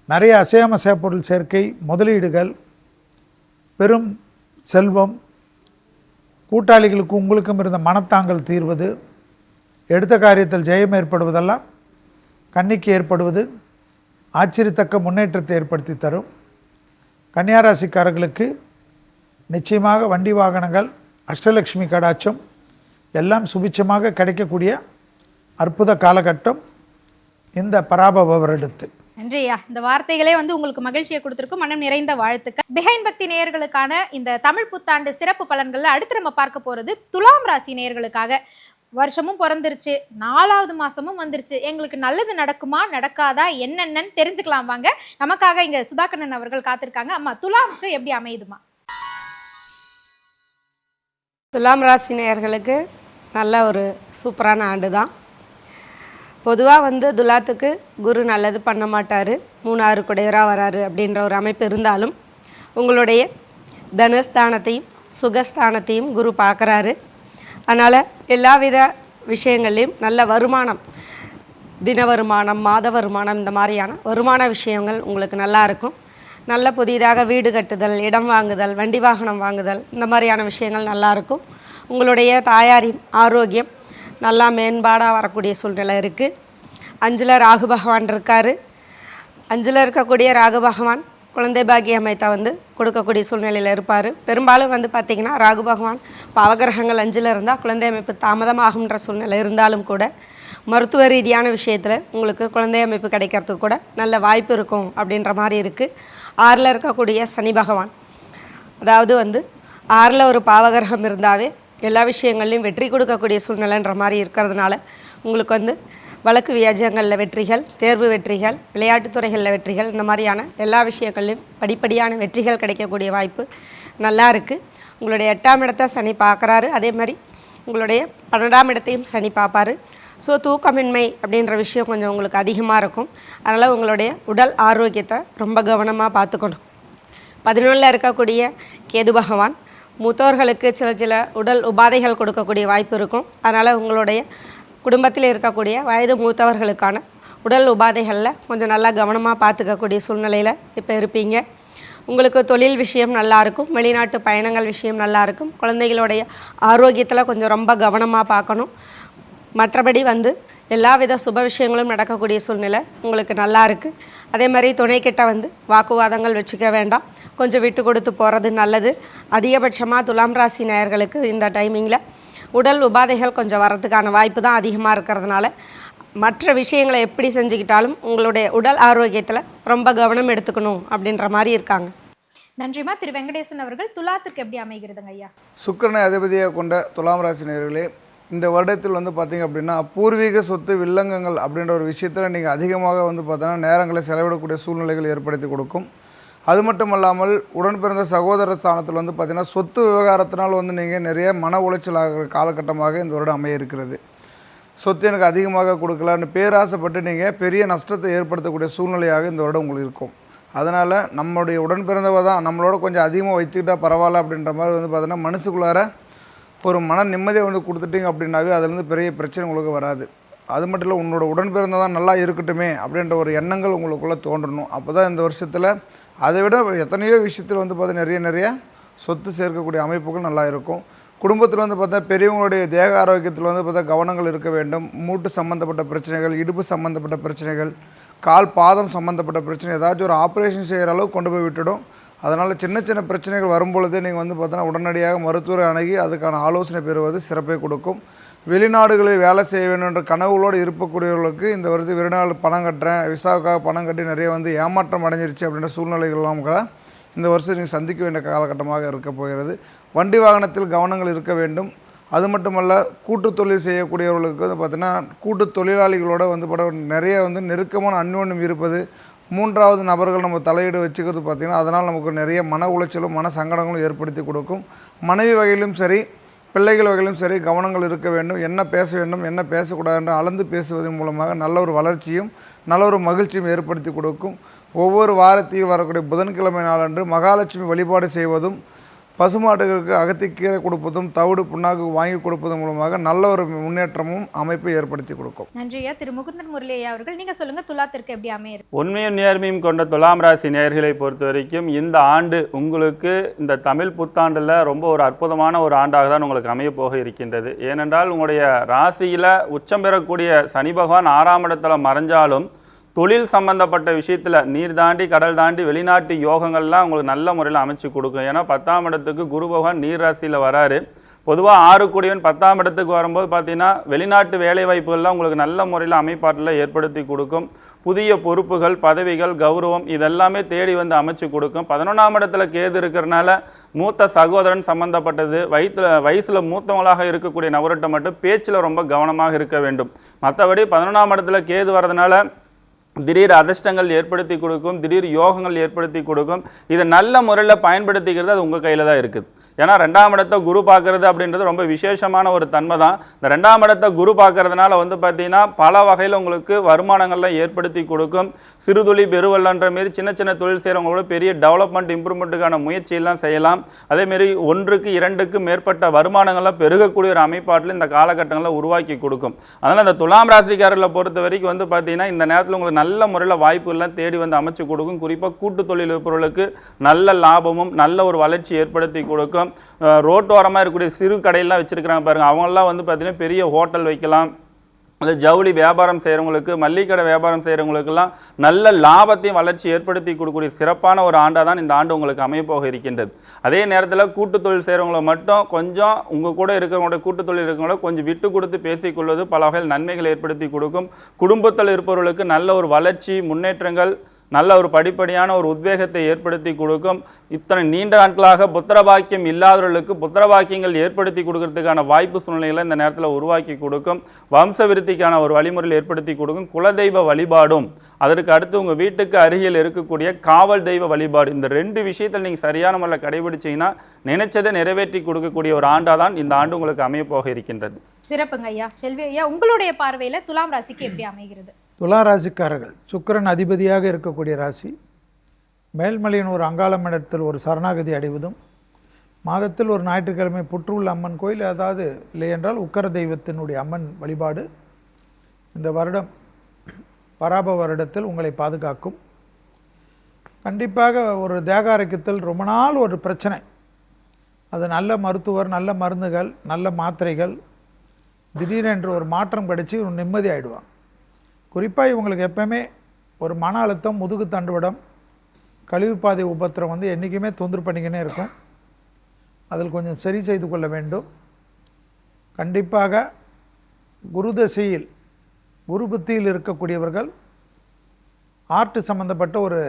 நிறைய அசையாமசைய பொருள் சேர்க்கை, முதலீடுகள், பெரும் செல்வம், கூட்டாளிகளுக்கு உங்களுக்கும் இருந்த மனத்தாங்கல் தீர்வது, எடுத்த காரியத்தில் ஜெயம் ஏற்படுவதெல்லாம் கன்னிக்கு ஏற்படுவது ஆச்சரியத்தக்க முன்னேற்றத்தை ஏற்படுத்தி தரும். கன்னியாராசிக்காரர்களுக்கு நிச்சயமாக வண்டி வாகனங்கள், அஷ்டலட்சுமி கடாட்சம் எல்லாம் சுபிட்சமாக கிடைக்கக்கூடிய அற்புத காலகட்டம் இந்த பராபவ வருடத்தில். நன்றியா, இந்த வார்த்தைகளே உங்களுக்கு மகிழ்ச்சியை கொடுத்துருக்கும். மனம் நிறைந்த வாழ்த்துக்கள். பிஹைண்ட் பக்தி நேயர்களுக்கான இந்த தமிழ் புத்தாண்டு சிறப்பு பலன்கள்ல அடுத்து நம்ம பார்க்க போறது துலாம் ராசி நேயர்களுக்காக. வருஷமும் பிறந்துருச்சு, 4வது மாசமும் வந்துருச்சு, எங்களுக்கு நல்லது நடக்குமா நடக்காதா என்னென்னு தெரிஞ்சுக்கலாம் வாங்க. நமக்காக இங்க சுதாகரன் அவர்கள் காத்திருக்காங்க. அம்மா, துலாமுக்கு எப்படி அமையுதுமா? துலாம் ராசி நேயர்களுக்கு நல்ல ஒரு சூப்பரான ஆண்டு தான். பொதுவாக துலாத்துக்கு குரு நல்லது பண்ண மாட்டார், 3 குடையராக வராரு அப்படின்ற ஒரு அமைப்பு இருந்தாலும் உங்களுடைய தனஸ்தானத்தையும் சுகஸ்தானத்தையும் குரு பார்க்குறாரு. அதனால் எல்லாவித விஷயங்கள்லையும் நல்ல வருமானம், தின வருமானம், மாத வருமானம், இந்த மாதிரியான வருமான விஷயங்கள் உங்களுக்கு நல்லா இருக்கும். நல்ல புதிதாக வீடு கட்டுதல், இடம் வாங்குதல், வண்டி வாகனம் வாங்குதல், இந்த மாதிரியான விஷயங்கள் நல்லாயிருக்கும். உங்களுடைய தாயாரின் ஆரோக்கியம் நல்லா மேம்பாடாக வரக்கூடிய சூழ்நிலை இருக்குது. 5ல் ராகு பகவான் இருக்கார். 5ல் இருக்கக்கூடிய ராகு பகவான் குழந்தை பாக்கிய அமைத்த கொடுக்கக்கூடிய சூழ்நிலையில் இருப்பார். பெரும்பாலும் பார்த்திங்கன்னா ராகு பகவான் பாவகிரகங்கள் 5ல் இருந்தால் குழந்தை அமைப்பு தாமதமாகுன்ற சூழ்நிலை இருந்தாலும் கூட மருத்துவ ரீதியான விஷயத்தில் உங்களுக்கு குழந்தை அமைப்பு கிடைக்கிறதுக்கு கூட நல்ல வாய்ப்பு இருக்கும் அப்படின்ற மாதிரி இருக்குது. 6ல் இருக்கக்கூடிய சனி பகவான், அதாவது 6ல் ஒரு பாவகிரகம் இருந்தாவே எல்லா விஷயங்கள்லையும் வெற்றி கொடுக்கக்கூடிய சூழ்நிலைன்ற மாதிரி இருக்கிறதுனால உங்களுக்கு வழக்கு வியாஜங்களில் வெற்றிகள், தேர்வு வெற்றிகள், விளையாட்டுத் துறைகளில் வெற்றிகள், இந்த மாதிரியான எல்லா விஷயங்கள்லையும் படிப்படியான வெற்றிகள் கிடைக்கக்கூடிய வாய்ப்பு நல்லா இருக்குது. உங்களுடைய 8ஆம் இடத்தை சனி பார்க்குறாரு. அதே மாதிரி உங்களுடைய 12ஆம் இடத்தையும் சனி பார்ப்பார். ஸோ தூக்கமின்மை அப்படின்ற விஷயம் கொஞ்சம் உங்களுக்கு அதிகமாக இருக்கும். அதனால் உங்களுடைய உடல் ஆரோக்கியத்தை ரொம்ப கவனமாக பார்த்துக்கணும். 11ல் இருக்கக்கூடிய கேது பகவான் மூத்தோர்களுக்கு சில உடல் உபாதைகள் கொடுக்கக்கூடிய வாய்ப்பு இருக்கும். அதனால் உங்களுடைய குடும்பத்தில் இருக்கக்கூடிய வயது மூத்தவர்களுக்கான உடல் உபாதைகளில் கொஞ்சம் நல்லா கவனமாக பார்த்துக்கக்கூடிய சூழ்நிலையில் இப்போ இருப்பீங்க. உங்களுக்கு தொழில் விஷயம் நல்லாயிருக்கும், வெளிநாட்டு பயணங்கள் விஷயம் நல்லாயிருக்கும். குழந்தைகளுடைய ஆரோக்கியத்தில் கொஞ்சம் ரொம்ப கவனமாக பார்க்கணும். மற்றபடி எல்லா வித சுப விஷயங்களும் நடக்கக்கூடிய சூழ்நிலை உங்களுக்கு நல்லா இருக்குது. அதே மாதிரி துணைக்கிட்ட வாக்குவாதங்கள் வச்சுக்க வேண்டாம், கொஞ்சம் விட்டு கொடுத்து போகிறது நல்லது. அதிகபட்சமாக துலாம் ராசி நேயர்களுக்கு இந்த டைமிங்கில் உடல் உபாதைகள் கொஞ்சம் வரதுக்கான வாய்ப்பு தான் அதிகமாக இருக்கிறதுனால மற்ற விஷயங்களை எப்படி செஞ்சுக்கிட்டாலும் உங்களுடைய உடல் ஆரோக்கியத்தில் ரொம்ப கவனம் எடுத்துக்கணும் அப்படின்ற மாதிரி இருக்காங்க. நன்றிமா. திரு வெங்கடேசன் அவர்கள், துலாத்திற்கு எப்படி அமைகிறதுங்க ஐயா? சுக்கிரனை அதிபதியாக கொண்ட துலாம் ராசி நேயர்களே, இந்த வருடத்தில் பார்த்திங்க அப்படின்னா பூர்வீக சொத்து வில்லங்கங்கள் அப்படின்ற ஒரு விஷயத்தில் நீங்கள் அதிகமாக பார்த்தோன்னா நேரங்களை செலவிடக்கூடிய சூழ்நிலைகள் ஏற்படுத்தி கொடுக்கும். அது மட்டும் இல்லாமல் உடன் பிறந்த சகோதர ஸ்தானத்தில் பார்த்திங்கன்னா சொத்து விவகாரத்தினால் நீங்கள் நிறைய மன உளைச்சல் ஆகிற காலகட்டமாக இந்த வருடம் அமைய இருக்கிறது. சொத்து எனக்கு அதிகமாக கொடுக்கலான்னு பேராசைப்பட்டு நீங்கள் பெரிய நஷ்டத்தை ஏற்படுத்தக்கூடிய சூழ்நிலையாக இந்த வருடம் உங்களுக்கு இருக்கும். அதனால் நம்மளுடைய உடன் பிறந்தவ தான் நம்மளோட கொஞ்சம் அதிகமாக வைத்துக்கிட்டால் பரவாயில்ல அப்படின்ற மாதிரி பார்த்தோன்னா மனசுக்குள்ளார ஒரு மன நிம்மதியை கொடுத்துட்டிங்க அப்படின்னாவே அதுலேருந்து பெரிய பிரச்சனை உங்களுக்கு வராது. அது மட்டும் இல்லை, உன்னோட உடன் பிறந்ததான் நல்லா இருக்கட்டுமே அப்படின்ற ஒரு எண்ணங்கள் உங்களுக்குள்ளே தோன்றணும். அப்போ தான் இந்த வருஷத்தில் அதை விட எத்தனையோ விஷயத்தில் பார்த்தா நிறைய சொத்து சேர்க்கக்கூடிய அமைப்புகள் நல்லா இருக்கும். குடும்பத்தில் பார்த்தா பெரியவங்களுடைய தேக ஆரோக்கியத்தில் பார்த்தா கவனங்கள் இருக்க வேண்டும். மூட்டு சம்மந்தப்பட்ட பிரச்சனைகள், இடுப்பு சம்மந்தப்பட்ட பிரச்சனைகள், கால் பாதம் சம்மந்தப்பட்ட பிரச்சனை, ஏதாச்சும் ஒரு ஆப்ரேஷன் செய்கிற அளவுக்கு கொண்டு போய் விட்டுடும். அதனால் சின்ன பிரச்சனைகள் வரும்பொழுதே நீங்கள் பார்த்தோன்னா உடனடியாக மருத்துவரை அணுகி அதுக்கான ஆலோசனை பெறுவது சிறப்பை கொடுக்கும். வெளிநாடுகளில் வேலை செய்ய வேண்டும் என்ற கனவுகளோடு இருக்கக்கூடியவர்களுக்கு இந்த வருடத்தில் வெளிநாடு பணம் கட்டுறேன், விசாவுக்காக பணம் கட்டி நிறைய ஏமாற்றம் அடைஞ்சிருச்சு அப்படின்ற சூழ்நிலைகள்லாம் கூட இந்த வருஷம் நீங்கள் சந்திக்க வேண்டிய காலகட்டமாக இருக்க போகிறது. வண்டி வாகனத்தில் கவனங்கள் இருக்க வேண்டும். அது மட்டுமல்ல, கூட்டு தொழில் செய்யக்கூடியவர்களுக்கு பார்த்தீங்கன்னா கூட்டு தொழிலாளிகளோட நிறைய நெருக்கமான அந்யோன்யம் இருப்பது, 3வது நபர்கள் நம்ம தலையீடு வச்சுக்கிறது பார்த்திங்கன்னா அதனால் நமக்கு நிறைய மன உளைச்சலும் மன சங்கடங்களும் ஏற்படுத்தி கொடுக்கும். மனைவி வகையிலும் சரி பிள்ளைகள் வகையிலும் சரி கவனங்கள் இருக்க வேண்டும். என்ன பேச வேண்டும் என்ன பேசக்கூடாது என்று அளந்து பேசுவதன் மூலமாக நல்ல ஒரு வளர்ச்சியும் நல்ல ஒரு மகிழ்ச்சியும் ஏற்படுத்தி கொடுக்கும். ஒவ்வொரு வாரத்தையும் வரக்கூடிய புதன்கிழமை நாளன்று மகாலட்சுமி வழிபாடு செய்வதும் பசுமாடுகளுக்கு அகத்திக்கீரை கொடுப்பதும் தவிடு புண்ணாக்கு வாங்கி கொடுப்பதன் மூலமாக நல்ல ஒரு முன்னேற்றமும் அமைப்பை ஏற்படுத்தி கொடுக்கும். நன்றியா. திரு முகுந்தன் முரளி ஐயா அவர்கள், நீங்க சொல்லுங்க, துலாத்திற்கு எப்படி அமையும்? உண்மையும் நேர்மையும் கொண்ட துலாம் ராசி நேயர்களை பொறுத்த வரைக்கும் இந்த ஆண்டு உங்களுக்கு இந்த தமிழ் புத்தாண்டில் ரொம்ப ஒரு அற்புதமான ஒரு ஆண்டாக தான் உங்களுக்கு அமைய போக இருக்கின்றது. ஏனென்றால் உங்களுடைய ராசியில் உச்சம் பெறக்கூடிய சனி பகவான் 6ஆம் இடத்துல மறைஞ்சாலும் தொழில் சம்பந்தப்பட்ட விஷயத்தில் நீர் தாண்டி கடல் தாண்டி வெளிநாட்டு யோகங்கள்லாம் உங்களுக்கு நல்ல முறையில் அமைச்சு கொடுக்கும். ஏன்னா 10ஆம் இடத்துக்கு குரு பகவான் நீர் ராசியில் வராரு. பொதுவாக 6 கூடியவன் 10ஆம் இடத்துக்கு வரும்போது பார்த்தீங்கன்னா வெளிநாட்டு வேலை வாய்ப்புகள்லாம் உங்களுக்கு நல்ல முறையில் அமைப்பாட்டில் ஏற்படுத்தி கொடுக்கும். புதிய பொறுப்புகள், பதவிகள், கௌரவம் இதெல்லாமே தேடி வந்து அமைச்சு கொடுக்கும். 11ஆம் இடத்துல கேது இருக்கிறனால மூத்த சகோதரன் சம்பந்தப்பட்டது, வயசில் மூத்தவங்களாக இருக்கக்கூடிய நபர்கிட்ட மட்டும் பேச்சில் ரொம்ப கவனமாக இருக்க வேண்டும். மற்றபடி 11ஆம் இடத்துல கேது வர்றதுனால திடீர் அதிர்ஷ்டங்கள் ஏற்படுத்தி கொடுக்கும், திடீர் யோகங்கள் ஏற்படுத்தி கொடுக்கும். இதை நல்ல முறையில் பயன்படுத்திக்கிறது அது உங்கள் கையில் தான் இருக்குது. ஏன்னா 2ஆம் இடத்தை குரு பார்க்கறது அப்படின்றது ரொம்ப விசேஷமான ஒரு தன்மை தான். இந்த 2ஆம் இடத்தை குரு பார்க்கறதுனால வந்து பார்த்தீங்கன்னா பல வகையில் உங்களுக்கு வருமானங்கள்லாம் ஏற்படுத்தி கொடுக்கும். சிறுதொழி பெருவல்லன்ற மாரி சின்ன சின்ன தொழில் செய்கிறவங்களோட பெரிய டெவலப்மெண்ட் இம்ப்ரூவ்மெண்ட்டுக்கான முயற்சியெல்லாம் செய்யலாம். அதேமாரி 1க்கு 2க்கு மேற்பட்ட வருமானங்கள்லாம் பெருகக்கூடிய ஒரு அமைப்பாட்டில் இந்த காலகட்டங்களை உருவாக்கி கொடுக்கும். அதனால் இந்த துலாம் ராசிக்காரர்களை பொறுத்த வரைக்கும் வந்து பார்த்தீங்கன்னா இந்த நேரத்தில் உங்களுக்கு நல்ல முறையில் வாய்ப்புகள்லாம் தேடி வந்து அமைச்சு கொடுக்கும். குறிப்பாக கூட்டு தொழில் இருப்பவர்களுக்கு நல்ல லாபமும் நல்ல ஒரு வளர்ச்சி ஏற்படுத்தி கொடுக்கும். ரோட்டோரமாக இருக்கக்கூடிய சிறு கடையெல்லாம் வச்சிருக்கிறாங்க பாருங்க, அவங்கெல்லாம் வந்து பார்த்தீங்கன்னா பெரிய ஹோட்டல் வைக்கலாம். அது ஜவுளி வியாபாரம் செய்கிறவங்களுக்கு, மல்லிகடை வியாபாரம் செய்கிறவங்களுக்கெல்லாம் நல்ல லாபத்தையும் வளர்ச்சி ஏற்படுத்தி கொடுக்கக்கூடிய சிறப்பான ஒரு ஆண்டாக தான் இந்த ஆண்டு உங்களுக்கு அமையப்போக இருக்கின்றது. அதே நேரத்தில் கூட்டு தொழில் செய்கிறவங்களை மட்டும் கொஞ்சம் உங்கள் கூட இருக்கிறவங்களோட கூட்டு தொழில் இருக்கிறவங்கள கொஞ்சம் விட்டு கொடுத்து பேசிக்கொள்வது பல வகையில் நன்மைகளை ஏற்படுத்தி கொடுக்கும். குடும்பத்தில் இருப்பவர்களுக்கு நல்ல ஒரு வளர்ச்சி, முன்னேற்றங்கள், நல்ல ஒரு படிப்படியான ஒரு உத்வேகத்தை ஏற்படுத்தி கொடுக்கும். இத்தனை நீண்ட நாட்களாக புத்திரபாக்கியம் இல்லாதவர்களுக்கு புத்திரபாக்கியங்கள் ஏற்படுத்தி கொடுக்கறதுக்கான வாய்ப்பு சூழ்நிலைகளை இந்த நேரத்தில் உருவாக்கி கொடுக்கும். வம்ச விருத்திக்கான ஒரு வழிமுறையில் ஏற்படுத்தி கொடுக்கும். குலதெய்வ வழிபாடும், அதற்கு அடுத்து உங்கள் வீட்டுக்கு அருகில் இருக்கக்கூடிய காவல் தெய்வ வழிபாடு, இந்த 2 விஷயத்தில் நீங்கள் சரியான முறையில் கடைபிடிச்சிங்கன்னா நினைச்சதை நிறைவேற்றி கொடுக்கக்கூடிய ஒரு ஆண்டாக தான் இந்த ஆண்டு உங்களுக்கு அமைய போக இருக்கின்றது. சிறப்புங்க ஐயா. செல்வி ஐயா, உங்களுடைய பார்வையில் துலாம் ராசிக்கு எப்படி அமைகிறது? துலா ராசிக்காரர்கள் சுக்கிரன் அதிபதியாக இருக்கக்கூடிய ராசி. மேல்மலையின் ஒரு அங்காளம் இடத்தில் ஒரு சரணாகதி அடைவதும், மாதத்தில் ஒரு ஞாயிற்றுக்கிழமை புற்றுள்ள அம்மன் கோயில், அதாவது இல்லை என்றால் உக்கர தெய்வத்தினுடைய அம்மன் வழிபாடு இந்த வருடம் பராப வருடத்தில் உங்களை பாதுகாக்கும். கண்டிப்பாக ஒரு தேக ஆரோக்கியத்தில் ரொம்ப நாள் ஒரு பிரச்சனை, அது நல்ல மருத்துவர், நல்ல மருந்துகள், நல்ல மாத்திரைகள், திடீரென்று ஒரு மாற்றம் கிடைச்சி ஒரு நிம்மதி ஆகிடுவாங்க. குறிப்பாக இவங்களுக்கு எப்பவுமே ஒரு மன அழுத்தம், முதுகு தண்டுவடம், கழிவுப்பாதை உபத்திரம் வந்து என்றைக்குமே தொந்தரவு பண்ணிக்கினே இருக்கும். அதில் கொஞ்சம் சரி செய்து கொள்ள வேண்டும். கண்டிப்பாக குரு தசையில், குரு புத்தியில் இருக்கக்கூடியவர்கள் ஆர்ட் சம்பந்தப்பட்ட ஒரு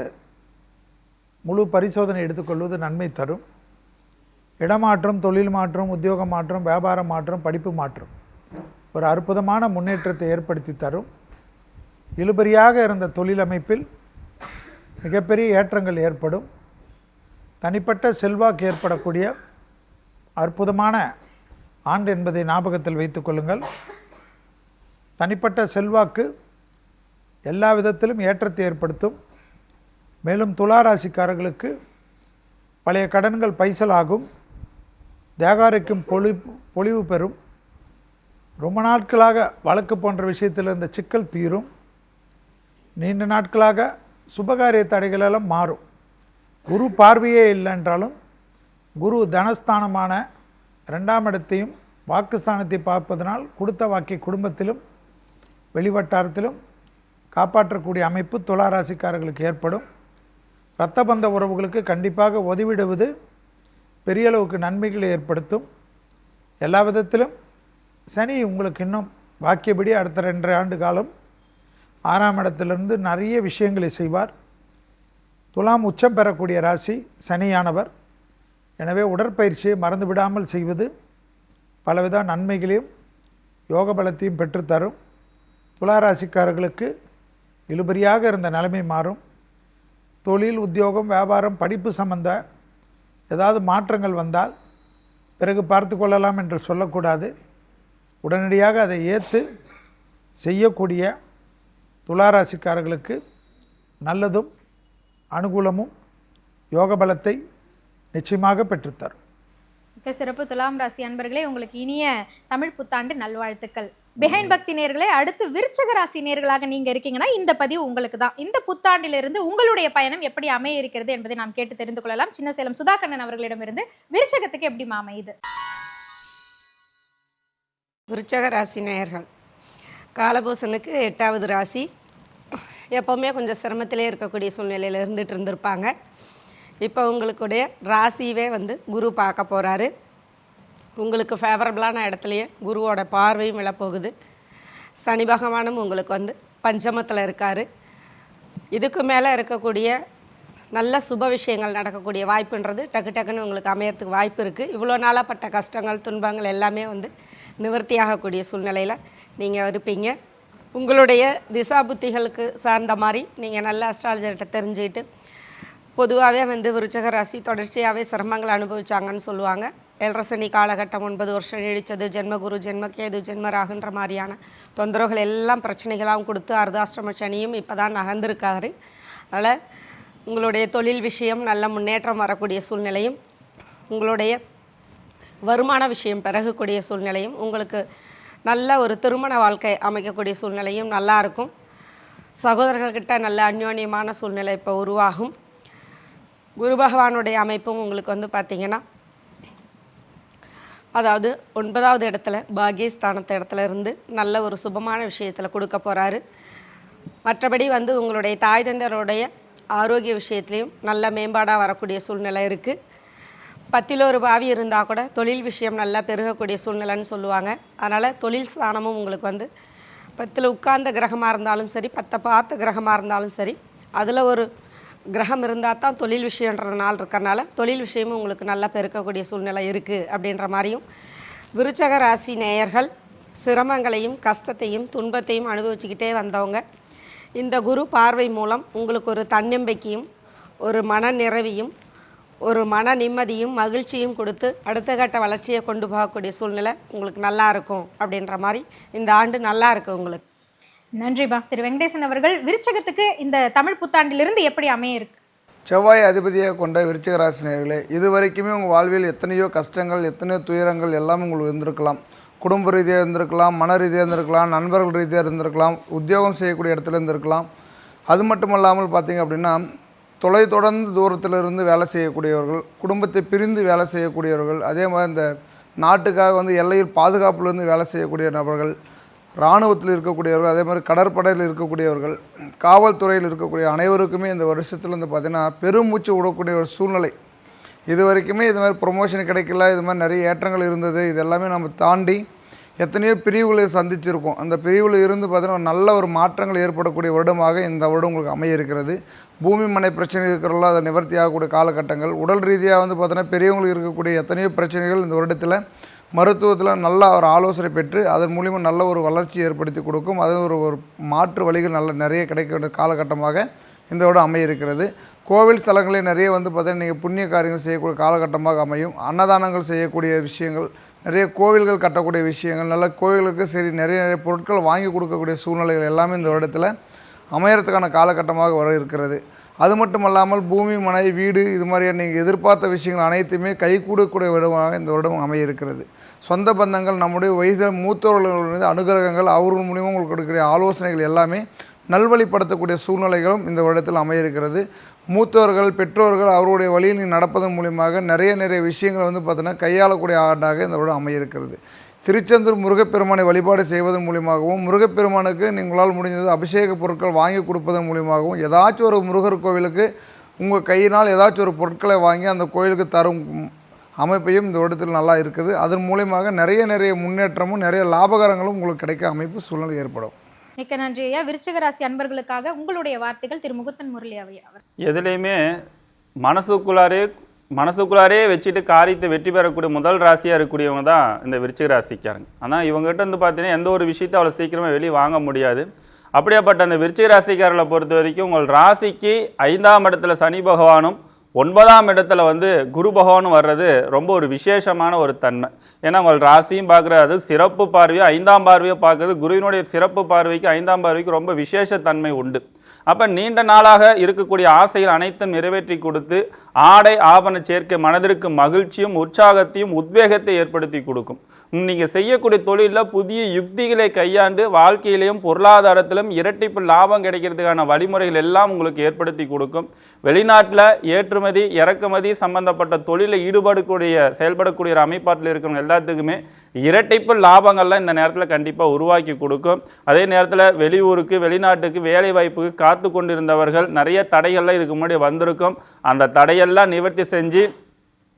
முழு பரிசோதனை எடுத்துக்கொள்வது நன்மை தரும். இடமாற்றம், தொழில் மாற்றம், உத்தியோக மாற்றம், வியாபார மாற்றம், படிப்பு மாற்றம் ஒரு அற்புதமான முன்னேற்றத்தை ஏற்படுத்தி தரும். இழுபறியாக இருந்த தொழில் அமைப்பில் மிகப்பெரிய ஏற்றங்கள் ஏற்படும். தனிப்பட்ட செல்வாக்கு ஏற்படக்கூடிய அற்புதமான ஆண்டு என்பதை ஞாபகத்தில் வைத்துக் கொள்ளுங்கள். தனிப்பட்ட செல்வாக்கு எல்லா விதத்திலும் ஏற்றத்தை ஏற்படுத்தும். மேலும் துலா ராசிக்காரர்களுக்கு பழைய கடன்கள் பைசலாகும். தேகாரிக்கும் பொலிவு பெறும். ரொம்ப நாட்களாக வழக்கு போன்ற விஷயத்தில் இந்த சிக்கல் தீரும். நீண்ட நாட்களாக சுபகாரிய தடைகளெல்லாம் மாறும். குரு பார்வையே இல்லை என்றாலும் குரு தனஸ்தானமான 2ஆம் இடத்தையும் வாக்குஸ்தானத்தை பார்ப்பதனால் கொடுத்த வாக்கை குடும்பத்திலும் வெளிவட்டாரத்திலும் காப்பாற்றக்கூடிய அமைப்பு துலா ராசிக்காரர்களுக்கு ஏற்படும். இரத்த பந்த உறவுகளுக்கு கண்டிப்பாக உதவிடுவது பெரிய அளவுக்கு நன்மைகளை ஏற்படுத்தும். எல்லா விதத்திலும் சனி உங்களுக்கு இன்னும் வாக்கியபடி அடுத்த 2.5 ஆண்டு காலம் 6ஆம் இடத்திலிருந்து நிறைய விஷயங்களை செய்வார். துலாம் உச்சம் பெறக்கூடிய ராசி சனியானவர். எனவே உடற்பயிற்சியை மறந்து விடாமல் செய்வது பலவித நன்மைகளையும் யோக பலத்தையும் பெற்றுத்தரும். துலா ராசிக்காரர்களுக்கு இழுபறியாக இருந்த நிலைமை மாறும். தொழில், உத்தியோகம், வியாபாரம், படிப்பு சம்பந்த ஏதாவது மாற்றங்கள் வந்தால் பிறகு பார்த்து கொள்ளலாம் என்று சொல்லக்கூடாது. உடனடியாக அதை ஏற்று செய்யக்கூடிய துளாராசிக்காரர்களுக்கு நல்லதும் அனுகூலமும் யோக பலத்தை நிச்சயமாக பெற்றுத்தரும். மிக்க சிறப்பு. துலாம் ராசி அன்பர்களே, உங்களுக்கு இனிய தமிழ் புத்தாண்டு நல்வாழ்த்துக்கள். பிஹைண்ட் பக்தி நேயர்களே, அடுத்து விருச்சிக ராசி நேயர்களாக நீங்க இருக்கீங்கன்னா இந்த பதிவு உங்களுக்கு தான். இந்த புத்தாண்டிலிருந்து உங்களுடைய பயணம் எப்படி அமைய இருக்கிறது என்பதை நாம் கேட்டு தெரிந்து கொள்ளலாம். சின்ன சேலம் சுதாகண்ணன் அவர்களிடமிருந்து விருச்சகத்துக்கு எப்படி அமையுது? விருச்சக ராசி நேயர்கள், காலபூசனுக்கு 8வது ராசி. எப்போவுமே கொஞ்சம் சிரமத்திலே இருக்கக்கூடிய சூழ்நிலையில் இருந்துட்டு இருந்திருப்பாங்க. இப்போ உங்களுடைய ராசியவே குரு பார்க்க போகிறாரு. உங்களுக்கு ஃபேவரபிளான இடத்துலையே குருவோட பார்வையும் விழப்போகுது. சனி பகவானும் உங்களுக்கு பஞ்சமத்தில் இருக்கார். இதுக்கு மேலே இருக்கக்கூடிய நல்ல சுப விஷயங்கள் நடக்கக்கூடிய வாய்ப்புன்றது டக்கு டக்குன்னு உங்களுக்கு அமையறதுக்கு வாய்ப்பு இருக்குது. இவ்வளோ நாளாக பட்ட கஷ்டங்கள் துன்பங்கள் எல்லாமே நிவர்த்தியாகக்கூடிய சூழ்நிலையில் நீங்கள் இருப்பீங்க. உங்களுடைய திசா புத்திகளுக்கு சார்ந்த மாதிரி நீங்கள் நல்ல அஸ்ட்ராலஜர்கிட்ட தெரிஞ்சுக்கிட்டு, பொதுவாகவே விருச்சக ராசி தொடர்ச்சியாகவே சிரமங்களை அனுபவிச்சாங்கன்னு சொல்லுவாங்க. 7.5 சனி காலகட்டம் 9 வருஷம் நீடித்தது. ஜென்மகுரு, ஜென்மகேது, ஜென்மராகுன்ற மாதிரியான தொந்தரவுகள் எல்லாம் பிரச்சனைகளாகவும் கொடுத்து அர்த்தாஷ்டம சனியும் இப்போ தான் நகர்ந்திருக்காரு. அதனால் உங்களுடைய தொழில் விஷயம் நல்ல முன்னேற்றம் வரக்கூடிய சூழ்நிலையும், உங்களுடைய வருமான விஷயம் பெருகக்கூடிய சூழ்நிலையும், உங்களுக்கு நல்ல ஒரு திருமண வாழ்க்கை அமைக்கக்கூடிய சூழ்நிலையும் நல்லா இருக்கும். சகோதரர்கள்கிட்ட நல்ல அந்யோன்யமான சூழ்நிலை இப்போ உருவாகும். குரு பகவானுடைய அமைப்பும் உங்களுக்கு பார்த்திங்கன்னா, அதாவது 9வது இடத்துல பாகியஸ்தானத்து இடத்துல இருந்து நல்ல ஒரு சுபமான விஷயத்தில் கொடுக்க போகிறாரு. மற்றபடி உங்களுடைய தாய் தந்தையருடைய ஆரோக்கிய விஷயத்துலேயும் நல்ல மேம்பாடாக வரக்கூடிய சூழ்நிலை இருக்குது. 10ல் ஒரு பாவி இருந்தால் கூட தொழில் விஷயம் நல்லா பெருகக்கூடிய சூழ்நிலைன்னு சொல்லுவாங்க. அதனால் தொழில் ஸ்தானமும் உங்களுக்கு 10ல் உட்கார்ந்த கிரகமாக இருந்தாலும் சரி, 10 பார்த்த கிரகமாக இருந்தாலும் சரி, அதில் ஒரு கிரகம் இருந்தால் தான் தொழில் விஷயன்ற நாள் இருக்கிறனால தொழில் விஷயமும் உங்களுக்கு நல்லா பெருக்கக்கூடிய சூழ்நிலை இருக்குது அப்படின்ற மாதிரியும். விருச்சக ராசி நேயர்கள் சிரமங்களையும் கஷ்டத்தையும் துன்பத்தையும் அனுபவிச்சுக்கிட்டே வந்தவங்க. இந்த குரு பார்வை மூலம் உங்களுக்கு ஒரு தன்னம்பிக்கையும் ஒரு மன நிறைவையும் ஒரு மன நிம்மதியும் மகிழ்ச்சியும் கொடுத்து அடுத்த கட்ட வளர்ச்சியை கொண்டு போகக்கூடிய சூழ்நிலை உங்களுக்கு நல்லா இருக்கும் அப்படின்ற மாதிரி இந்த ஆண்டு நல்லா இருக்குது உங்களுக்கு. நன்றிபா. திரு வெங்கடேசன் அவர்கள், விருச்சகத்துக்கு இந்த தமிழ் புத்தாண்டிலிருந்து எப்படி அமைய இருக்கு? செவ்வாய் அதிபதியாக கொண்ட விருச்சிக ராசி நேயர்களே, இது வரைக்குமே உங்கள் வாழ்வில் எத்தனையோ கஷ்டங்கள், எத்தனையோ துயரங்கள் எல்லாமே உங்களுக்கு இருந்திருக்கலாம். குடும்ப ரீதியாக இருந்திருக்கலாம், மன ரீதியாக இருந்திருக்கலாம், நண்பர்கள் ரீதியாக இருந்திருக்கலாம், உத்தியோகம் செய்யக்கூடிய இடத்துல இருந்திருக்கலாம். அது மட்டும் இல்லாமல் பார்த்திங்க அப்படின்னா, தொடர்ந்து தூரத்தில் இருந்து வேலை செய்யக்கூடியவர்கள், குடும்பத்தை பிரிந்து வேலை செய்யக்கூடியவர்கள், அதே மாதிரி இந்த நாட்டுக்காக எல்லையில் பாதுகாப்புலேருந்து வேலை செய்யக்கூடிய நபர்கள், இராணுவத்தில் இருக்கக்கூடியவர்கள், அதே மாதிரி கடற்படையில் இருக்கக்கூடியவர்கள், காவல்துறையில் இருக்கக்கூடிய அனைவருக்குமே இந்த வருஷத்தில் பார்த்திங்கன்னா பெருமூச்சு விடக்கூடிய ஒரு சூழ்நிலை. இது வரைக்குமே இது மாதிரி ப்ரொமோஷன் கிடைக்கல, இது மாதிரி நிறைய ஏற்றங்கள் இருந்தது. இது எல்லாமே நம்ம தாண்டி எத்தனையோ பிரிவுகளை சந்திச்சிருக்கோம். அந்த பிரிவில் இருந்து பார்த்தீங்கன்னா நல்ல ஒரு மாற்றங்கள் ஏற்படக்கூடிய வருடமாக இந்த வருடம் உங்களுக்கு அமைய இருக்கிறது. பூமி மனை பிரச்சனை இருக்கிறவங்களோ அதை நிவர்த்தி ஆகக்கூடிய காலகட்டங்கள். உடல் ரீதியாக பார்த்தீங்கன்னா பெரியவங்களுக்கு இருக்கக்கூடிய எத்தனையோ பிரச்சனைகள் இந்த வருடத்தில் மருத்துவத்தில் நல்ல ஒரு ஆலோசனை பெற்று அதன் மூலிமா நல்ல ஒரு வளர்ச்சி ஏற்படுத்தி கொடுக்கும். அது ஒரு மாற்று வழிகள் நிறைய கிடைக்க வேண்டிய காலகட்டமாக இந்த வருடம் அமைய இருக்கிறது. கோவில் ஸ்தலங்களே நிறைய பார்த்தீங்கன்னா நீங்கள் புண்ணிய காரியங்கள் செய்யக்கூடிய காலகட்டமாக அமையும். அன்னதானங்கள் செய்யக்கூடிய விஷயங்கள், நிறைய கோவில்கள் கட்டக்கூடிய விஷயங்கள், நல்ல கோவிலுக்கு சரி நிறைய பொருட்கள் வாங்கி கொடுக்கக்கூடிய சூழ்நிலைகள் எல்லாமே இந்த வருடத்தில் அமையறதுக்கான காலகட்டமாக வர இருக்கிறது. அது மட்டும் அல்லாமல் பூமி மனை வீடு இது மாதிரியான நீங்கள் எதிர்பார்த்த விஷயங்கள் அனைத்துமே கைகூடக்கூடிய வருடமாக இந்த வருடம் அமைய இருக்கிறது. சொந்த பந்தங்கள், நம்முடைய வயதில் மூத்தவர்களுடைய அனுகிரகங்கள், அவர்கள் மூலிமா உங்களுக்கு கொடுக்கக்கூடிய ஆலோசனைகள் எல்லாமே நல்வழிப்படுத்தக்கூடிய சூழ்நிலைகளும் இந்த வருடத்தில் அமைய இருக்கிறது. மூத்தவர்கள், பெற்றோர்கள் அவருடைய வழியில் நீங்கள் நடப்பதன் மூலியமாக நிறைய விஷயங்கள் பார்த்தீங்கன்னா கையாளக்கூடிய ஆண்டாக இந்த வருடம் அமைய இருக்கிறது. திருச்செந்தூர் முருகப்பெருமானை வழிபாடு செய்வதன் மூலியமாகவும், முருகப்பெருமானுக்கு நீங்களால் முடிஞ்சது அபிஷேக பொருட்கள் வாங்கி கொடுப்பதன் மூலியமாகவும், ஏதாச்சும் ஒரு முருகர் கோவிலுக்கு உங்கள் கையினால் ஏதாச்சும் ஒரு பொருட்களை வாங்கி அந்த கோவிலுக்கு தரும் அமைப்பையும் இந்த வருடத்தில் நல்லா இருக்குது. அதன் மூலியமாக நிறைய முன்னேற்றமும் நிறைய லாபகரங்களும் உங்களுக்கு கிடைக்க அமைப்பு சூழ்நிலை ஏற்படும். மிக்க நன்றி ஐயா. விருச்சிக ராசி அன்பர்களுக்காக உங்களுடைய வார்த்தைகள் திரு முகுந்தன் முரளி அவர். எதுலேயுமே மனசுக்குள்ளாரே வச்சுட்டு காரியத்தை வெற்றி பெறக்கூடிய முதல் ராசியாக இருக்கக்கூடியவங்க தான் இந்த விருச்சிக ராசிக்காரங்க. ஆனால் இவங்ககிட்ட பார்த்தீங்கன்னா எந்த ஒரு விஷயத்தை அவ்வளோ சீக்கிரமாக வெளியே வாங்க முடியாது. அப்படியாப்பட்ட அந்த விருச்சிக ராசிக்காரர்களை பொறுத்த வரைக்கும் உங்கள் ராசிக்கு 5ஆம் இடத்துல சனி பகவானும் 9ஆம் இடத்துல குரு பகவானும் வர்றது ரொம்ப ஒரு விசேஷமான ஒரு தன்மை. ஏன்னா உங்கள் ராசியும் பார்க்குறது சிறப்பு பார்வையோ 5ஆம் பார்வையோ பார்க்குறது, குருவினுடைய சிறப்பு பார்வைக்கு 5ஆம் பார்வைக்கு ரொம்ப விசேஷ தன்மை உண்டு. அப்போ நீண்ட நாளாக இருக்கக்கூடிய ஆசைகள் அனைத்தும் நிறைவேற்றி கொடுத்து ஆடை ஆபரண சேர்க்கை மனதிற்கு மகிழ்ச்சியும் உற்சாகத்தையும் உத்வேகத்தை ஏற்படுத்தி கொடுக்கும். நீங்கள் செய்யக்கூடிய தொழிலில் புதிய யுக்திகளை கையாண்டு வாழ்க்கையிலையும் பொருளாதாரத்திலும் இரட்டிப்பு லாபம் கிடைக்கிறதுக்கான வழிமுறைகள் எல்லாம் உங்களுக்கு ஏற்படுத்தி கொடுக்கும். வெளிநாட்டில் ஏற்றுமதி இறக்குமதி சம்பந்தப்பட்ட தொழிலில் செயல்படக்கூடிய ஒரு அமைப்பாட்டில் இருக்கிறவங்க எல்லாத்துக்குமே இரட்டிப்பு லாபங்கள்லாம் இந்த நேரத்தில் கண்டிப்பாக உருவாக்கி கொடுக்கும். அதே நேரத்தில் வெளியூருக்கு வெளிநாட்டுக்கு வேலை வாய்ப்புக்கு காத்து கொண்டிருந்தவர்கள் நிறைய தடைகள்லாம் இதுக்கு முன்னாடி வந்திருக்கும். அந்த தடையெல்லாம் நிவர்த்தி செஞ்சு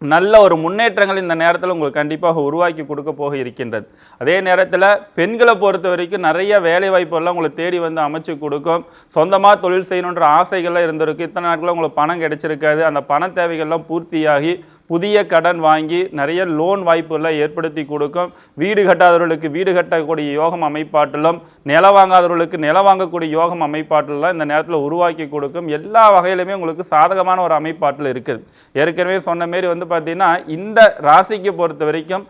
நல்ல ஒரு முன்னேற்றங்கள் இந்த நேரத்தில் உங்களுக்கு கண்டிப்பாக உருவாக்கி கொடுக்க போக இருக்கின்றது. அதே நேரத்தில் பெண்களை பொறுத்த வரைக்கும் நிறைய வேலை வாய்ப்புகள்லாம் உங்களை தேடி வந்து அமைச்சு கொடுக்கும். சொந்தமாக தொழில் செய்யணுன்ற ஆசைகள்லாம் இருந்திருக்கு. இத்தனை நாட்களில் உங்களுக்கு பணம் கிடைச்சிருக்காது. அந்த பண தேவைகள்லாம் பூர்த்தியாகி புதிய கடன் வாங்கி நிறைய லோன் வாய்ப்புகளை ஏற்படுத்தி கொடுக்கும். வீடு கட்டாதவர்களுக்கு வீடு கட்டக்கூடிய யோகம் அமைப்பாட்டிலும் நிலம் வாங்காதவர்களுக்கு நிலம் வாங்கக்கூடிய யோகம் அமைப்பாட்டிலாம் இந்த நேரத்தில் உருவாக்கி கொடுக்கும். எல்லா வகையிலுமே உங்களுக்கு சாதகமான ஒரு அமைப்பாட்டில் இருக்குது. ஏற்கனவே சொன்ன மாரி வந்து பார்த்தீங்கன்னா இந்த ராசிக்கு பொறுத்த வரைக்கும்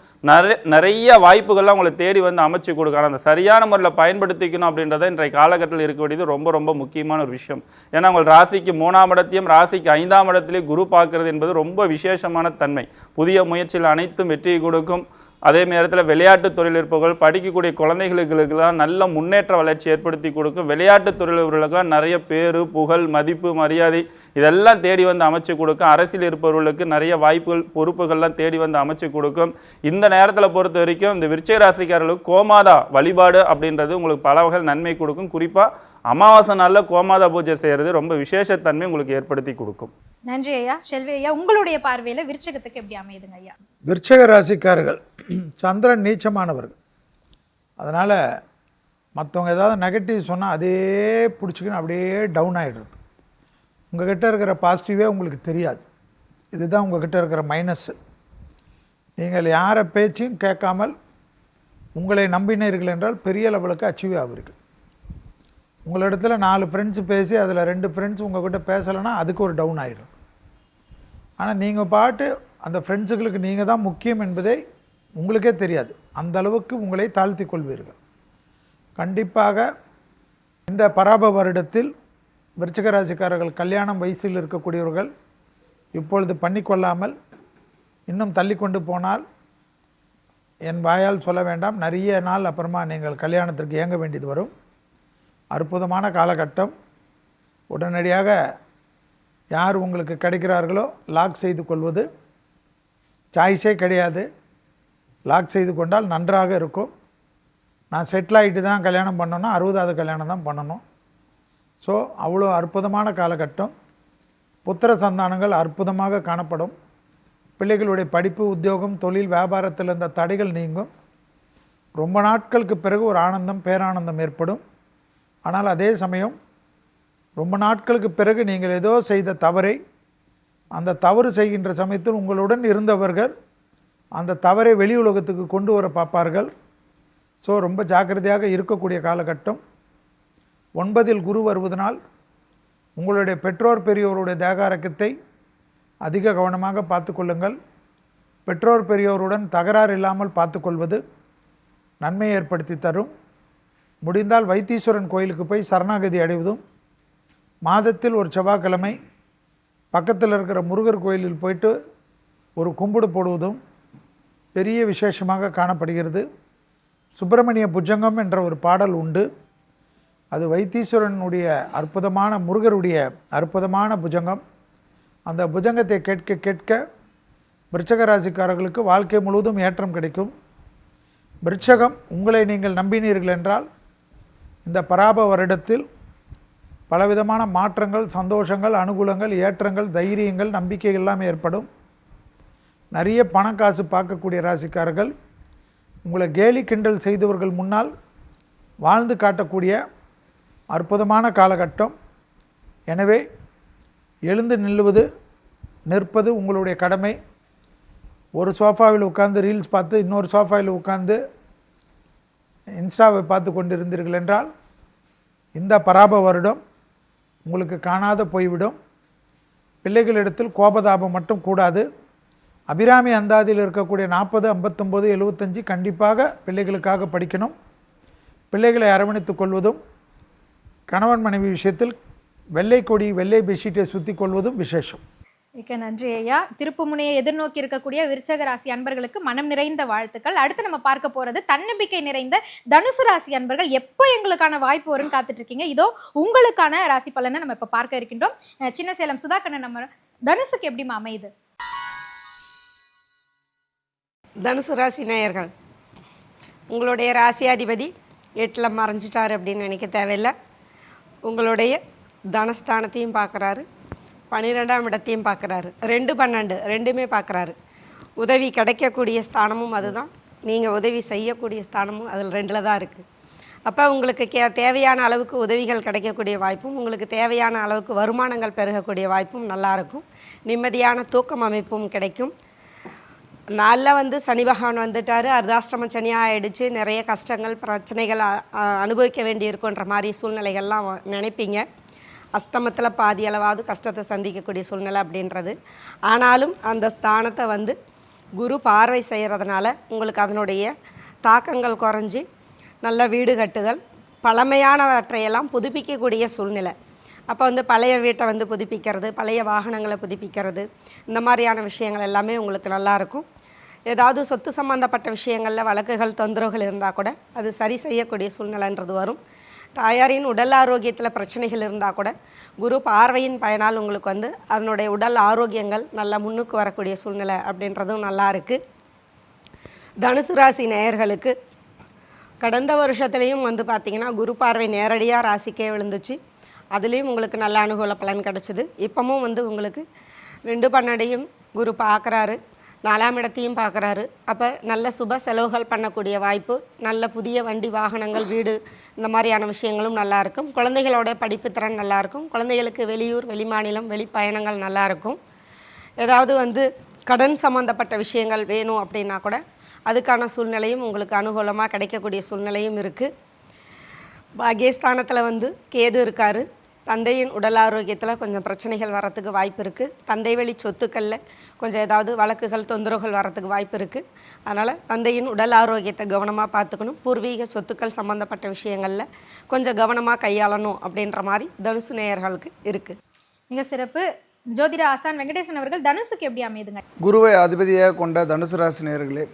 நிறைய வாய்ப்புகள்லாம் உங்களை தேடி வந்து அமைச்சு கொடுக்கணும். அந்த சரியான முறையில் பயன்படுத்திக்கணும் அப்படின்றத இன்றைய காலகட்டத்தில் இருக்க வேண்டியது ரொம்ப ரொம்ப முக்கியமான ஒரு விஷயம். ஏன்னா உங்கள் ராசிக்கு 3ஆம் இடத்தையும் ராசிக்கு 5ஆம் இடத்திலே குரு பார்க்கறது என்பது ரொம்ப விசேஷமான தன்மை. புதிய முயற்சியில் அனைத்தும் வெற்றியை கொடுக்கும். அதே நேரத்தில் விளையாட்டு தொழில் இருப்பவர்கள் படிக்கக்கூடிய குழந்தைகளுக்கெல்லாம் நல்ல முன்னேற்ற வளர்ச்சி ஏற்படுத்தி கொடுக்கும். விளையாட்டு தொழிலவர்களுக்கெல்லாம் நிறைய பேரு புகழ் மதிப்பு மரியாதை இதெல்லாம் தேடி வந்து அமைச்சு கொடுக்கும். அரசியல் இருப்பவர்களுக்கு நிறைய வாய்ப்புகள் பொறுப்புகள்லாம் தேடி வந்து அமைச்சு கொடுக்கும். இந்த நேரத்தில் பொறுத்த வரைக்கும் இந்த விருச்சிக ராசிக்காரர்களுக்கு கோமாதா வழிபாடு அப்படின்றது உங்களுக்கு பல வகை நன்மை கொடுக்கும். குறிப்பாக அமாவாசை நாளில் கோமாதா பூஜை செய்கிறது ரொம்ப விசேஷத்தன்மை உங்களுக்கு ஏற்படுத்தி கொடுக்கும். நன்றி ஐயா. செல்வி ஐயா, உங்களுடைய பார்வையில் விருச்சிகத்துக்கு எப்படி அமையுதுங்க ஐயா? விருச்சிக ராசிக்காரர்கள் சந்திரன் நீச்சமானவர்கள். அதனால் மற்றவங்க ஏதாவது நெகட்டிவ் சொன்னால் அதே பிடிச்சிக்கணும், அப்படியே டவுன் ஆகிடுறது. உங்கள்கிட்ட இருக்கிற பாசிட்டிவே உங்களுக்கு தெரியாது. இதுதான் உங்கள்கிட்ட இருக்கிற மைனஸ்ஸு. நீங்கள் யாரை பேச்சையும் கேட்காமல் உங்களை நம்பினீர்கள் என்றால் பெரிய லெவலுக்கு அச்சீவ் ஆகுவீர்கள். உங்களிடத்துல 4 ஃப்ரெண்ட்ஸு பேசி அதில் 2 ஃப்ரெண்ட்ஸ் உங்கள்கிட்ட பேசலைன்னா அதுக்கு ஒரு டவுன் ஆகிடும். ஆனால் நீங்கள் பாட்டு அந்த ஃப்ரெண்ட்ஸுகளுக்கு நீங்கள் தான் முக்கியம் என்பதை உங்களுக்கே தெரியாது. அந்த அளவுக்கு உங்களை தாழ்த்தி கொள்வீர்கள். கண்டிப்பாக இந்த பராப வருடத்தில் விருச்சிக ராசிக்காரர்கள் கல்யாணம் வயசில் இருக்கக்கூடியவர்கள் இப்பொழுது பண்ணிக்கொள்ளாமல் இன்னும் தள்ளி கொண்டு போனால் என் வாயால் சொல்ல வேண்டாம், நிறைய நாள் அப்புறமா நீங்கள் கல்யாணத்திற்கு இயங்க வேண்டியது வரும். அற்புதமான காலகட்டம். உடனடியாக யார் உங்களுக்கு கிடைக்கிறார்களோ லாக் செய்து கொள்வது சாய்ஸே கிடையாது. லாக் செய்து கொண்டால் நன்றாக இருக்கும். நான் செட்டில் ஆகிட்டு தான் கல்யாணம் பண்ணணும்னா 60ஆவது கல்யாணம் தான் பண்ணணும். ஸோ அவ்வளோ அற்புதமான காலகட்டம். புத்திர சந்தானங்கள் அற்புதமாக காணப்படும். பிள்ளைகளுடைய படிப்பு உத்தியோகம் தொழில் வியாபாரத்தில் இருந்த தடைகள் நீங்கும். ரொம்ப நாட்களுக்கு பிறகு ஒரு ஆனந்தம் பேரானந்தம் ஏற்படும். ஆனால் அதே சமயம் ரொம்ப நாட்களுக்கு பிறகு நீங்கள் ஏதோ செய்த தவறை அந்த தவறு செய்கின்ற சமயத்தில் உங்களுடன் இருந்தவர்கள் அந்த தவறை வெளி உலகத்துக்கு கொண்டு வர பார்ப்பார்கள். ஸோ ரொம்ப ஜாக்கிரதையாக இருக்கக்கூடிய காலகட்டம். 9இல் குரு வருவதனால் உங்களுடைய பெற்றோர் பெரியோருடைய தேகாரக்கத்தை அதிக கவனமாக பார்த்து கொள்ளுங்கள். பெற்றோர் பெரியோருடன் தகராறு இல்லாமல் பார்த்துக்கொள்வது நன்மையை ஏற்படுத்தி தரும். முடிந்தால் வைத்தீஸ்வரன் கோயிலுக்கு போய் சரணாகதி அடைவதும், மாதத்தில் ஒரு செவ்வாய்க்கிழமை பக்கத்தில் இருக்கிற முருகர் கோயிலில் போயிட்டு ஒரு கும்பிடு போடுவதும் பெரிய விசேஷமாக காணப்படுகிறது. சுப்பிரமணிய புஜங்கம் என்ற ஒரு பாடல் உண்டு. அது வைத்தீஸ்வரனுடைய அற்புதமான முருகருடைய அற்புதமான புஜங்கம். அந்த புஜங்கத்தை கேட்க கேட்க விருச்சிக ராசிக்காரர்களுக்கு வாழ்க்கை முழுவதும் ஏற்றம் கிடைக்கும். விருச்சிகம் உங்களை நீங்கள் நம்பினீர்கள் என்றால் இந்த பராப வருடத்தில் பலவிதமான மாற்றங்கள் சந்தோஷங்கள் அனுகூலங்கள் ஏற்றங்கள் தைரியங்கள் நம்பிக்கை எல்லாமே ஏற்படும். நிறைய பணக்காசு பார்க்கக்கூடிய ராசிக்காரர்கள் உங்களை கேலி கிண்டல் செய்தவர்கள் முன்னால் வாழ்ந்து காட்டக்கூடிய அற்புதமான காலகட்டம். எனவே எழுந்து நிற்பது உங்களுடைய கடமை. ஒரு சோஃபாவில் உட்கார்ந்து ரீல்ஸ் பார்த்து இன்னொரு சோஃபாவில் உட்கார்ந்து இன்ஸ்டாவை பார்த்து கொண்டிருந்தீர்கள் என்றால் இந்த பராப வருடம் உங்களுக்கு காணாத போய்விடும். பிள்ளைகளிடத்தில் கோபதாபம் மட்டும் கூடாது. அபிராமி அந்தாதியில் இருக்கக்கூடிய 40, 59, 75 கண்டிப்பாக பிள்ளைகளுக்காக படிக்கணும். பிள்ளைகளை அரவணைத்து கொள்வதும், கணவன் மனைவி விஷயத்தில் வெள்ளை கொடி வெள்ளை பெட்ஷீட்டை சுற்றி கொள்வதும் விசேஷம். மிக்க நன்றி ஐயா. திருப்புமுனையை எதிர்நோக்கி இருக்கக்கூடிய விருச்சக ராசி அன்பர்களுக்கு மனம் நிறைந்த வாழ்த்துக்கள். அடுத்து நம்ம பார்க்க போறது தன்னம்பிக்கை நிறைந்த தனுசு ராசி அன்பர்கள். எப்போ எங்களுக்கான வாய்ப்பு வரும்னு காத்துட்டு இருக்கீங்க. இதோ உங்களுக்கான ராசி பலனை நம்ம இப்ப பார்க்க இருக்கின்றோம். சின்ன சேலம் சுதாகரன், நம்ம தனுசுக்கு எப்படிமா அமையுது? தனுசு ராசி நேயர்கள், உங்களுடைய ராசியாதிபதி 8ல் மறைஞ்சிட்டார் அப்படின்னு நினைக்க தேவையில்லை. உங்களுடைய தனஸ்தானத்தையும் பார்க்குறாரு, 12ஆம் இடத்தையும் பார்க்குறாரு, 2, 12 ரெண்டுமே பார்க்குறாரு. உதவி கிடைக்கக்கூடிய ஸ்தானமும் அதுதான், நீங்கள் உதவி செய்யக்கூடிய ஸ்தானமும் அதில் 2ல் தான் இருக்குது. அப்போ உங்களுக்கு தேவையான அளவுக்கு உதவிகள் கிடைக்கக்கூடிய வாய்ப்பும், உங்களுக்கு தேவையான அளவுக்கு வருமானங்கள் பெருகக்கூடிய வாய்ப்பும் நல்லாயிருக்கும். நிம்மதியான தூக்கம் அமைப்பும் கிடைக்கும். நாளில் சனி பகவான் வந்துட்டார், அர்த்தாஷ்டம சனியாக ஆகிடுச்சு, நிறைய கஷ்டங்கள் பிரச்சனைகள் அனுபவிக்க வேண்டியிருக்குன்ற மாதிரி சூழ்நிலைகள்லாம் நினைப்பீங்க. அஷ்டமத்தில் பாதி அளவாவது கஷ்டத்தை சந்திக்கக்கூடிய சூழ்நிலை அப்படின்றது. ஆனாலும் அந்த ஸ்தானத்தை குரு பார்வை செய்கிறதுனால உங்களுக்கு அதனுடைய தாக்கங்கள் குறைஞ்சி நல்ல வீடு கட்டுதல், பழமையானவற்றையெல்லாம் புதுப்பிக்கக்கூடிய சூழ்நிலை. அப்போ பழைய வீட்டை புதுப்பிக்கிறது, பழைய வாகனங்களை புதுப்பிக்கிறது, இந்த மாதிரியான விஷயங்கள் எல்லாமே உங்களுக்கு நல்லாயிருக்கும். ஏதாவது சொத்து சம்மந்தப்பட்ட விஷயங்களில் வழக்குகள் தொந்தரவுகள் இருந்தால் கூட அது சரி செய்யக்கூடிய சூழ்நிலைன்றது வரும். தாயாரின் உடல் ஆரோக்கியத்தில் பிரச்சனைகள் இருந்தால் கூட குரு பார்வையின் பயனால் உங்களுக்கு அதனுடைய உடல் ஆரோக்கியங்கள் நல்லா முன்னுக்கு வரக்கூடிய சூழ்நிலை அப்படின்றதும் நல்லா இருக்குது. தனுசு ராசி நேயர்களுக்கு கடந்த வருஷத்துலேயும் பார்த்திங்கன்னா குரு பார்வை நேரடியாக ராசிக்கே விழுந்துச்சு. அதுலேயும் உங்களுக்கு நல்ல அனுகூல பலன் கிடச்சிது. இப்போவும் உங்களுக்கு 2, 12 குரு பார்க்குறாரு, 4ஆம் இடத்தையும் பார்க்குறாரு. அப்போ நல்ல சுப செலவுகள் பண்ணக்கூடிய வாய்ப்பு, நல்ல புதிய வண்டி வாகனங்கள் வீடு இந்த மாதிரியான விஷயங்களும் நல்லாயிருக்கும். குழந்தைகளோட படிப்பு திறன் நல்லாயிருக்கும். குழந்தைகளுக்கு வெளியூர் வெளிமாநிலம் வெளிப்பயணங்கள் நல்லாயிருக்கும். ஏதாவது கடன் சம்மந்தப்பட்ட விஷயங்கள் வேணும் அப்படின்னா கூட அதுக்கான சூழ்நிலையும் உங்களுக்கு அனுகூலமாக கிடைக்கக்கூடிய சூழ்நிலையும் இருக்குது. பாகியஸ்தானத்தில் கேது இருக்கார். தந்தையின் உடல் ஆரோக்கியத்தில் கொஞ்சம் பிரச்சனைகள் வரத்துக்கு வாய்ப்பு இருக்குது. தந்தை வழி சொத்துக்களில் கொஞ்சம் ஏதாவது வழக்குகள் தொந்தரவுகள் வரத்துக்கு வாய்ப்பு இருக்குது. அதனால் தந்தையின் உடல் ஆரோக்கியத்தை கவனமாக பார்த்துக்கணும். பூர்வீக சொத்துக்கள் சம்மந்தப்பட்ட விஷயங்களில் கொஞ்சம் கவனமாக கையாளணும் அப்படின்ற மாதிரி தனுசு நேயர்களுக்கு இருக்குது. மிக சிறப்பு. ஜோதிட ஆசான் வெங்கடேசன் அவர்கள், தனுசுக்கு எப்படி அமையுதுங்க? குருவை அதிபதியாக கொண்ட தனுசு ராசி நேயர்களே,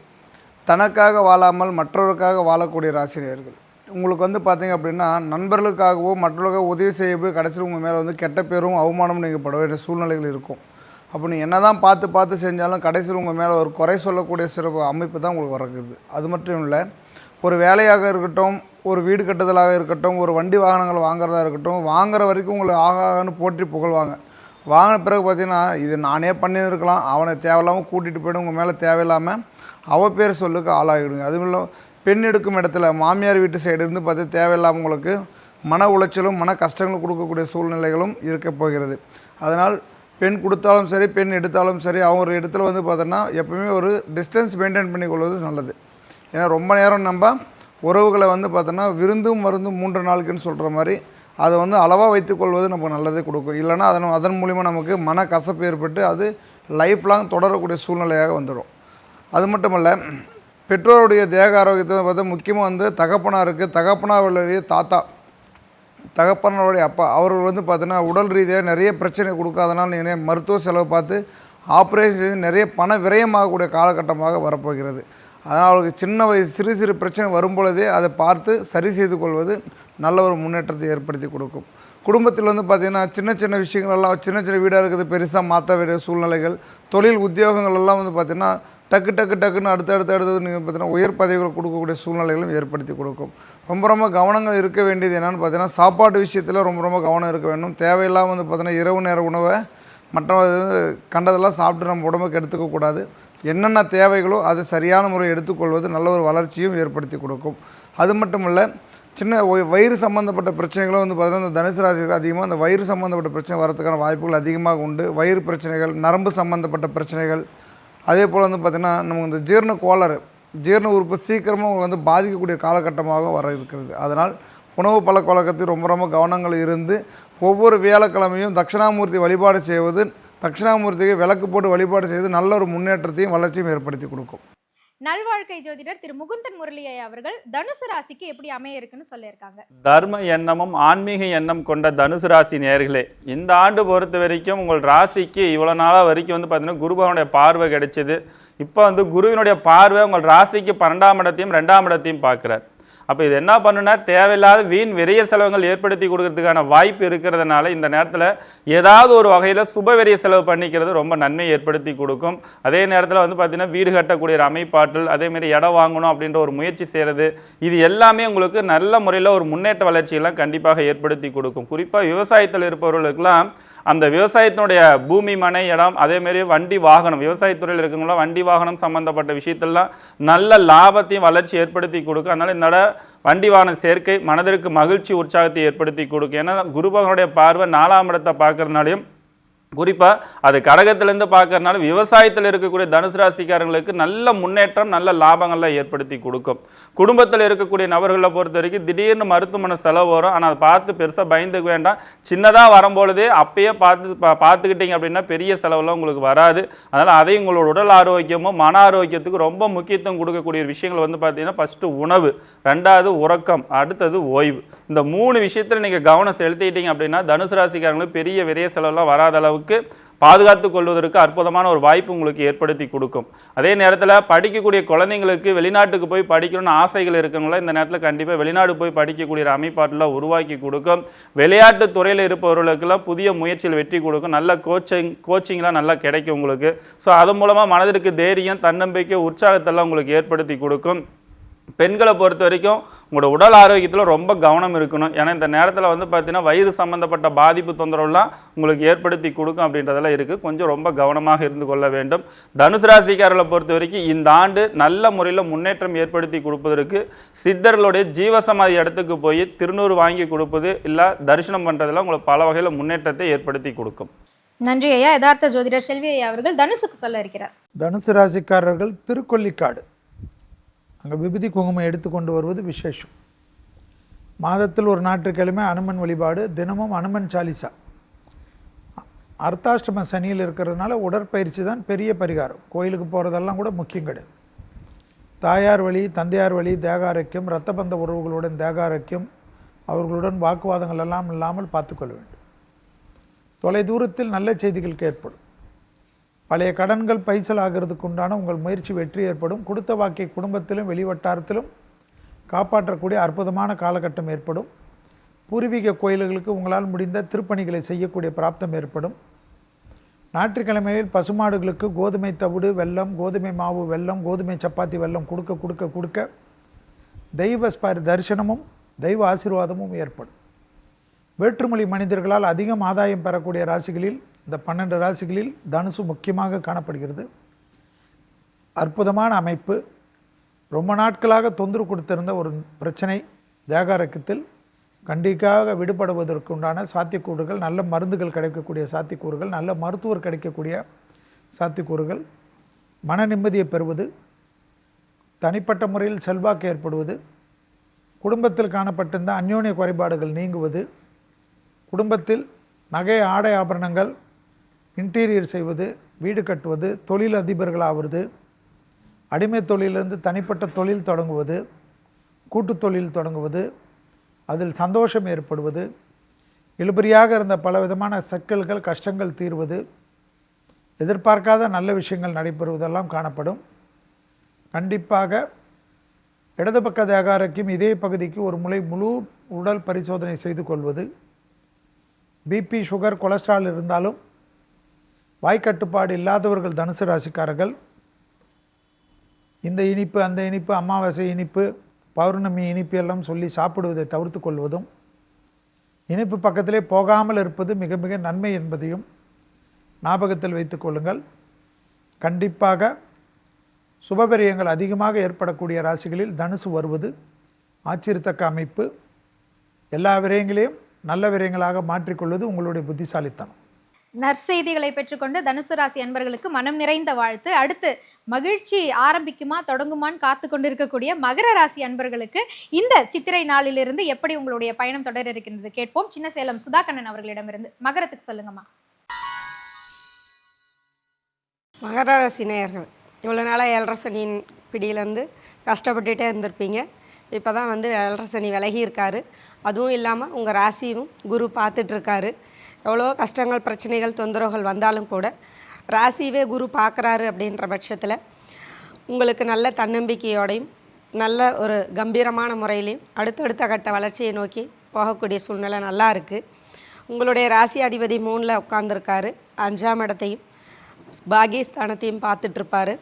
தனக்காக வாழாமல் மற்றவருக்காக வாழக்கூடிய ராசி நேயர்கள். உங்களுக்கு பார்த்தீங்க அப்படின்னா நண்பர்களுக்காகவோ மற்றவர்களுக்காக உதவி செய்ய போய் கடைசியில் உங்கள் மேலே கெட்ட பேரும் அவமானமும் நீங்கள் பட வேண்டிய சூழ்நிலைகள் இருக்கும். அப்போ நீ என்ன தான் பார்த்து செஞ்சாலும் கடைசியில் உங்கள் மேலே ஒரு குறை சொல்லக்கூடிய சிறப்பு அமைப்பு தான் உங்களுக்கு வரக்குது. அது மட்டும் இல்லை, ஒரு வேலையாக இருக்கட்டும், ஒரு வீடு கட்டுதலாக இருக்கட்டும், ஒரு வண்டி வாகனங்கள் வாங்குறதா இருக்கட்டும், வாங்குற வரைக்கும் உங்களை ஆகான்னு போற்றி புகழ்வாங்க. வாங்கின பிறகு பார்த்தீங்கன்னா இது நானே பண்ணியிருக்கலாம், அவனை தேவையில்லாமல் கூட்டிகிட்டு போய்ட்டு உங்கள் மேலே தேவையில்லாமல் பேர் சொல்லுக்கு ஆளாகிடுங்க. அதுவும் இல்லை, பெண் எடுக்கும் இடத்துல மாமியார் வீட்டு சைடு இருந்து பார்த்து தேவையில்லாமல் உங்களுக்கு மன உளைச்சலும் மன கஷ்டங்களும் கொடுக்கக்கூடிய சூழ்நிலைகளும் இருக்க போகிறது. அதனால் பெண் கொடுத்தாலும் சரி பெண் எடுத்தாலும் சரி அவங்க ஒரு இடத்துல பார்த்தோன்னா எப்பவுமே ஒரு டிஸ்டன்ஸ் மெயின்டைன் பண்ணிக்கொள்வது நல்லது. ஏன்னா ரொம்ப நேரம் நம்ம உறவுகளை பார்த்தோன்னா விருந்தும் மருந்தும் 3 நாளுக்குன்னு சொல்கிற மாதிரி அதை அளவாக வைத்துக்கொள்வது நமக்கு நல்லதே கொடுக்கும். இல்லைனா அதன் மூலிமா நமக்கு மன கசப்பு ஏற்பட்டு அது லைஃப் லாங் தொடரக்கூடிய சூழ்நிலையாக வந்துடும். அது மட்டுமல்ல, பெற்றோருடைய தேக ஆரோக்கியத்தை பார்த்தா முக்கியமாக தகப்பனாருக்கு தகப்பனாருடைய தாத்தா தகப்பனாருடைய அப்பா அவர்கள் பார்த்தீங்கன்னா உடல் ரீதியாக நிறைய பிரச்சனை கொடுக்கும். அதனால் நீங்கள் மருத்துவ செலவு பார்த்து ஆப்ரேஷன் செய்து நிறைய பண விரயமாகக்கூடிய காலகட்டமாக வரப்போகிறது. அதனால் அவர்களுக்கு சின்ன வயசு சிறு பிரச்சனை வரும்பொழுதே அதை பார்த்து சரி செய்து கொள்வது நல்ல ஒரு முன்னேற்றத்தை ஏற்படுத்தி கொடுக்கும். குடும்பத்தில் பார்த்திங்கன்னா சின்ன விஷயங்களெல்லாம் சின்ன வீடாக இருக்குது பெருசாக மாற்ற வேண்டிய சூழ்நிலைகள், தொழில் உத்தியோகங்கள் எல்லாம் பார்த்திங்கன்னா டக்குன்னு அடுத்தது நீங்கள் பார்த்தீங்கன்னா உயர் பதவிகள் கொடுக்கக்கூடிய சூழ்நிலைகளும் ஏற்படுத்தி கொடுக்கும். ரொம்ப கவனங்கள் இருக்க வேண்டியது என்னென்னு பார்த்தீங்கன்னா சாப்பாட்டு விஷயத்தில் ரொம்ப கவனம் இருக்க வேண்டும். தேவையில்லாமல் பார்த்தீங்கன்னா இரவு நேர உணவை மற்ற கண்டதெல்லாம் சாப்பிட்டு நம்ம உடம்புக்கு எடுத்துக்கக்கூடாது. என்னென்ன தேவைகளோ அதை சரியான முறை எடுத்துக்கொள்வது நல்ல ஒரு வளர்ச்சியும் ஏற்படுத்தி கொடுக்கும். அது மட்டும் இல்லை, சின்ன வயிறு சம்மந்தப்பட்ட பிரச்சனைகளும் பார்த்தீங்கன்னா இந்த தனுசு ராசிக்கு அதிகமாக அந்த வயிறு சம்மந்தப்பட்ட பிரச்சனை வரதுக்கான வாய்ப்புகள் அதிகமாக உண்டு. வயிறு பிரச்சனைகள், நரம்பு சம்மந்தப்பட்ட பிரச்சனைகள், அதே போல் பார்த்திங்கன்னா நமக்கு இந்த ஜீரண கோளாறு ஜீரண உறுப்பு சீக்கிரமாக பாதிக்கக்கூடிய காலகட்டமாக வர இருக்கிறது. அதனால் உணவு பழக்க வழக்கத்தில் ரொம்ப கவனங்கள் இருந்து ஒவ்வொரு வியாழக்கிழமையும் தட்சிணாமூர்த்தி வழிபாடு செய்வது, தட்சிணாமூர்த்திக்கு விளக்கு போட்டு வழிபாடு செய்வது நல்ல ஒரு முன்னேற்றத்தையும் வளர்ச்சியும் ஏற்படுத்தி கொடுக்கும். நல்வாழ்க்கை ஜோதிடர் திரு முகுந்தன் முரளியை அவர்கள் தனுசு ராசிக்கு எப்படி அமைய இருக்குன்னு சொல்லியிருக்காங்க. தர்ம எண்ணமும் ஆன்மீக எண்ணம் கொண்ட தனுசு ராசி நேயர்களே, இந்த ஆண்டு பொறுத்த வரைக்கும் உங்கள் ராசிக்கு இவ்வளோ நாளாக வரைக்கும் பார்த்தீங்கன்னா குருபவனுடைய பார்வை கிடைச்சிது. இப்போ குருவினுடைய பார்வை உங்கள் ராசிக்கு 12ஆம் இடத்தையும் 2ஆம் இடத்தையும் பார்க்குறார். அப்போ இது என்ன பண்ணுன்னா, தேவையில்லாத வீண் விரைய செலவுகள் ஏற்படுத்தி கொடுக்கறதுக்கான வாய்ப்பு இருக்கிறதுனால இந்த நேரத்தில் ஏதாவது ஒரு வகையில் சுப விரைய செலவு பண்ணிக்கிறது ரொம்ப நன்மையை ஏற்படுத்தி கொடுக்கும். அதே நேரத்தில் பார்த்தீங்கன்னா வீடு கட்டக்கூடிய அமைப்பாற்றல், அதேமாரி இடம் வாங்கணும் அப்படின்ற ஒரு முயற்சி செய்கிறது, இது எல்லாமே உங்களுக்கு நல்ல முறையில் ஒரு முன்னேற்ற வளர்ச்சியெல்லாம் கண்டிப்பாக ஏற்படுத்தி கொடுக்கும். குறிப்பாக விவசாயத்தில் இருப்பவர்களுக்கெல்லாம் அந்த விவசாயத்தினுடைய பூமி மனை இடம், அதேமாரி வண்டி வாகனம், விவசாயத்துறையில் இருக்கவங்களாம் வண்டி வாகனம் சம்பந்தப்பட்ட விஷயத்தெல்லாம் நல்ல லாபத்தையும் வளர்ச்சி ஏற்படுத்தி கொடுக்கும். அதனால் இந்த வண்டி வாகன சேர்க்கை மனதிற்கு மகிழ்ச்சி உற்சாகத்தை ஏற்படுத்தி கொடுக்கும். ஏன்னா குருபகனுடைய பார்வை 4ஆம் இடத்தை பார்க்கறதுனாலையும் குறிப்பாக அது கடகத்திலேருந்து பார்க்கறதுனால விவசாயத்தில் இருக்கக்கூடிய தனுசு ராசிக்காரங்களுக்கு நல்ல முன்னேற்றம், நல்ல லாபங்கள்லாம் ஏற்படுத்தி கொடுக்கும். குடும்பத்தில் இருக்கக்கூடிய நபர்களை பொறுத்த வரைக்கும் திடீர்னு மருத்துவமனை செலவு வரும். ஆனால் அதை பார்த்து பெருசாக பயந்துக்க வேண்டாம். சின்னதாக வரும்பொழுதே அப்பயே பார்த்துக்கிட்டீங்க அப்படின்னா பெரிய செலவெல்லாம் உங்களுக்கு வராது. அதனால் அதையும் உங்களோட உடல் ஆரோக்கியமும் மன ஆரோக்கியத்துக்கு ரொம்ப முக்கியத்துவம் கொடுக்கக்கூடிய விஷயங்கள் பார்த்தீங்கன்னா ஃபஸ்ட்டு உணவு, 2வது உறக்கம், அடுத்தது ஓய்வு. இந்த 3 விஷயத்தில் நீங்கள் கவனம் செலுத்திட்டீங்க அப்படின்னா தனுசு ராசிக்காரங்களுக்கு பெரிய விரைய செலவெல்லாம் வராத அளவுக்கு பாதுகாத்து கொள்வதற்கு அற்புதமான ஒரு வாய்ப்பு உங்களுக்கு ஏற்படுத்தி கொடுக்கும். அதே நேரத்தில் படிக்கக்கூடிய குழந்தைங்களுக்கு வெளிநாட்டுக்கு போய் படிக்கணும்னு ஆசைகள் இருக்கவங்கள இந்த நேரத்தில் கண்டிப்பாக வெளிநாடு போய் படிக்கக்கூடிய அமைப்பாட்டெல்லாம் உருவாக்கி கொடுக்கும். விளையாட்டு துறையில் இருப்பவர்களுக்கெல்லாம் புதிய முயற்சியில் வெற்றி கொடுக்கும். நல்ல கோச்சிங்லாம் நல்லா கிடைக்கும் உங்களுக்கு. ஸோ அது மூலமாக மனதிற்கு தைரியம், தன்னம்பிக்கை, உற்சாகத்தெல்லாம் உங்களுக்கு ஏற்படுத்தி கொடுக்கும். பெண்களை பொறுத்த வரைக்கும் உங்களோட உடல் ஆரோக்கியத்தில் ரொம்ப கவனம் இருக்கணும். ஏன்னா இந்த நேரத்தில் பார்த்தீங்கன்னா வயிறு சம்மந்தப்பட்ட பாதிப்பு தொந்தரவுலாம் உங்களுக்கு ஏற்படுத்தி கொடுக்கும் அப்படின்றதெல்லாம் இருக்குது. கொஞ்சம் ரொம்ப கவனமாக இருந்து கொள்ள வேண்டும். தனுசு ராசிக்காரர்களை பொறுத்த வரைக்கும் இந்த ஆண்டு நல்ல முறையில் முன்னேற்றம் ஏற்படுத்தி கொடுப்பதற்கு சித்தர்களுடைய ஜீவசமாதி இடத்துக்கு போய் திருநூறு வாங்கி கொடுப்பது இல்லை தரிசனம் பண்ணுறதெல்லாம் உங்களுக்கு பல வகையில் முன்னேற்றத்தை ஏற்படுத்தி கொடுக்கும். நன்றி ஐயா. யதார்த்த ஜோதிடர் செல்வி ஐயா அவர்கள் தனுசுக்கு சொல்ல இருக்கிறார். தனுசு ராசிக்காரர்கள் திருக்கொல்லிக்காடு அங்கே விபூதி குங்குமம் எடுத்துக்கொண்டு வருவது விசேஷம். மாதத்தில் ஒரு ஞாயிற்றுக்கிழமை அனுமன் வழிபாடு, தினமும் அனுமன் சாலிசா. அர்த்தாஷ்டம சனியில் இருக்கிறதுனால உடற்பயிற்சி தான் பெரிய பரிகாரம். கோயிலுக்கு போகிறதெல்லாம் கூட முக்கியம் கிடையாது. தாயார் வழி, தந்தையார் வழி தேகாரோக்கியம், இரத்தபந்த உறவுகளுடன் தேகாரோக்கியம், அவர்களுடன் வாக்குவாதங்கள் எல்லாம் இல்லாமல் பார்த்துக்கொள்ள வேண்டும். தொலை தூரத்தில் நல்ல செய்திகள் ஏற்படும். பழைய கடன்கள் பைசல் ஆகிறதுக்கு உண்டான உங்கள் முயற்சி வெற்றி ஏற்படும். கொடுத்த வாக்கை குடும்பத்திலும் வெளிவட்டாரத்திலும் காப்பாற்றக்கூடிய அற்புதமான காலகட்டம் ஏற்படும். பூர்வீக கோயில்களுக்கு உங்களால் முடிந்த திருப்பணிகளை செய்யக்கூடிய பிராப்தம் ஏற்படும். ஞாயிற்றுக்கிழமையில் பசுமாடுகளுக்கு கோதுமை தவிடு வெல்லம், கோதுமை மாவு வெல்லம், கோதுமை சப்பாத்தி வெல்லம் கொடுக்க கொடுக்க கொடுக்க தெய்வ தரிசனமும் தெய்வ ஆசீர்வாதமும் ஏற்படும். வேற்றுமொழி மனிதர்களால் அதிகம் ஆதாயம் பெறக்கூடிய ராசிகளில் இந்த 12 ராசிகளில் தனுசு முக்கியமாக காணப்படுகிறது. அற்புதமான அமைப்பு. ரொம்ப நாட்களாக தொந்தரவு கொடுத்திருந்த ஒரு பிரச்சனை தேகாரோக்கியத்தில் கண்டிப்பாக விடுபடுவதற்கு உண்டான சாத்தியக்கூறுகள், நல்ல மருந்துகள் கிடைக்கக்கூடிய சாத்தியக்கூறுகள், நல்ல மருத்துவர் கிடைக்கக்கூடிய சாத்தியக்கூறுகள், மன நிம்மதியை பெறுவது, தனிப்பட்ட முறையில் செல்வாக்கு ஏற்படுவது, குடும்பத்தில் காணப்பட்டிருந்த அந்யோன்ய குறைபாடுகள் நீங்குவது, குடும்பத்தில் நகை ஆடை ஆபரணங்கள் இன்டீரியர் செய்வது, வீடு கட்டுவது, தொழில் அதிபர்கள் ஆவது, அடிமை தொழிலிருந்து தனிப்பட்ட தொழில் தொடங்குவது, கூட்டு தொழில் தொடங்குவது, அதில் சந்தோஷம் ஏற்படுவது, இழுபறியாக இருந்த பலவிதமான சிக்கல்கள் கஷ்டங்கள் தீர்வது, எதிர்பார்க்காத நல்ல விஷயங்கள் நடைபெறுவதெல்லாம் காணப்படும். கண்டிப்பாக இடது பக்க தேகாரோக்கியம் இதே பகுதிக்கு ஒரு முழு உடல் பரிசோதனை செய்து கொள்வது, பிபி சுகர் கொலஸ்ட்ரால் இருந்தாலும் வாய்க்கட்டுப்பாடு இல்லாதவர்கள் தனுசு ராசிக்காரர்கள் இந்த இனிப்பு அந்த இனிப்பு, அமாவாசை இனிப்பு, பௌர்ணமி இனிப்பு எல்லாம் சொல்லி சாப்பிடுவதை தவிர்த்து கொள்வதும், இனிப்பு பக்கத்திலே போகாமல் இருப்பது மிக மிக நன்மை என்பதையும் ஞாபகத்தில் வைத்து கொள்ளுங்கள். கண்டிப்பாக சுபவிரயங்கள் அதிகமாக ஏற்படக்கூடிய ராசிகளில் தனுசு வருவது ஆச்சரியத்தக்க அமைப்பு. எல்லா விரயங்களையும் நல்ல விரயங்களாக மாற்றிக்கொள்வது உங்களுடைய புத்திசாலித்தனம். நற்செய்திகளை பெற்றுக்கொண்டு தனுசு ராசி அன்பர்களுக்கு மனம் நிறைந்த வாழ்த்து. அடுத்து மகிழ்ச்சி ஆரம்பிக்குமா தொடங்குமான்னு காத்து கொண்டு இருக்கக்கூடிய மகர ராசி அன்பர்களுக்கு இந்த சித்திரை நாளிலிருந்து எப்படி உங்களுடைய பயணம் தொடர இருக்கின்றது கேட்போம். சின்ன சேலம் சுதாகண்ணன் அவர்களிடமிருந்து. மகரத்துக்கு சொல்லுங்கம்மா. மகர ராசி நேயர்கள், இவ்வளோ நாளாக 7.5 சனியின் பிடியிலேருந்து கஷ்டப்பட்டுகிட்டே இருந்திருப்பீங்க. இப்போ தான் வந்து 7.5 சனி விலகி இருக்காரு. அதுவும் இல்லாமல் உங்கள் ராசியும் குரு பார்த்துட்ருக்காரு. எவ்வளோ கஷ்டங்கள், பிரச்சனைகள், தொந்தரவுகள் வந்தாலும் கூட ராசியவே குரு பார்க்குறாரு அப்படின்ற பட்சத்தில் உங்களுக்கு நல்ல தன்னம்பிக்கையோடையும் நல்ல ஒரு கம்பீரமான முறையிலையும் அடுத்தடுத்த கட்ட வளர்ச்சியை நோக்கி போகக்கூடிய சூழ்நிலை நல்லா இருக்குது. உங்களுடைய ராசி அதிபதி 3ல் உட்காந்துருக்காரு. 5ஆம் இடத்தையும் பாகியஸ்தானத்தையும் பார்த்துட்ருப்பார்.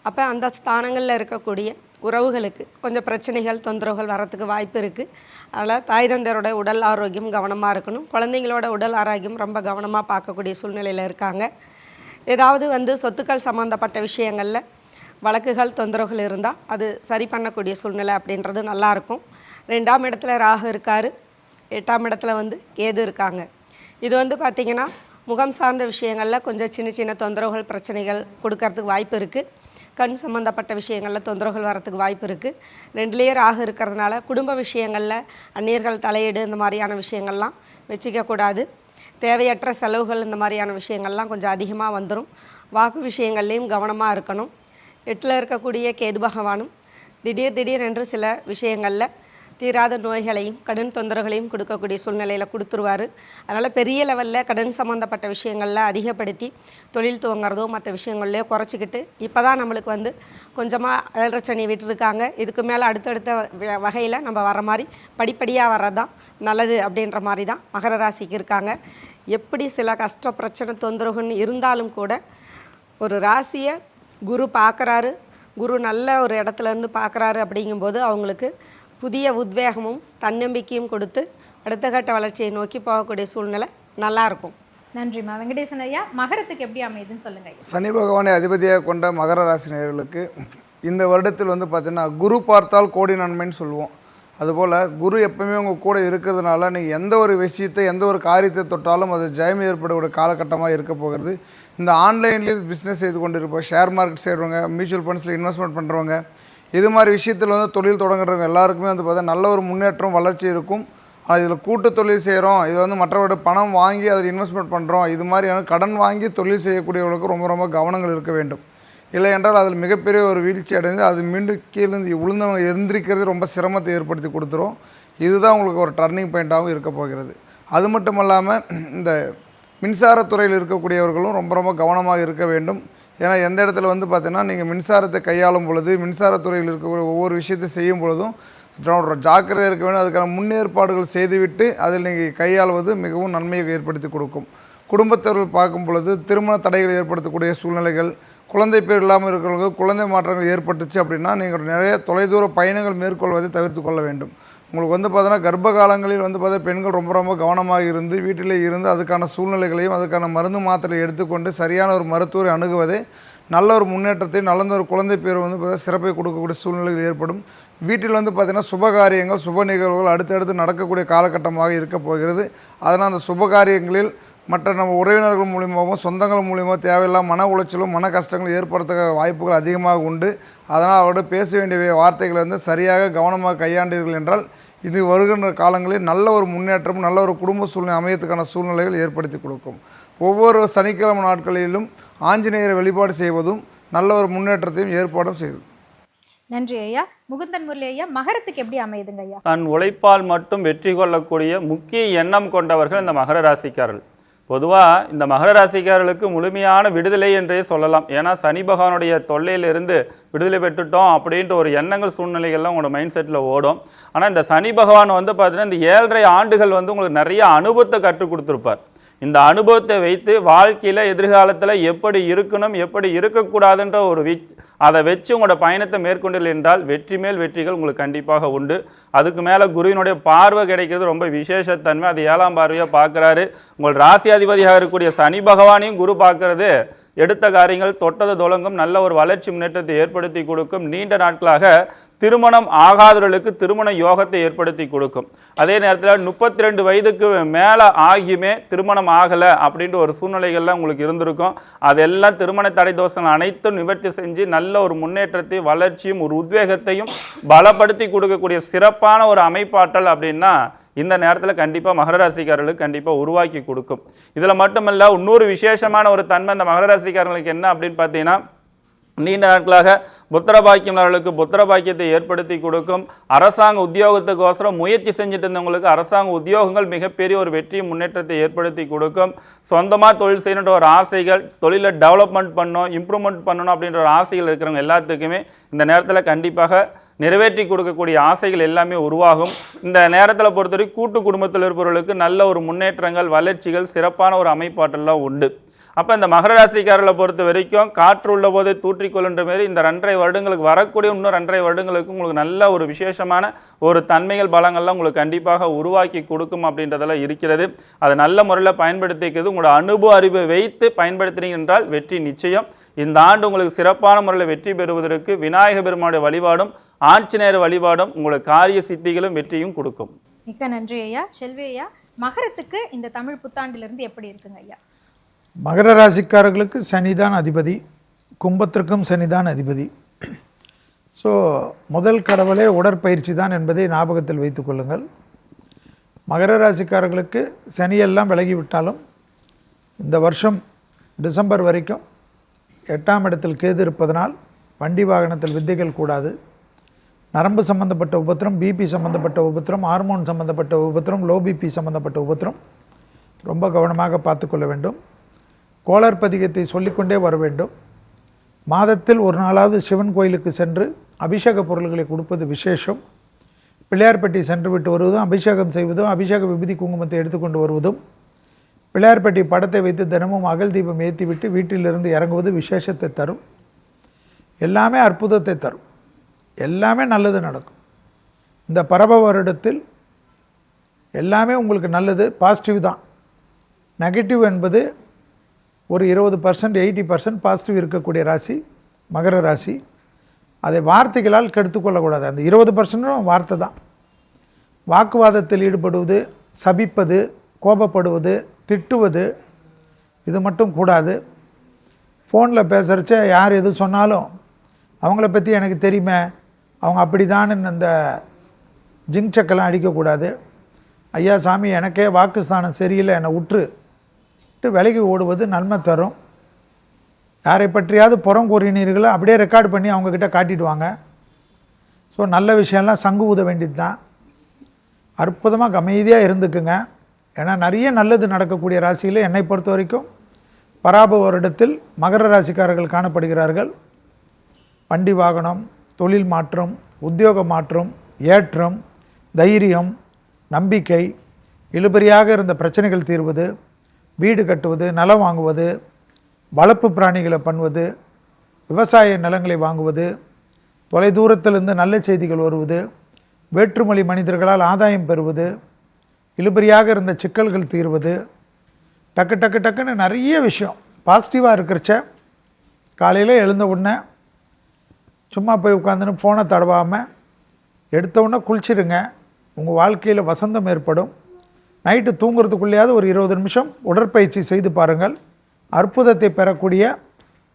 அப்போ அந்த ஸ்தானங்களில் இருக்கக்கூடிய உறவுகளுக்கு கொஞ்சம் பிரச்சனைகள், தொந்தரவுகள் வரத்துக்கு வாய்ப்பு இருக்குது. அதனால் தாய் தந்தையரோட உடல் ஆரோக்கியம் கவனமாக இருக்கணும். குழந்தைங்களோட உடல் ஆரோக்கியம் ரொம்ப கவனமாக பார்க்கக்கூடிய சூழ்நிலையில் இருக்காங்க. ஏதாவது வந்து சொத்துக்கள் சம்மந்தப்பட்ட விஷயங்களில் வழக்குகள், தொந்தரவுகள் இருந்தால் அது சரி பண்ணக்கூடிய சூழ்நிலை அப்படின்றது நல்லாயிருக்கும். 2ஆம் இடத்துல ராகு இருக்கார். 8ஆம் இடத்துல வந்து கேது இருக்காங்க. இது வந்து பார்த்திங்கன்னா முகம் சார்ந்த விஷயங்களில் கொஞ்சம் சின்ன சின்ன தொந்தரவுகள், பிரச்சனைகள் கொடுக்கறதுக்கு வாய்ப்பு இருக்குது. கண் சம்மந்தப்பட்ட விஷயங்களில் தொந்தரவுகள் வரத்துக்கு வாய்ப்பு இருக்குது. 2லேயே ராகு இருக்கிறதுனால குடும்ப விஷயங்களில் அந்நியர்கள் தலையீடு இந்த மாதிரியான விஷயங்கள்லாம் வச்சுக்கக்கூடாது. தேவையற்ற செலவுகள் இந்த மாதிரியான விஷயங்கள்லாம் கொஞ்சம் அதிகமாக வந்துடும். வாக்கு விஷயங்கள்லேயும் கவனமாக இருக்கணும். 8ல் இருக்கக்கூடிய கேது பகவானும் திடீர் என்று சில விஷயங்களில் தீராத நோய்களையும் கடன் தொந்தரவுகளையும் கொடுக்கக்கூடிய சூழ்நிலையில் கொடுத்துருவார். அதனால் பெரிய லெவலில் கடன் சம்மந்தப்பட்ட விஷயங்களில் அதிகப்படுத்தி தொழில் துவங்குறதோ மற்ற விஷயங்கள்லையோ குறைச்சிக்கிட்டு இப்போ தான் நம்மளுக்கு வந்து கொஞ்சமாக 7.5 சனி விட்டுருக்காங்க. இதுக்கு மேலே அடுத்தடுத்த வகையில் நம்ம வர மாதிரி படிப்படியாக வர்றது தான் நல்லது அப்படின்ற மாதிரி தான் மகர ராசிக்கு இருக்காங்க. எப்படி சில கஷ்ட பிரச்சனை தொந்தரவுன்னு இருந்தாலும் கூட ஒரு ராசியை குரு பார்க்குறாரு, குரு நல்ல ஒரு இடத்துலேருந்து பார்க்குறாரு அப்படிங்கும்போது அவங்களுக்கு புதிய உத்வேகமும் தன்னம்பிக்கையும் கொடுத்து அடுத்த கட்ட வளர்ச்சியை நோக்கி போகக்கூடிய சூழ்நிலை நல்லாயிருக்கும். நன்றிம்மா. வெங்கடேசன் ஐயா, மகரத்துக்கு எப்படி அமையுதுன்னு சொல்லுங்கள். சனி பகவானை அதிபதியாக கொண்ட மகர ராசி நேயர்களுக்கு இந்த வருடத்தில் வந்து பார்த்திங்கன்னா குரு பார்த்தால் கோடி நன்மைன்னு சொல்லுவோம். அதுபோல் குரு எப்பவுமே உங்கள் கூட இருக்கிறதுனால நீங்கள் எந்த ஒரு விஷயத்தை, எந்த ஒரு காரியத்தை தொட்டாலும் அது ஜெயம் ஏற்படக்கூடிய காலகட்டமாக இருக்க போகிறது. இந்த ஆன்லைன்லேயும் பிஸ்னஸ் செய்து கொண்டு இருப்போம், ஷேர் மார்க்கெட் செய்கிறவங்க, மியூச்சுவல் ஃபண்ட்ஸில் இன்வெஸ்ட்மெண்ட் பண்ணுறவங்க, இது மாதிரி விஷயத்தில் வந்து தொழில் தொடங்குறவங்க எல்லாருக்குமே வந்து பார்த்தா நல்ல ஒரு முன்னேற்றம், வளர்ச்சி இருக்கும். ஆனால் இதில் கூட்டு தொழில் செய்கிறோம், இது வந்து மற்றவரோட பணம் வாங்கி அதில் இன்வெஸ்ட்மெண்ட் பண்ணுறோம், இது மாதிரியான கடன் வாங்கி தொழில் செய்யக்கூடியவர்களுக்கு ரொம்ப ரொம்ப கவனங்கள் இருக்க வேண்டும். இல்லை என்றால் அதில் மிகப்பெரிய ஒரு வீழ்ச்சி அடைந்து அது மீண்டும் கீழே விழுந்தவங்க எந்திரிக்கிறது ரொம்ப சிரமத்தை ஏற்படுத்தி கொடுத்துரும். இதுதான் உங்களுக்கு ஒரு டர்னிங் பாயிண்ட்டாகவும் இருக்க போகிறது. அது மட்டும் இல்லாமல் இந்த மின்சாரத்துறையில் இருக்கக்கூடியவர்களும் ரொம்ப ரொம்ப கவனமாக இருக்க வேண்டும். ஏன்னா எந்த இடத்துல வந்து பார்த்தீங்கன்னா நீங்கள் மின்சாரத்தை கையாளும் பொழுது, மின்சாரத்துறையில் இருக்கக்கூடிய ஒவ்வொரு விஷயத்தை செய்யும் பொழுதும் ஜாக்கிரதையாக இருக்க வேண்டும். அதுக்கான முன்னேற்பாடுகள் செய்துவிட்டு அதில் நீங்கள் கையாளுவது மிகவும் நன்மையை ஏற்படுத்தி கொடுக்கும். குடும்பத்தவர்கள் பார்க்கும் பொழுது திருமண தடைகள் ஏற்படுத்தக்கூடிய சூழ்நிலைகள், குழந்தை பேர் இல்லாமல் இருக்கிறவங்களுக்கு குழந்தை மாற்றங்கள் ஏற்பட்டுச்சு அப்படின்னா நீங்கள் நிறைய தொலைதூர பயணங்கள் மேற்கொள்வதை தவிர்த்து கொள்ள வேண்டும். உங்களுக்கு வந்து பார்த்தீங்கன்னா கர்ப்ப காலங்களில் வந்து பார்த்தா பெண்கள் ரொம்ப ரொம்ப கவனமாக இருந்து வீட்டிலே இருந்து அதுக்கான சூழ்நிலைகளையும் அதுக்கான மருந்து மாத்திரை எடுத்துக்கொண்டு சரியான ஒரு மருத்துவரை அணுகுவதே நல்ல ஒரு முன்னேற்றத்தை, நல்ல ஒரு குழந்தை பேர் வந்து பார்த்தா சிறப்பை கொடுக்கக்கூடிய சூழ்நிலைகள் ஏற்படும். வீட்டில் வந்து பார்த்திங்கன்னா சுபகாரியங்கள், சுப நிகழ்வுகள் அடுத்தடுத்து நடக்கக்கூடிய காலகட்டமாக இருக்க போகிறது. அதனால் அந்த சுபகாரியங்களில் மற்ற நம்ம உறவினர்கள் மூலியமாகவும் சொந்தங்கள் மூலியமாக தேவையில்லாம மன உளைச்சலும் மன கஷ்டங்களும் ஏற்படுத்த வாய்ப்புகள் அதிகமாக உண்டு. அதனால் அவரோட பேச வேண்டிய வார்த்தைகளை வந்து சரியாக கவனமாக கையாண்டீர்கள் என்றால் இது வருகின்ற காலங்களில் நல்ல ஒரு முன்னேற்றம், நல்ல ஒரு குடும்ப சூழ்நிலை அமையத்துக்கான சூழ்நிலைகள் ஏற்படுத்தி கொடுக்கும். ஒவ்வொரு சனிக்கிழமை நாட்களிலும் ஆஞ்சநேயரை வழிபாடு செய்வதும் நல்ல ஒரு முன்னேற்றத்தையும் ஏற்பாடும் செய்யும். நன்றி ஐயா. முகுந்தன் முரளி ஐயா, மகரத்துக்கு எப்படி அமையுதுங்க ஐயா? தன் உழைப்பால் மட்டும் வெற்றி கொள்ளக்கூடிய முக்கிய எண்ணம் கொண்டவர்கள் இந்த மகர ராசிக்காரர்கள். பொதுவாக இந்த மகர ராசிக்காரர்களுக்கு முழுமையான விடுதலை என்றே சொல்லலாம். ஏன்னா சனி பகவானுடைய தொல்லையிலிருந்து விடுதலை பெற்றுட்டோம் அப்படின்ற ஒரு எண்ணங்கள், சூழ்நிலைகள்லாம் உங்களோட மைண்ட் செட்டில் ஓடும். ஆனால் இந்த சனி பகவான் வந்து பார்த்தீங்கன்னா இந்த 7.5 ஆண்டுகள் வந்து உங்களுக்கு நிறைய அனுபவத்தை கற்றுக் கொடுத்துருப்பார். இந்த அனுபவத்தை வைத்து வாழ்க்கையில் எதிர்காலத்தில் எப்படி இருக்கணும், எப்படி இருக்கக்கூடாதுன்ற ஒரு அதை வச்சு உங்களோட பயணத்தை மேற்கொண்டீர்கள் என்றால் வெற்றி மேல் வெற்றிகள் உங்களுக்கு கண்டிப்பாக உண்டு. அதுக்கு மேலே குருவினுடைய பார்வை கிடைக்கிறது ரொம்ப விசேஷத்தன்மை. அது 7ஆம் பார்வையாக பார்க்குறாரு. உங்கள் ராசியாதிபதியாக இருக்கக்கூடிய சனி பகவானையும் குரு பார்க்கறது எடுத்த காரியங்கள் தொட்டது தொடங்கும் நல்ல ஒரு வளர்ச்சி முன்னேற்றத்தை ஏற்படுத்தி கொடுக்கும். நீண்ட நாட்களாக திருமணம் ஆகாதவர்களுக்கு திருமண யோகத்தை ஏற்படுத்தி கொடுக்கும். அதே நேரத்தில் 32 வயதுக்கு மேலே ஆகியுமே திருமணம் ஆகலை அப்படின்ற ஒரு சூழ்நிலைகள்லாம் உங்களுக்கு இருந்திருக்கும். அதெல்லாம் திருமண தடை தோஷங்கள் அனைத்தும் நிவர்த்தி செஞ்சு நல்ல ஒரு முன்னேற்றத்தை, வளர்ச்சியும் ஒரு உத்வேகத்தையும் பலப்படுத்தி கொடுக்கக்கூடிய சிறப்பான ஒரு அமைப்பாற்றல் அப்படின்னா இந்த நேரத்தில் கண்டிப்பாக மகர ராசிக்காரர்களுக்கு கண்டிப்பாக உருவாக்கி கொடுக்கும். இதில் மட்டுமல்ல இன்னொரு விசேஷமான ஒரு தன்மை இந்த மகர ராசிக்காரர்களுக்கு என்ன அப்படின்னு பார்த்தீங்கன்னா நீண்ட நாட்களாக புத்திர பாக்கியம்னவர்களுக்கு புத்திர பாக்கியத்தை ஏற்படுத்தி கொடுக்கும். அரசாங்க உத்தியோகத்துக்கோசரம் முயற்சி செஞ்சுட்டு இருந்தவங்களுக்கு அரசாங்க உத்தியோகங்கள் மிகப்பெரிய ஒரு வெற்றி முன்னேற்றத்தை ஏற்படுத்தி கொடுக்கும். சொந்தமாக தொழில் செய்யணுன்ற ஒரு ஆசைகள், தொழிலை டெவலப்மெண்ட் பண்ணணும், இம்ப்ரூவ்மெண்ட் பண்ணணும் அப்படின்ற ஒரு ஆசைகள் இருக்கிறவங்க எல்லாத்துக்குமே இந்த நேரத்தில் கண்டிப்பாக நிறைவேற்றி கொடுக்கக்கூடிய ஆசைகள் எல்லாமே உருவாகும். இந்த நேரத்தில் பொறுத்தவரைக்கும் கூட்டு குடும்பத்தில் இருப்பவர்களுக்கு நல்ல ஒரு முன்னேற்றங்கள், வளர்ச்சிகள், சிறப்பான ஒரு அமைப்பாட்டெல்லாம் உண்டு. அப்போ இந்த மகர ராசிக்காரர்களை பொறுத்த வரைக்கும் காற்று உள்ள போதே தூற்றிக்கொள்ளுன்ற மாரி இந்த 2.5 வருடங்களுக்கு வரக்கூடிய இன்னும் 2.5 வருடங்களுக்கு உங்களுக்கு நல்ல ஒரு விசேஷமான ஒரு தன்மைகள் பலங்கள்லாம் உங்களுக்கு கண்டிப்பாக உருவாக்கி கொடுக்கும் அப்படின்றதெல்லாம் இருக்கிறது. அதை நல்ல முறையில் பயன்படுத்திக்கிறது உங்களோட அனுபவ அறிவை வைத்து பயன்படுத்தினீங்க என்றால் வெற்றி நிச்சயம். இந்த ஆண்டு உங்களுக்கு சிறப்பான முறையில் வெற்றி பெறுவதற்கு விநாயக பெருமானுடைய வழிபாடும் ஆஞ்சநேயர் வழிபாடும் உங்களுக்கு காரிய சித்திகளும் வெற்றியும் கொடுக்கும். மிக்க நன்றி ஐயா. செல்வி ஐயா, மகரத்துக்கு இந்த தமிழ் புத்தாண்டிலிருந்து எப்படி இருக்குங்க ஐயா? மகர ராசிக்காரர்களுக்கு சனிதான் அதிபதி, கும்பத்திற்கும் சனிதான் அதிபதி. ஸோ முதல் கடவுளே உடற்பயிற்சி தான் என்பதை ஞாபகத்தில் வைத்து கொள்ளுங்கள். மகர ராசிக்காரர்களுக்கு சனியெல்லாம் விலகிவிட்டாலும் இந்த வருஷம் டிசம்பர் வரைக்கும் 8ஆம் இடத்தில் கேது இருப்பதனால் வண்டி வாகனத்தில் வித்தைகள் கூடாது. நரம்பு சம்பந்தப்பட்ட உபத்திரம், பிபி சம்பந்தப்பட்ட உபத்திரம், ஹார்மோன் சம்பந்தப்பட்ட உபத்திரம், லோ பிபி சம்பந்தப்பட்ட உபத்திரம் ரொம்ப கவனமாக பார்த்து கொள்ள வேண்டும். கோளர் பதிகத்தை சொல்லிக்கொண்டே வர வேண்டும். மாதத்தில் ஒரு நாளாவது சிவன் கோயிலுக்கு சென்று அபிஷேக பொருள்களை கொடுப்பது விசேஷம். பிள்ளையார்பட்டி சென்று விட்டு வருவதும், அபிஷேகம் செய்வதும், அபிஷேக விபூதி குங்குமத்தை எடுத்துக்கொண்டு வருவதும், பிள்ளையார்பட்டி படத்தை வைத்து தினமும் அகல் தீபம் ஏற்றிவிட்டு வீட்டிலிருந்து இறங்குவது விசேஷத்தை தரும். எல்லாமே அற்புதத்தை தரும். எல்லாமே நல்லது நடக்கும். இந்த பரப வருடத்தில் எல்லாமே உங்களுக்கு நல்லது, பாசிட்டிவ் தான். நெகட்டிவ் என்பது ஒரு 20%, 80% பாசிட்டிவ் இருக்கக்கூடிய ராசி மகர ராசி. அதை வார்த்தைகளால் கெடுத்துக்கொள்ளக்கூடாது. அந்த 20% வார்த்தை தான். வாக்குவாதத்தில் ஈடுபடுவது, சபிப்பது, கோபப்படுவது, திட்டுவது, இது மட்டும் கூடாது. ஃபோனில் பேசுகிறச்ச யார் எது சொன்னாலும் அவங்கள பற்றி எனக்கு தெரியுமே, அவங்க அப்படி தான் அந்த ஜிங்சக்கெல்லாம் அடிக்கக்கூடாது. ஐயா சாமி எனக்கே வாக்குஸ்தானம் சரியில்லை, என்னை விட்டு விலகி ஓடுவது நன்மை தரும். யாரை பற்றியாவது புறம் கூறினீர்களோ அப்படியே ரெக்கார்டு பண்ணி அவங்கக்கிட்ட காட்டிடுவாங்க. ஸோ நல்ல விஷயம்லாம் சங்கு ஊத வேண்டியது தான். அற்புதமாக அமைதியாக இருந்துக்குங்க. ஏன்னா நிறைய நல்லது நடக்கக்கூடிய ராசியில் என்னை பொறுத்த வரைக்கும் பராப வருடத்தில் மகர ராசிக்காரர்கள் காணப்படுகிறார்கள். வண்டி வாகனம், தொழில் மாற்றம், உத்தியோக மாற்றம், ஏற்றம், தைரியம், நம்பிக்கை, இழுபறியாக இருந்த பிரச்சனைகள் தீர்வது, வீடு கட்டுவது, நிலம் வாங்குவது, வளர்ப்பு பிராணிகளை பண்ணுவது, விவசாய நிலங்களை வாங்குவது, தொலைதூரத்திலிருந்து நல்ல செய்திகள் வருவது, வேற்றுமொழி மனிதர்களால் ஆதாயம் பெறுவது, இழுபறியாக இருந்த சிக்கல்கள் தீர்வது, டக்கு டக்கு டக்குன்னு நிறைய விஷயம் பாசிட்டிவாக இருக்கிறச்ச காலையில் எழுந்த உடனே சும்மா போய் உட்காந்துன்னு ஃபோனை தடவாமல் எடுத்த உடனே குளிச்சிடுங்க. உங்கள் வாழ்க்கையில் வசந்தம் ஏற்படும். நைட்டு தூங்குறதுக்குள்ளேயாவது ஒரு 20 நிமிஷம் உடற்பயிற்சி செய்து பாருங்கள். அற்புதத்தை பெறக்கூடிய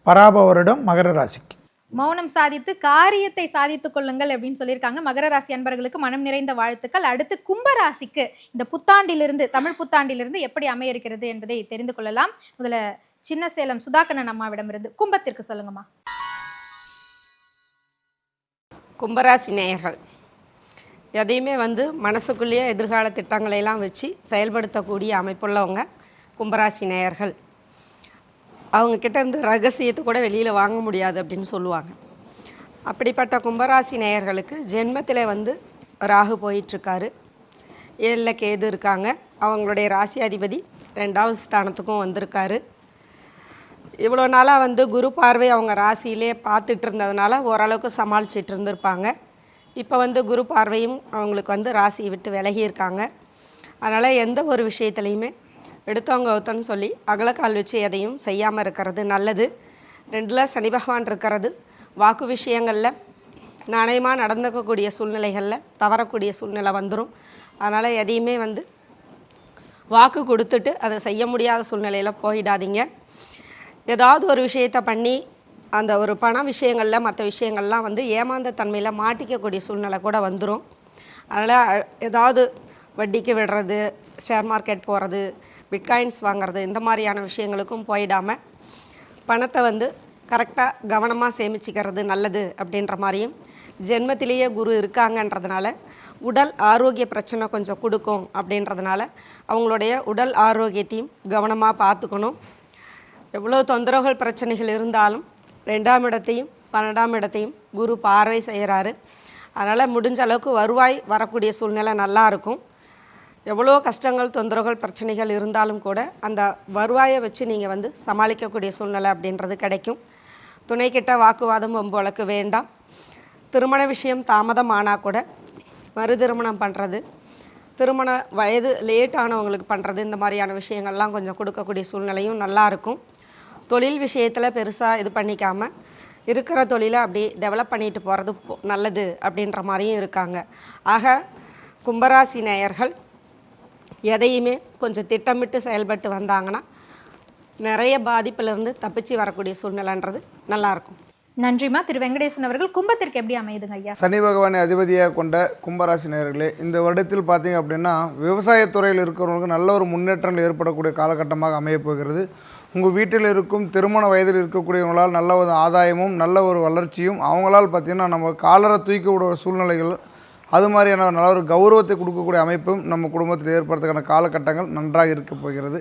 பராப வருடம் மகர ராசிக்கு. மௌனம் சாதித்து காரியத்தை சாதித்துக் கொள்ளுங்கள் அப்படின்னு சொல்லியிருக்காங்க. மகர ராசி அன்பர்களுக்கு மனம் நிறைந்த வாழ்த்துக்கள். அடுத்து கும்பராசிக்கு இந்த புத்தாண்டிலிருந்து, தமிழ் புத்தாண்டிலிருந்து எப்படி அமைய இருக்கிறது என்பதை தெரிந்து கொள்ளலாம். முதல்ல சின்ன சேலம் சுதாகரன் அம்மாவிடமிருந்து கும்பத்திற்கு சொல்லுங்கம்மா. கும்பராசி நேயர்கள் எதையுமே மனசுக்குள்ளேயே எதிர்கால திட்டங்களையெல்லாம் வச்சு செயல்படுத்தக்கூடிய அமைப்புள்ளவங்க கும்பராசி நேயர்கள். அவங்கக்கிட்ட இருந்து ரகசியத்தை கூட வெளியில் வாங்க முடியாது அப்படின்னு சொல்லுவாங்க. அப்படிப்பட்ட கும்பராசி நேயர்களுக்கு ஜென்மத்தில் ராகு போயிட்டுருக்காரு, 7ல் கேது இருக்காங்க. அவங்களுடைய ராசி அதிபதி 2வது ஸ்தானத்துக்கும் வந்திருக்காரு. இவ்வளோ நாளாக குரு பார்வை அவங்க ராசியிலே பார்த்துட்டு இருந்ததுனால ஓரளவுக்கு சமாளிச்சிட்டு இருந்திருப்பாங்க. இப்போ குரு பார்வையும் அவங்களுக்கு ராசியை விட்டு விலகியிருக்காங்க. அதனால் எந்த ஒரு விஷயத்துலையுமே எடுத்தவங்க ஒருத்தன்னு சொல்லி அகலக்கால் வச்சு எதையும் செய்யாமல் இருக்கிறது நல்லது. 2ல் சனி பகவான் இருக்கிறது. வாக்கு விஷயங்களில் நாணயமாக நடந்துக்கக்கூடிய சூழ்நிலைகளில் தவறக்கூடிய சூழ்நிலை வந்துடும். அதனால் எதையுமே வாக்கு கொடுத்துட்டு அதை செய்ய முடியாத சூழ்நிலையில் போயிடாதீங்க. ஏதாவது ஒரு விஷயத்தை பண்ணி அந்த ஒரு பண விஷயங்களில் மற்ற விஷயங்கள்லாம் ஏமாந்த தன்மையில் மாட்டிக்கக்கூடிய சூழ்நிலை கூட வந்துடும். அதனால் ஏதாவது வட்டிக்கு விடுறது, ஷேர் மார்க்கெட் போகிறது, பிட்காயின்ஸ் வாங்கிறது, இந்த மாதிரியான விஷயங்களுக்கும் போயிடாமல் பணத்தை கரெக்டாக கவனமாக சேமிச்சிக்கிறது நல்லது அப்படின்ற மாதிரியும், ஜென்மத்திலேயே குரு இருக்காங்கன்றதுனால உடல் ஆரோக்கிய பிரச்சனை கொஞ்சம் கொடுக்கும் அப்படின்றதுனால அவங்களுடைய உடல் ஆரோக்கியத்தையும் கவனமாக பார்த்துக்கணும். எவ்வளோ தொந்தரவுகள் பிரச்சனைகள் இருந்தாலும் 2ஆம் இடத்தையும் 12ஆம் இடத்தையும் குரு பார்வை செய்கிறாரு. அதனால் முடிஞ்ச அளவுக்கு வருவாய் வரக்கூடிய சூழ்நிலை நல்லாயிருக்கும். எவ்வளோ கஷ்டங்கள் தொந்தரவுகள் பிரச்சனைகள் இருந்தாலும் கூட அந்த வருவாயை வச்சு நீங்கள் சமாளிக்கக்கூடிய சூழ்நிலை அப்படின்றது கிடைக்கும். துணைக்கிட்ட வாக்குவாதம் வம்பு வழக்கு வேண்டாம். திருமண விஷயம் தாமதம் ஆனால் கூட மறு திருமணம் பண்ணுறது, திருமண வயது லேட் ஆனவங்களுக்கு பண்ணுறது, இந்த மாதிரியான விஷயங்கள்லாம் கொஞ்சம் கொடுக்கக்கூடிய சூழ்நிலையும் நல்லாயிருக்கும். தொழில் விஷயத்தில் பெருசாக இது பண்ணிக்காமல் இருக்கிற தொழிலை அப்படி டெவலப் பண்ணிட்டு போகிறது நல்லது அப்படின்ற மாதிரியும் இருக்காங்க. ஆக கும்பராசி நேயர்கள் எதையுமே கொஞ்சம் திட்டமிட்டு செயல்பட்டு வந்தாங்கன்னா நிறைய பாதிப்பிலிருந்து தப்பிச்சு வரக்கூடிய சூழ்நிலைன்றது நல்லாயிருக்கும். நன்றிம்மா. திரு வெங்கடேசன் அவர்கள், கும்பத்திற்கு எப்படி அமையுதுங்க ஐயா? சனி பகவானை அதிபதியாக கொண்ட கும்பராசி நேயர்களே, இந்த வருடத்தில் பார்த்தீங்க அப்படின்னா விவசாயத்துறையில் இருக்கிறவங்களுக்கு நல்ல ஒரு முன்னேற்றங்கள் ஏற்படக்கூடிய காலகட்டமாக அமையப் போகிறது. உங்கள் வீட்டில் இருக்கும் திருமண வயதில் இருக்கக்கூடியவங்களால் நல்ல ஒரு ஆதாயமும் நல்ல ஒரு வளர்ச்சியும், அவங்களால் பார்த்திங்கன்னா நம்ம காலரை தூக்கி விடுற சூழ்நிலைகள், அது மாதிரியான நல்ல ஒரு கௌரவத்தை கொடுக்கக்கூடிய அமைப்பும் நம்ம குடும்பத்தில் ஏற்படுறதுக்கான காலகட்டங்கள் நன்றாக இருக்க போகிறது.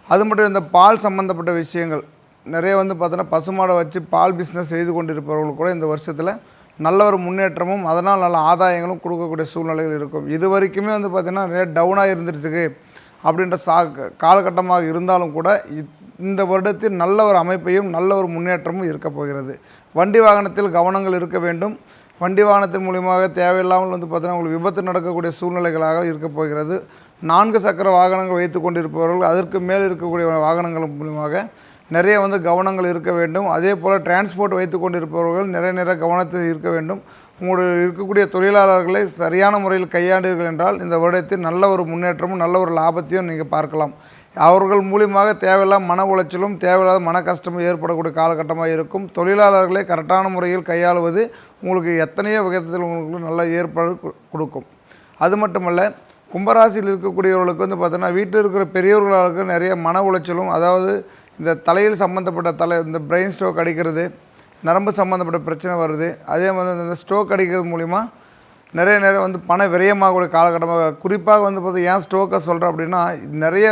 அது மட்டும் இந்த பால் சம்மந்தப்பட்ட விஷயங்கள் நிறைய பார்த்தோன்னா பசுமாடை வச்சு பால் பிஸ்னஸ் செய்து கொண்டிருப்பவர்கள் கூட இந்த வருஷத்தில் நல்ல ஒரு முன்னேற்றமும் அதனால் நல்ல ஆதாயங்களும் கொடுக்கக்கூடிய சூழ்நிலைகள் இருக்கும். இது வரைக்குமே பார்த்திங்கன்னா நிறைய டவுனாக இருந்துருக்கு அப்படின்ற காலகட்டமாக இருந்தாலும் கூட இந்த வருடத்தில் நல்ல ஒரு அமைப்பையும் நல்ல ஒரு முன்னேற்றமும் இருக்க போகிறது. வண்டி வாகனத்தில் கவனங்கள் இருக்க வேண்டும். வண்டி வாகனத்தின் மூலியமாக தேவையில்லாமல் பார்த்தீங்கன்னா உங்களுக்கு விபத்து நடக்கக்கூடிய சூழ்நிலைகளாக இருக்க போகிறது. 4 சக்கர வாகனங்கள் வைத்து கொண்டிருப்பவர்கள், அதற்கு மேல் இருக்கக்கூடிய வாகனங்கள் மூலியமாக நிறைய கவனங்கள் இருக்க வேண்டும். அதே போல் டிரான்ஸ்போர்ட் வைத்து கொண்டிருப்பவர்கள் நிறைய கவனத்தில் இருக்க வேண்டும். உங்களுடைய இருக்கக்கூடிய தொழிலாளர்களை சரியான முறையில் கையாண்டீர்கள் என்றால் இந்த வருடத்தில் நல்ல ஒரு முன்னேற்றமும் நல்ல ஒரு லாபத்தையும் நீங்கள் பார்க்கலாம். அவர்கள் மூலியமாக தேவையில்லாத மன உளைச்சலும் தேவையில்லாத மன கஷ்டமும் ஏற்படக்கூடிய காலகட்டமாக இருக்கும். தொழிலாளர்களை கரெக்டான முறையில் கையாளுவது உங்களுக்கு எத்தனையோ விதத்தில் உங்களுக்கு நல்ல ஏற்பாடு கொடுக்கும். அது மட்டுமல்ல, கும்பராசியில் இருக்கக்கூடியவர்களுக்கு பார்த்தீங்கன்னா வீட்டில் இருக்கிற பெரியவர்களுக்கு நிறைய மன உளைச்சலும், அதாவது இந்த தலையில் சம்மந்தப்பட்ட இந்த பிரெயின் ஸ்ட்ரோக் அடிக்கிறது, நரம்பு சம்மந்தப்பட்ட பிரச்சனை வருது. அதே மாதிரி இந்த ஸ்ட்ரோக் அடிக்கிறது மூலிமா நிறைய பண விரயமாகக்கூடிய காலகட்டமாக, குறிப்பாக பார்த்தா ஏன் ஸ்ட்ரோக்கை சொல்கிறேன் அப்படின்னா, நிறைய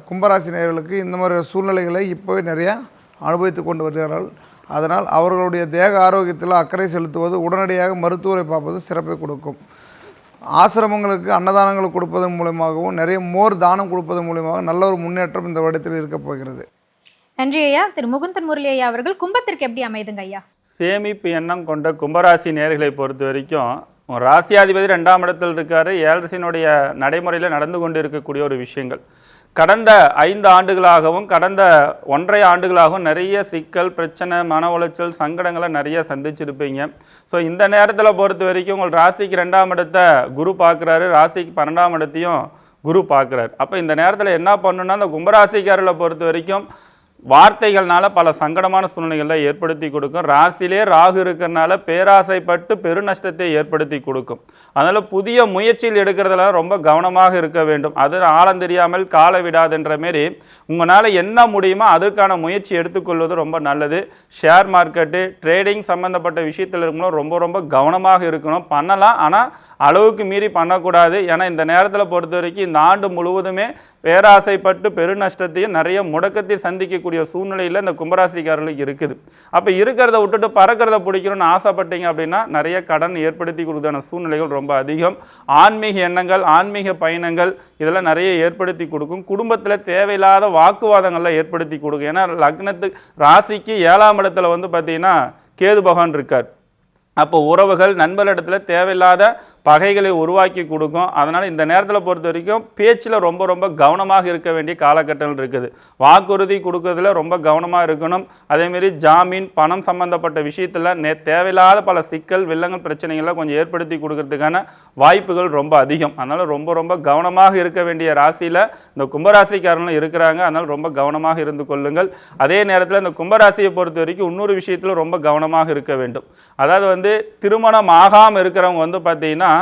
கும்பராசி நேயர்களுக்கு இந்த மாதிரி சூழ்நிலைகளை இப்போவே நிறையா அனுபவித்து கொண்டு வருகிறார்கள். அதனால் அவர்களுடைய தேக ஆரோக்கியத்தில் அக்கறை செலுத்துவது, உடனடியாக மருத்துவரை பார்ப்பது சிறப்பை கொடுக்கும். ஆசிரமங்களுக்கு அன்னதானங்கள் கொடுப்பதன் மூலமாகவும் நிறைய மோர் தானம் கொடுப்பதன் மூலமாக நல்ல ஒரு முன்னேற்றம் இந்த வருடத்தில் இருக்க போகிறது. நன்றி ஐயா. திரு முகுந்தன் முரளி ஐயா அவர்கள், கும்பத்திற்கு எப்படி அமையுதுங்க ஐயா? சேமிப்பு எண்ணம் கொண்ட கும்பராசி நேர்களை பொறுத்த வரைக்கும் ராசியாதிபதி 2ஆம் இடத்தில் இருக்காரு. ஏழரசினுடைய நடைமுறையில் நடந்து கொண்டு இருக்கக்கூடிய ஒரு விஷயங்கள் கடந்த 5 ஆண்டுகளாகவும் கடந்த 1.5 ஆண்டுகளாகவும் நிறைய சிக்கல் பிரச்சனை மன உளைச்சல் சங்கடங்களை நிறைய சந்திச்சிருப்பீங்க. ஸோ இந்த நேரத்தில் பொறுத்த வரைக்கும் உங்கள் ராசிக்கு 2ஆம் இடத்தை குரு பார்க்குறாரு, ராசிக்கு 12ஆம் இடத்தையும் குரு பார்க்குறாரு. அப்போ இந்த நேரத்தில் என்ன பண்ணணும்னா, அந்த கும்பராசிக்காரர்களை பொறுத்த வரைக்கும் வார்த்தைகள்னால பல சங்கடமான சூழ்நிலைகளை ஏற்படுத்தி கொடுக்கும். ராசியிலே ராகு இருக்கிறனால பேராசைப்பட்டு பெருநஷ்டத்தை ஏற்படுத்தி கொடுக்கும். அதனால் புதிய முயற்சியில் எடுக்கிறதுல ரொம்ப கவனமாக இருக்க வேண்டும். அது ஆழம் தெரியாமல் காலை விடாதுன்ற மாரி உங்களால் என்ன முடியுமோ அதற்கான முயற்சி எடுத்துக்கொள்வது ரொம்ப நல்லது. ஷேர் மார்க்கெட்டு ட்ரேடிங் சம்மந்தப்பட்ட விஷயத்தில் இருக்கணும், ரொம்ப கவனமாக இருக்கணும். பண்ணலாம், ஆனால் அளவுக்கு மீறி பண்ணக்கூடாது. ஏன்னா இந்த நேரத்தில் பொறுத்த வரைக்கும் இந்த ஆண்டு முழுவதுமே பேராசைப்பட்டு பெருநஷ்டத்தையும் நிறைய முடக்கத்தை சந்திக்கக்கூடிய சூழ்நிலையில் இந்த கும்பராசிக்காரர்களுக்கு இருக்குது. அப்போ இருக்கிறத விட்டுட்டு பறக்கிறத பிடிக்கணும்னு ஆசைப்பட்டீங்க அப்படின்னா நிறைய கடன் ஏற்படுத்தி கொடுத்தான சூழ்நிலைகள் ரொம்ப அதிகம். ஆன்மீக எண்ணங்கள் ஆன்மீக பயணங்கள் இதெல்லாம் நிறைய ஏற்படுத்தி கொடுக்கும். குடும்பத்தில் தேவையில்லாத வாக்குவாதங்கள்லாம் ஏற்படுத்தி கொடுக்கும். ஏன்னா லக்னத்துக்கு ராசிக்கு 7ஆம் இடத்துல பார்த்தீங்கன்னா கேது பகவான் இருக்கார். அப்போ உறவுகள் நண்பர்களிடத்தில் தேவையில்லாத பகைகளை உருவாக்கி கொடுக்கும். அதனால் இந்த நேரத்தில் பொறுத்த வரைக்கும் பேச்சில் ரொம்ப கவனமாக இருக்க வேண்டிய காலகட்டங்கள் இருக்குது. வாக்குறுதி கொடுக்கறதுல ரொம்ப கவனமாக இருக்கணும். அதேமாரி ஜாமீன் பணம் சம்பந்தப்பட்ட விஷயத்தில் தேவையில்லாத பல சிக்கல் வெள்ளங்கள் பிரச்சனைகள்லாம் கொஞ்சம் ஏற்படுத்தி கொடுக்கறதுக்கான வாய்ப்புகள் ரொம்ப அதிகம். அதனால் ரொம்ப கவனமாக இருக்க வேண்டிய ராசியில் இந்த கும்பராசிக்காரங்களும் இருக்கிறாங்க. அதனால் ரொம்ப கவனமாக இருந்து கொள்ளுங்கள். அதே நேரத்தில் இந்த கும்பராசியை பொறுத்த வரைக்கும் இன்னொரு விஷயத்தில் ரொம்ப கவனமாக இருக்க வேண்டும். அதாவது திருமணம் ஆகாமல் இருக்கிறவங்க பார்த்தீங்கன்னா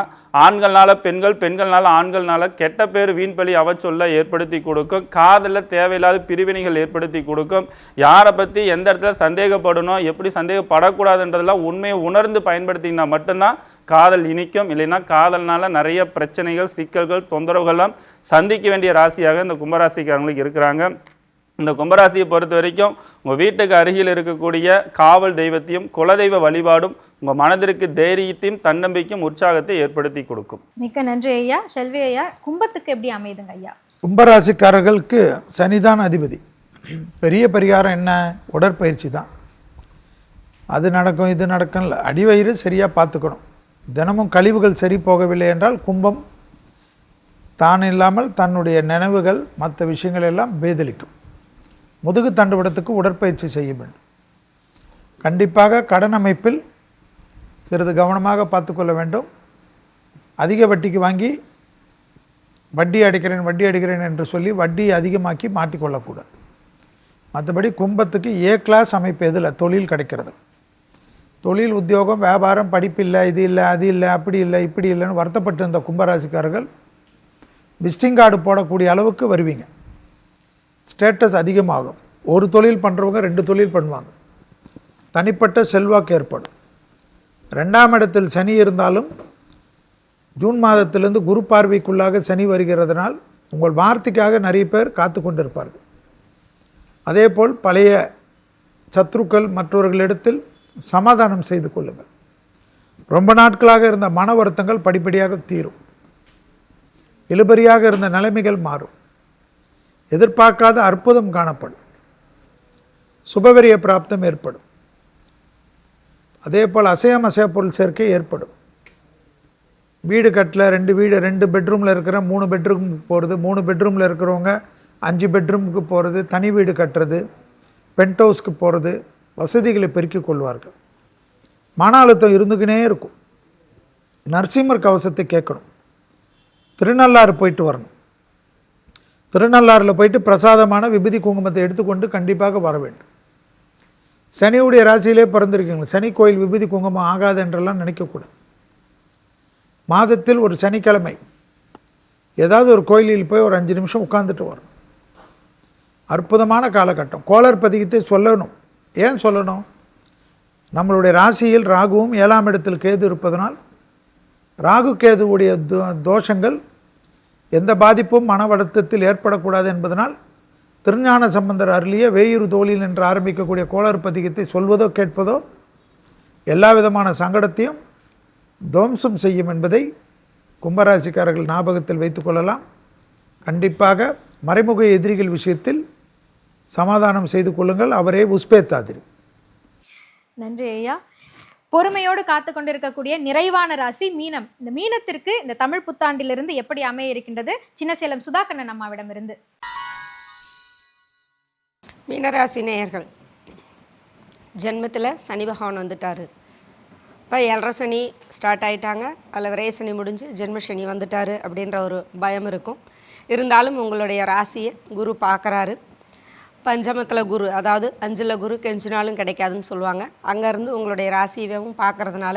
ஆண்கள்னால பெண்கள், பெண்கள்னால ஆண்கள்னால கெட்ட பேர், வீண்பழி, அவச்சொல்ல ஏற்படுத்தி கொடுக்கும். காதலில் தேவையில்லாத பிரிவினைகள் ஏற்படுத்தி கொடுக்கும். யாரை பற்றி எந்த இடத்துல சந்தேகப்படணும், எப்படி சந்தேகப்படக்கூடாதுன்றதெல்லாம் உண்மையை உணர்ந்து பயன்படுத்தினா மட்டும்தான் காதல் இனிக்கும். இல்லைன்னா காதல்னால நிறைய பிரச்சனைகள், சிக்கல்கள், தொந்தரவுகள்லாம் சந்திக்க வேண்டிய ராசியாக இந்த கும்பராசிக்காரங்களுக்கு இருக்கிறாங்க. இந்த கும்பராசியை பொறுத்த வரைக்கும் உங்கள் வீட்டுக்கு அருகில் இருக்கக்கூடிய காவல் தெய்வத்தையும் குலதெய்வ வழிபாடும் உங்கள் மனதிற்கு தைரியத்தையும் தன்னம்பிக்கையும் உற்சாகத்தை ஏற்படுத்தி கொடுக்கும். மிக்க நன்றி ஐயா. செல்வி ஐயா, கும்பத்துக்கு எப்படி அமையுதுங்க ஐயா? கும்பராசிக்காரர்களுக்கு சனிதான் அதிபதி. பெரிய பரிகாரம் என்ன? உடற்பயிற்சி தான். அது நடக்கும் இது நடக்கும்ல, அடிவயிறு சரியாக பார்த்துக்கணும். தினமும் கழிவுகள் சரி போகவில்லை என்றால் கும்பம் தான் இல்லாமல் தன்னுடைய நினைவுகள் மற்ற விஷயங்கள் எல்லாம் பேதலிக்கும். முதுகு தண்டுவடத்துக்கு உடற்பயிற்சி செய்ய வேண்டும். கண்டிப்பாக கடன் அமைப்பில் சிறிது கவனமாக பார்த்துக்கொள்ள வேண்டும். அதிக வட்டிக்கு வாங்கி வட்டி அடைக்கிறேன் என்று சொல்லி வட்டி அதிகமாக்கி மாட்டிக்கொள்ளக்கூடாது. மற்றபடி கும்பத்துக்கு ஏ கிளாஸ் அமைப்பு எதில் தொழில் கிடைக்கிறது. தொழில், உத்தியோகம், வியாபாரம், படிப்பு இல்லை, இது இல்லை, அது இல்லை, அப்படி இல்லை, இப்படி இல்லைன்னு வருத்தப்பட்டு இருந்த கும்பராசிக்காரர்கள் விசிட்டிங் கார்டு போடக்கூடிய அளவுக்கு வருவீங்க. ஸ்டேட்டஸ் அதிகமாகும். ஒரு தொழில் பண்ணுறவங்க 2 தொழில் பண்ணுவாங்க. தனிப்பட்ட செல்வாக்கு ஏற்படும். 2ஆம் இடத்தில் சனி இருந்தாலும் ஜூன் மாதத்திலிருந்து குரு பார்வைக்குள்ளாக சனி வருகிறதுனால் உங்கள் வார்த்தைக்காக நிறைய பேர் காத்து கொண்டிருப்பார்கள். அதேபோல் பழைய சத்ருக்கள் மற்றவர்களிடத்தில் சமாதானம் செய்து கொள்ளுங்கள். ரொம்ப நாட்களாக இருந்த மன வருத்தங்கள் படிப்படியாக தீரும். இழுபறியாக இருந்த நிலைமைகள் மாறும். எதிர்பார்க்காத அற்புதம் காணப்படும். சுபவரிய பிராப்தம் ஏற்படும். அதே போல் அசையம் அசைய பொருள் சேர்க்கை ஏற்படும். வீடு கட்டல 2 பெட்ரூமில் இருக்கிற 3 பெட்ரூமுக்கு போகிறது, 3 பெட்ரூமில் இருக்கிறவங்க 5 பெட்ரூமுக்கு போகிறது, தனி வீடு கட்டுறது, பென்ட் ஹவுஸ்க்கு போகிறது, வசதிகளை பெருக்கிக் கொள்வார்கள். மன அழுத்தம் இருந்துக்கினே இருக்கும். நரசிம்மர் கவசத்தை கேட்கணும். திருநள்ளாறு போயிட்டு வரணும். திருநள்ளாறில் போயிட்டு பிரசாதமான விபூதி குங்குமத்தை எடுத்துக்கொண்டு கண்டிப்பாக வர வேண்டும். சனியுடைய ராசியிலே பிறந்திருக்கீங்க. சனி கோயில் விபூதி குங்குமம் ஆகாது என்றெல்லாம் நினைக்கக்கூடாது. மாதத்தில் ஒரு சனிக்கிழமை ஏதாவது ஒரு கோயிலில் போய் ஒரு 5 நிமிஷம் உட்கார்ந்துட்டு வரணும். அற்புதமான காலகட்டம். கோளர் பதிகத்தை சொல்லணும். ஏன் சொல்லணும்? நம்மளுடைய ராசியில் ராகுவும் 7ஆம் இடத்தில் கேது இருப்பதனால் ராகு கேதுவுடைய தோஷங்கள் எந்த பாதிப்பும் மன வருத்தத்தில் ஏற்படக்கூடாது என்பதனால் திருஞான சம்பந்தர் அருளிய வேயுறு தோளில் என்று ஆரம்பிக்கக்கூடிய கோளர் பதிகத்தை சொல்வதோ கேட்பதோ எல்லா விதமான சங்கடத்தையும் துவம்சம் செய்யும் என்பதை கும்பராசிக்காரர்கள் ஞாபகத்தில் வைத்துக்கொள்ளலாம். கண்டிப்பாக மறைமுக எதிரிகள் விஷயத்தில் சமாதானம் செய்து கொள்ளுங்கள். அவரே உஸ்பேத்தாதிரி. நன்றி ஐயா. பொறுமையோடு காத்து கொண்டிருக்கக்கூடிய நிறைவான ராசி மீனம். இந்த மீனத்திற்கு இந்த தமிழ் புத்தாண்டிலிருந்து எப்படி அமைய இருக்கின்றது? சின்னசேலம் சுதாகண்ணன் அம்மாவிடம் இருந்து. மீனராசி நேயர்கள், ஜென்மத்தில் சனி பகவான் வந்துட்டார். இப்போ 7.5 சனி ஸ்டார்ட் ஆகிட்டாங்க. அதில் விரைய சனி முடிஞ்சு ஜென்ம சனி வந்துட்டார் அப்படின்ற ஒரு பயம் இருக்கும். இருந்தாலும் உங்களுடைய ராசியை குரு பார்க்குறாரு. பஞ்சமத்தில் குரு, அதாவது 5ல் குரு கெஞ்சினாலும் கிடைக்காதுன்னு சொல்லுவாங்க. அங்கேருந்து உங்களுடைய ராசியவும் பார்க்குறதுனால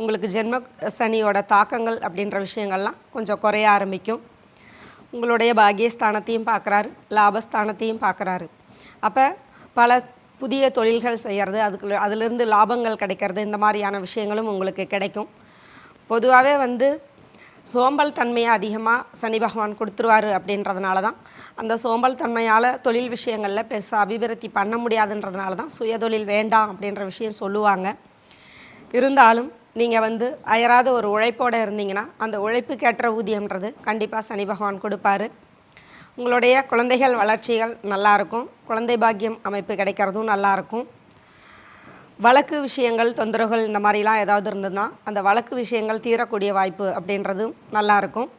உங்களுக்கு ஜென்ம சனியோட தாக்கங்கள் அப்படின்ற விஷயங்கள்லாம் கொஞ்சம் குறைய ஆரம்பிக்கும். உங்களுடைய பாக்கியஸ்தானத்தையும் பார்க்குறாரு, லாபஸ்தானத்தையும் பார்க்குறாரு. அப்போ பல புதிய தொழில்கள் செய்கிறது, அதிலிருந்து லாபங்கள் கிடைக்கிறது, இந்த மாதிரியான விஷயங்களும் உங்களுக்கு கிடைக்கும். பொதுவாகவே சோம்பல் தன்மையை அதிகமாக சனி பகவான் கொடுத்துருவார். அப்படின்றதுனால தான் அந்த சோம்பல் தன்மையால் தொழில் விஷயங்களில் பெருசாக அபிவிருத்தி பண்ண முடியாதுன்றதுனால தான் சுயதொழில் வேண்டாம் அப்படின்ற விஷயம் சொல்லுவாங்க. இருந்தாலும் நீங்கள் அயராத ஒரு உழைப்போடு இருந்தீங்கன்னா அந்த உழைப்புக்கேற்ற ஊதியம்ன்றது கண்டிப்பாக சனி பகவான் கொடுப்பாரு. உங்களுடைய குழந்தைகள் வளர்ச்சிகள் நல்லாயிருக்கும். குழந்தை பாக்கியம் அமைப்பு கிடைக்கிறதும் நல்லாயிருக்கும். வழக்கு விஷயங்கள், தொந்தரவுகள் இந்த மாதிரிலாம் ஏதாவது இருந்ததுன்னா அந்த வழக்கு விஷயங்கள் தீரக்கூடிய வாய்ப்பு அப்படின்றதும் நல்லாயிருக்கும்.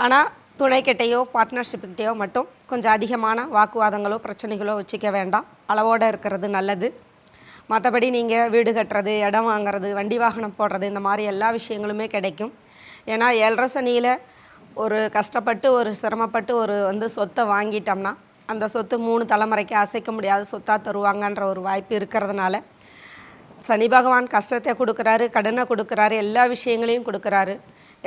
ஆனால் துணைக்கிட்டையோ பார்ட்னர்ஷிப்கிட்டையோ மட்டும் கொஞ்சம் அதிகமான வாக்குவாதங்களோ பிரச்சனைகளோ வச்சுக்க வேண்டாம். அளவோடு இருக்கிறது நல்லது. மற்றபடி நீங்கள் வீடு கட்டுறது, இடம் வாங்கிறது, வண்டி வாகனம் போடுறது, இந்த மாதிரி எல்லா விஷயங்களுமே கிடைக்கும். ஏன்னா 7.5 சனியில் ஒரு கஷ்டப்பட்டு ஒரு சிரமப்பட்டு ஒரு சொத்தை வாங்கிட்டோம்னா அந்த சொத்து 3 தலைமுறைக்கு அசைக்க முடியாத சொத்தாக தருவாங்கன்ற ஒரு வாய்ப்பு இருக்கிறதுனால சனி பகவான் கஷ்டத்தை கொடுக்குறாரு, கடனை கொடுக்குறாரு, எல்லா விஷயங்களையும் கொடுக்குறாரு.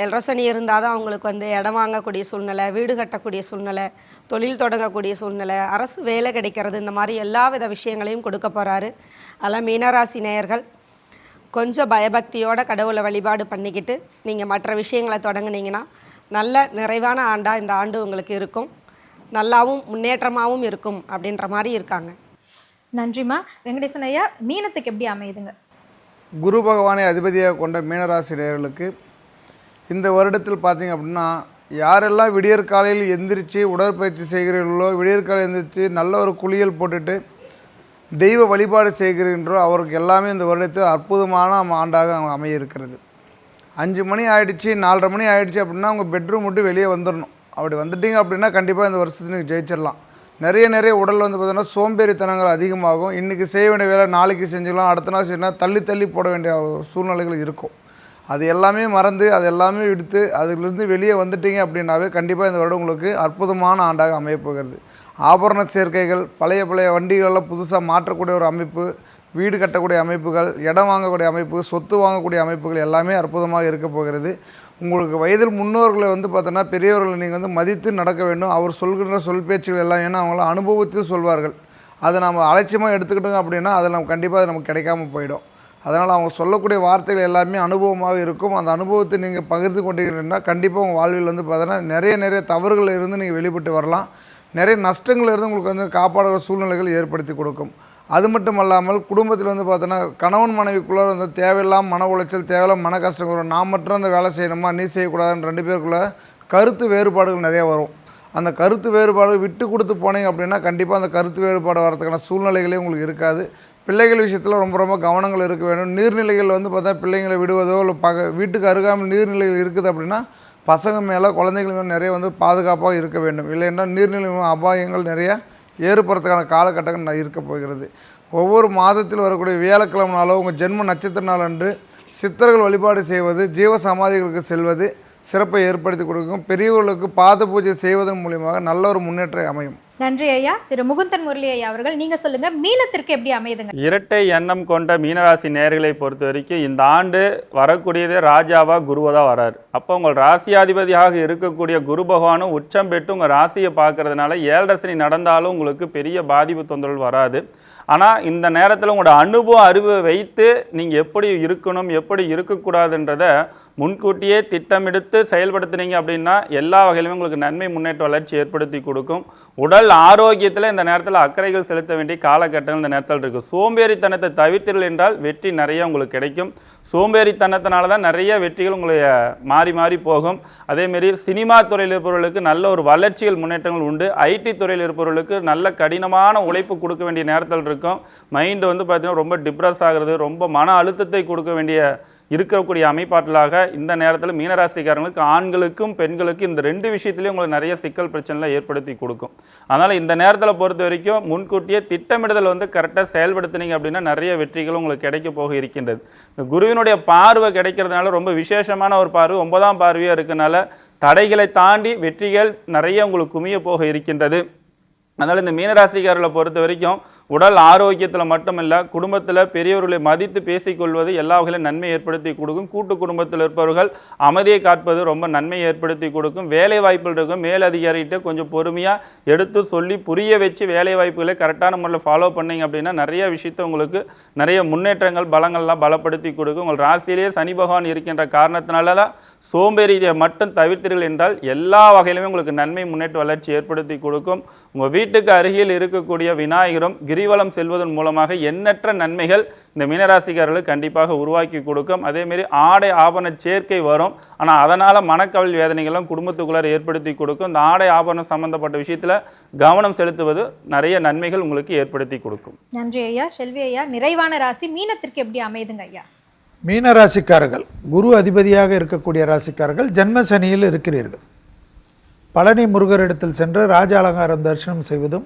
7 சனி இருந்தால் தான் அவங்களுக்கு வந்து இடம் வாங்கக்கூடிய சூழ்நிலை, வீடு கட்டக்கூடிய சூழ்நிலை, தொழில் தொடங்கக்கூடிய சூழ்நிலை, அரசு வேலை கிடைக்கிறது, இந்த மாதிரி எல்லா வித விஷயங்களையும் கொடுக்க போகிறாரு. அதெல்லாம் மீனராசி நேயர்கள் கொஞ்சம் பயபக்தியோட கடவுளை வழிபாடு பண்ணிக்கிட்டு நீங்கள் மற்ற விஷயங்களை தொடங்குனீங்கன்னா நல்ல நிறைவான ஆண்டாக இந்த ஆண்டு உங்களுக்கு இருக்கும். நல்லாவும் முன்னேற்றமாகவும் இருக்கும் அப்படின்ற மாதிரி இருக்காங்க. நன்றிம்மா. வெங்கடேசன் ஐயா, மீனத்துக்கு எப்படி அமையுதுங்க? குரு பகவானை அதிபதியாக கொண்ட மீனராசி நேயர்களுக்கு இந்த வருடத்தில் பார்த்தீங்க அப்படின்னா, யாரெல்லாம் விடியற் காலையில் எந்திரிச்சு உடற்பயிற்சி செய்கிறீர்களோ, விடியற் காலையில் எந்திரிச்சு நல்ல ஒரு குளியல் போட்டுட்டு தெய்வ வழிபாடு செய்கிறீர்களோ அவருக்கு எல்லாமே இந்த வருடத்தில் அற்புதமான ஆண்டாக அமைய இருக்கிறது. 5 மணி ஆகிடுச்சு, 4:30 மணி ஆகிடுச்சு அப்படின்னா உங்கள் பெட்ரூம் விட்டு வெளியே வந்துடணும். அப்படி வந்துட்டீங்க அப்படின்னா கண்டிப்பாக இந்த வருஷத்துக்கு நீங்கள் ஜெயிச்சிடலாம். நிறைய உடல் வந்து பார்த்தீங்கன்னா சோம்பேறித்தனங்கள் அதிகமாகும். இன்றைக்கி செய்ய வேண்டிய வேலை நாளைக்கு செஞ்சுக்கலாம், அடுத்த நாள் செய்யலாம், தள்ளி போட வேண்டிய சூழ்நிலைகள் இருக்கும். அது எல்லாமே மறந்து அது எல்லாமே விடுத்து அதிலிருந்து வெளியே வந்துட்டீங்க அப்படின்னாவே கண்டிப்பாக இந்த வருடம் உங்களுக்கு அற்புதமான ஆண்டாக அமையப்போகிறது. ஆபரண சேர்க்கைகள், பழைய வண்டிகளெல்லாம் புதுசாக மாற்றக்கூடிய ஒரு அமைப்பு, வீடு கட்டக்கூடிய அமைப்புகள், இடம் வாங்கக்கூடிய அமைப்பு, சொத்து வாங்கக்கூடிய அமைப்புகள் எல்லாமே அற்புதமாக இருக்க போகிறது. உங்களுக்கு வயதில் முன்னோர்களை வந்து பார்த்தோன்னா பெரியவர்களை நீங்கள் வந்து மதித்து நடக்க வேண்டும். அவர் சொல்கின்ற சொல் பேச்சுகள் எல்லாம் ஏன்னா அவங்கள அனுபவத்தில் சொல்வார்கள். அதை நம்ம அலட்சியமாக எடுத்துக்கிட்டோங்க அப்படின்னா அதில் நம்ம கண்டிப்பாக நமக்கு கிடைக்காம போயிடும். அதனால் அவங்க சொல்லக்கூடிய வார்த்தைகள் எல்லாமே அனுபவமாக இருக்கும். அந்த அனுபவத்தை நீங்கள் பகிர்ந்து கொண்டீங்கன்னா கண்டிப்பாக உங்கள் வாழ்வில் வந்து பார்த்தோன்னா நிறைய தவறுகளில் இருந்து நீங்கள் வெளிப்பட்டு வரலாம். நிறைய நஷ்டங்கள் இருந்து உங்களுக்கு வந்து காப்பாடுற சூழ்நிலைகள் ஏற்படுத்தி கொடுக்கும். அது மட்டும் அல்லாமல் குடும்பத்தில் வந்து பார்த்தோன்னா கணவன் மனைவிக்குள்ளே வந்து தேவையில்லாமல் மன உளைச்சல், தேவையில்லாம மன கஷ்டம் வரும். நான் மட்டும் அந்த வேலை செய்யணுமா, நீ செய்யக்கூடாதுன்னு 2 பேருக்குள்ளே கருத்து வேறுபாடுகள் நிறையா வரும். அந்த கருத்து வேறுபாடு விட்டு கொடுத்து போனீங்க அப்படின்னா கண்டிப்பாக அந்த கருத்து வேறுபாடு வரதுக்கான சூழ்நிலைகளே உங்களுக்கு இருக்காது. பிள்ளைகள் விஷயத்தில் ரொம்ப கவனங்கள் இருக்க வேண்டும். நீர்நிலைகள் வந்து பார்த்தா பிள்ளைங்களை விடுவதோ இல்லை வீட்டுக்கு அருகாமல் நீர்நிலைகள் இருக்குது அப்படின்னா பசங்க மேலே குழந்தைகள் மேலே நிறைய வந்து பாதுகாப்பாக இருக்க வேண்டும். இல்லைன்னா நீர்நிலை அபாயங்கள் நிறையா ஏற்படுறதுக்கான காலகட்டங்கள் இருக்க போகிறது. ஒவ்வொரு மாதத்தில் வரக்கூடிய வியாழக்கிழமை நாளோ உங்கள் ஜென்ம நட்சத்திர நாள் அன்று சித்தர்கள் வழிபாடு செய்வது, ஜீவ சமாதிகளுக்கு செல்வது சிறப்பை ஏற்படுத்தி கொடுக்கும். பெரியவர்களுக்கு பாத பூஜை செய்வதன் மூலியமாக நல்ல ஒரு முன்னேற்றம் அமையும். நன்றி ஐயா. திரு முகுந்தன் முரளி ஐயா அவர்கள், நீங்க சொல்லுங்க, மீனத்திற்கு எப்படி அமையுதுங்க? இரட்டை எண்ணம் கொண்ட மீனராசி நேர்களை பொறுத்த வரைக்கும் இந்த ஆண்டு வரக்கூடியதே ராஜாவா குருவதா வராரு. அப்போ உங்கள் ராசியாதிபதியாக இருக்கக்கூடிய குரு பகவானும் உச்சம் பெற்று உங்கள் ராசியை பார்க்கறதுனால 7 சனி நடந்தாலும் உங்களுக்கு பெரிய பாதிப்பு தொந்தரவு வராது. ஆனால் இந்த நேரத்தில் உங்களோட அனுபவம் அறிவை வைத்து நீங்கள் எப்படி இருக்கணும் எப்படி இருக்கக்கூடாதுன்றதை முன்கூட்டியே திட்டமிடுத்து செயல்படுத்துனீங்க அப்படின்னா எல்லா வகையிலுமே உங்களுக்கு நன்மை முன்னேற்ற வளர்ச்சி ஏற்படுத்தி கொடுக்கும். உடல் ஆரோக்கியத்தில் இந்த நேரத்தில் அக்கறைகள் செலுத்த வேண்டிய காலகட்டங்கள் இந்த நேரத்தில் இருக்குது. சோம்பேறித்தனத்தை தவிர்த்தீர்கள் என்றால் வெற்றி நிறைய உங்களுக்கு கிடைக்கும். சோம்பேறித்தனத்தினால தான் நிறைய வெற்றிகள் உங்களுடைய மாறி போகும். அதேமாரி சினிமா துறையில் இருப்பவர்களுக்கு நல்ல ஒரு வளர்ச்சிகள் முன்னேற்றங்கள் உண்டு. ஐடி துறையில் இருப்பவர்களுக்கு நல்ல கடினமான உழைப்பு கொடுக்க வேண்டிய நேரத்தில் இருக்கும். மைண்டு வந்து பார்த்தீங்கன்னா ரொம்ப டிப்ரெஸ் ஆகிறது, ரொம்ப மன அழுத்தத்தை கொடுக்க வேண்டிய இருக்கக்கூடிய அமைப்பாற்றலாக இந்த நேரத்தில் மீனராசிக்காரங்களுக்கு ஆண்களுக்கும் பெண்களுக்கும் இந்த 2 விஷயத்துலேயும் உங்களுக்கு நிறைய சிக்கல் பிரச்சனைகளை ஏற்படுத்தி கொடுக்கும். அதனால் இந்த நேரத்தில் பொறுத்த வரைக்கும் முன்கூட்டியே திட்டமிடுதல் வந்து கரெக்டாக செயல்படுத்தினீங்க அப்படின்னா நிறைய வெற்றிகள் உங்களுக்கு கிடைக்க போக இருக்கின்றது. இந்த குருவினுடைய பார்வை கிடைக்கிறதுனால ரொம்ப விசேஷமான ஒரு பார்வை, 9ஆம் பார்வையாக இருக்கனால தடைகளை தாண்டி வெற்றிகள் நிறைய உங்களுக்கு குமிய போக இருக்கின்றது. அதனால் இந்த மீனராசிக்காரர்களை பொறுத்த வரைக்கும் உடல் ஆரோக்கியத்தில் மட்டுமல்ல, குடும்பத்தில் பெரியவர்களை மதித்து பேசிக்கொள்வது எல்லா வகையிலும் நன்மை ஏற்படுத்தி கொடுக்கும். கூட்டு குடும்பத்தில் இருப்பவர்கள் அமைதியை காப்பது ரொம்ப நன்மை ஏற்படுத்தி கொடுக்கும். வேலை வாய்ப்புகள் இருக்கும். மேலதிகாரிகிட்ட கொஞ்சம் பொறுமையாக எடுத்து சொல்லி புரிய வச்சு வேலை வாய்ப்புகளை கரெக்டான முறையில் ஃபாலோ பண்ணிங்க அப்படின்னா நிறைய விஷயத்தை உங்களுக்கு நிறைய முன்னேற்றங்கள் பலங்கள்லாம் பலப்படுத்தி கொடுக்கும். உங்கள் ராசியிலேயே சனி பகவான் இருக்கின்ற காரணத்தினால தான் சோம்பேறியை மட்டும் தவிர்த்தீர்கள் என்றால் எல்லா வகையிலுமே உங்களுக்கு நன்மை முன்னேற்ற வளர்ச்சி ஏற்படுத்தி கொடுக்கும். உங்கள் வீட்டுக்கு அருகில் இருக்கக்கூடிய விநாயகரும் கிரிவலம் செல்வதன் மூலமாக எண்ணற்ற நன்மைகள் இந்த மீனராசிக்காரர்களுக்கு கண்டிப்பாக உருவாக்கி கொடுக்கும். அதேமாரி ஆடை ஆபரண சேர்க்கை வரும். ஆனால் அதனால் மனக்கவல் வேதனைகளும் குடும்பத்துக்குள்ளார ஏற்படுத்தி கொடுக்கும். இந்த ஆடை ஆபரணம் சம்பந்தப்பட்ட விஷயத்தில் கவனம் செலுத்துவது நிறைய நன்மைகள் உங்களுக்கு ஏற்படுத்தி கொடுக்கும். நன்றி ஐயா. செல்வி ஐயா, நிறைவான ராசி மீனத்திற்கு எப்படி அமையுதுங்க ஐயா? மீனராசிக்காரர்கள் குரு அதிபதியாக இருக்கக்கூடிய ராசிக்காரர்கள் ஜென்ம சனியில் இருக்கிறீர்கள். பழனி முருகரிடத்தில் சென்று ராஜ அலங்காரம் தரிசனம் செய்வதும்,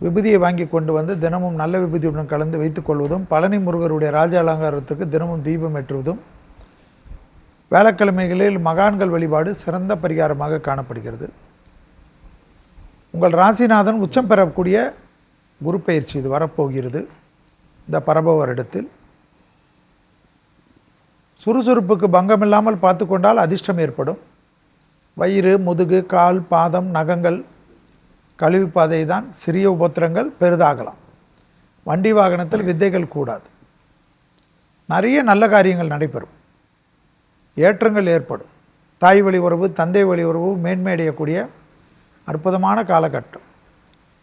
விபூதியை வாங்கி கொண்டு வந்து தினமும் நல்ல விபூதியுடன் கலந்து வைத்துக் கொள்வதும், பழனி முருகருடைய ராஜ அலங்காரத்துக்கு தினமும் தீபம் ஏற்றுவதும், வேலைக்கிழமைகளில் மகான்கள் வழிபாடு சிறந்த பரிகாரமாக காணப்படுகிறது. உங்கள் ராசிநாதன் உச்சம் பெறக்கூடிய குரு பயிற்சி இது வரப்போகிறது. இந்த பரப வருடத்தில் சுறுசுறுப்புக்கு பங்கமில்லாமல் பார்த்து கொண்டால் அதிர்ஷ்டம் ஏற்படும். வயிறு, முதுகு, கால், பாதம், நகங்கள், கழிவுப்பாதை தான் சிறிய உபத்திரங்கள் பெரிதாகலாம். வண்டி வாகனத்தில் வித்தைகள் கூடாது. நிறைய நல்ல காரியங்கள் நடைபெறும். ஏற்றங்கள் ஏற்படும். தாய் வழி உறவு, தந்தை வழி உறவு மேன்மையடையக்கூடிய அற்புதமான காலகட்டம்.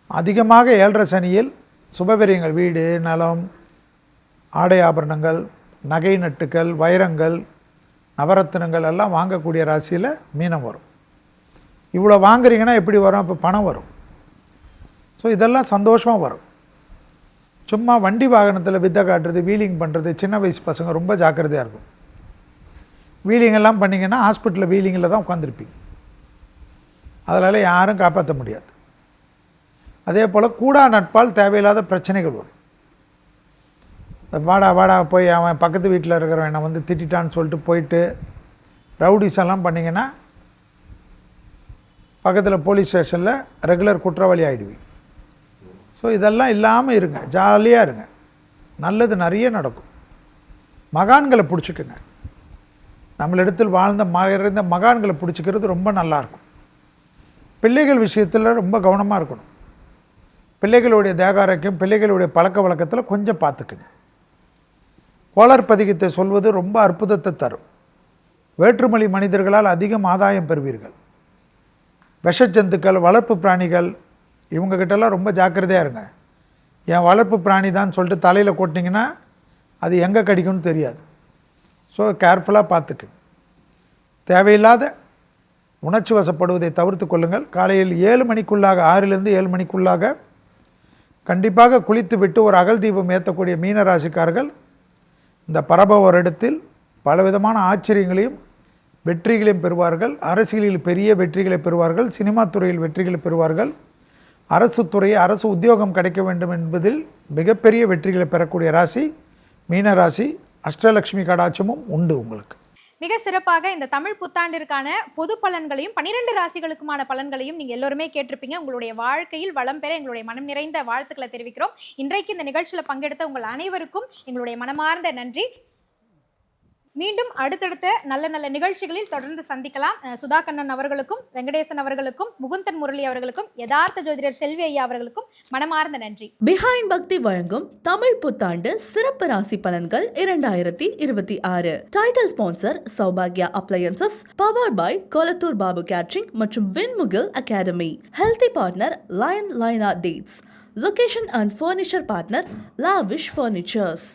அதிகமாக 7.5 சனியில் சுபவிரயங்கள், வீடு, நலம், ஆடை ஆபரணங்கள், நகை நட்டுக்கள், வைரங்கள், நவரத்தினங்கள் எல்லாம் வாங்கக்கூடிய ராசியில் மீனம் வரும். இவ்வளோ வாங்குறீங்கன்னா எப்படி வரும்? அப்போ பணம் வரும். ஸோ இதெல்லாம் சந்தோஷமாக வரும். சும்மா வண்டி வாகனத்தில் வித்தை காட்டுறது, வீலிங் பண்ணுறது, சின்ன வயசு பசங்க ரொம்ப ஜாக்கிரதையாக இருக்கும். வீலிங்கெல்லாம் பண்ணிங்கன்னா ஹாஸ்பிட்டலில் வீலிங்கில் தான் உட்காந்துருப்பீங்க. அதனால் யாரும் காப்பாற்ற முடியாது. அதே போல் கூடா நட்பால் தேவையில்லாத பிரச்சனைகள் வரும். வாடா போய் அவன் பக்கத்து வீட்டில் இருக்கிறவன் என்னை வந்து திட்டான்னு சொல்லிட்டு போயிட்டு ரவுடிஸ் எல்லாம் பண்ணிங்கன்னா பக்கத்தில் போலீஸ் ஸ்டேஷனில் ரெகுலர் குற்றவாளி ஆகிடுவீங்க. ஸோ இதெல்லாம் இல்லாமல் இருங்க, ஜாலியாக இருங்க, நல்லது நிறைய நடக்கும். மகான்களை பிடிச்சிக்குங்க. நம்மளிடத்தில் வாழ்ந்த மகான்களை பிடிச்சிக்கிறது ரொம்ப நல்லாயிருக்கும். பிள்ளைகள் விஷயத்தில் ரொம்ப கவனமாக இருக்கணும். பிள்ளைகளுடைய தேகாரோக்கியம், பிள்ளைகளுடைய பழக்க வழக்கத்தில் கொஞ்சம் பார்த்துக்குங்க. கோளர் பதிகத்தை சொல்வது ரொம்ப அற்புதத்தை தரும். வேற்றுமொழி மனிதர்களால் அதிகம் ஆதாயம் பெறுவீர்கள். விஷஜந்துக்கள், வளர்ப்பு பிராணிகள், இவங்ககிட்டலாம் ரொம்ப ஜாக்கிரதையாக இருங்க. என் வளர்ப்பு பிராணி தான் சொல்லிட்டு தலையில் கொட்டிங்கன்னா அது எங்கே கடிக்கும்னு தெரியாது. ஸோ கேர்ஃபுல்லாக பார்த்துக்கு. தேவையில்லாத உணர்ச்சி வசப்படுவதை தவிர்த்து கொள்ளுங்கள். காலையில் 7 மணிக்குள்ளாக, 6லேருந்து 7 மணிக்குள்ளாக கண்டிப்பாக குளித்து விட்டு ஒரு அகல் தீபம் ஏற்றக்கூடிய மீனராசிக்காரர்கள் இந்த பரப வருடத்தில் பலவிதமான ஆச்சரியங்களையும் வெற்றிகளையும் பெறுவார்கள். அரசியலில் பெரிய வெற்றிகளை பெறுவார்கள். சினிமா துறையில் வெற்றிகளை பெறுவார்கள். அரசு துறை, அரசு உத்தியோகம் கிடைக்க வேண்டும் என்பதில் மிகப்பெரிய வெற்றிகளை பெறக்கூடிய ராசி மீனராசி. அஷ்டலக்ஷ்மி கடாட்சமும் உண்டு உங்களுக்கு. மிக சிறப்பாக இந்த தமிழ் புத்தாண்டிற்கான பொது பலன்களையும் 12 ராசிகளுக்குமான பலன்களையும் நீங்க எல்லோருமே கேட்டிருப்பீங்க. உங்களுடைய வாழ்க்கையில் வளம் பெற எங்களுடைய மனம் நிறைந்த வாழ்த்துக்களை தெரிவிக்கிறோம். இன்றைக்கு இந்த நிகழ்ச்சியில் பங்கெடுத்த உங்கள் அனைவருக்கும் எங்களுடைய மனமார்ந்த நன்றி. மீண்டும் அடுத்தடுத்த நல்ல நல்ல நிகழ்ச்சிகளில் தொடர்ந்து சந்திக்கலாம். சுதா கண்ணன் அவர்களுக்கும், வெங்கடேசன் அவர்களுக்கும், முகுந்தன் முரளி அவர்களுக்கும், யதார்த்த ஜோதிடர் செல்வி ஐயா அவர்களுக்கும் மனமார்ந்த நன்றி. பிஹைண்ட் பக்தி வழங்கும் தமிழ் புத்தாண்டு சிறப்பு ராசி பலன்கள் 2026. டைட்டில் ஸ்பான்சர் சௌபாகியா appliances, powered by Kolathur Babu catering மற்றும் Vinmugil academy. Healthy partner lion லைனா dates. Location and furniture partner lavish furnitures.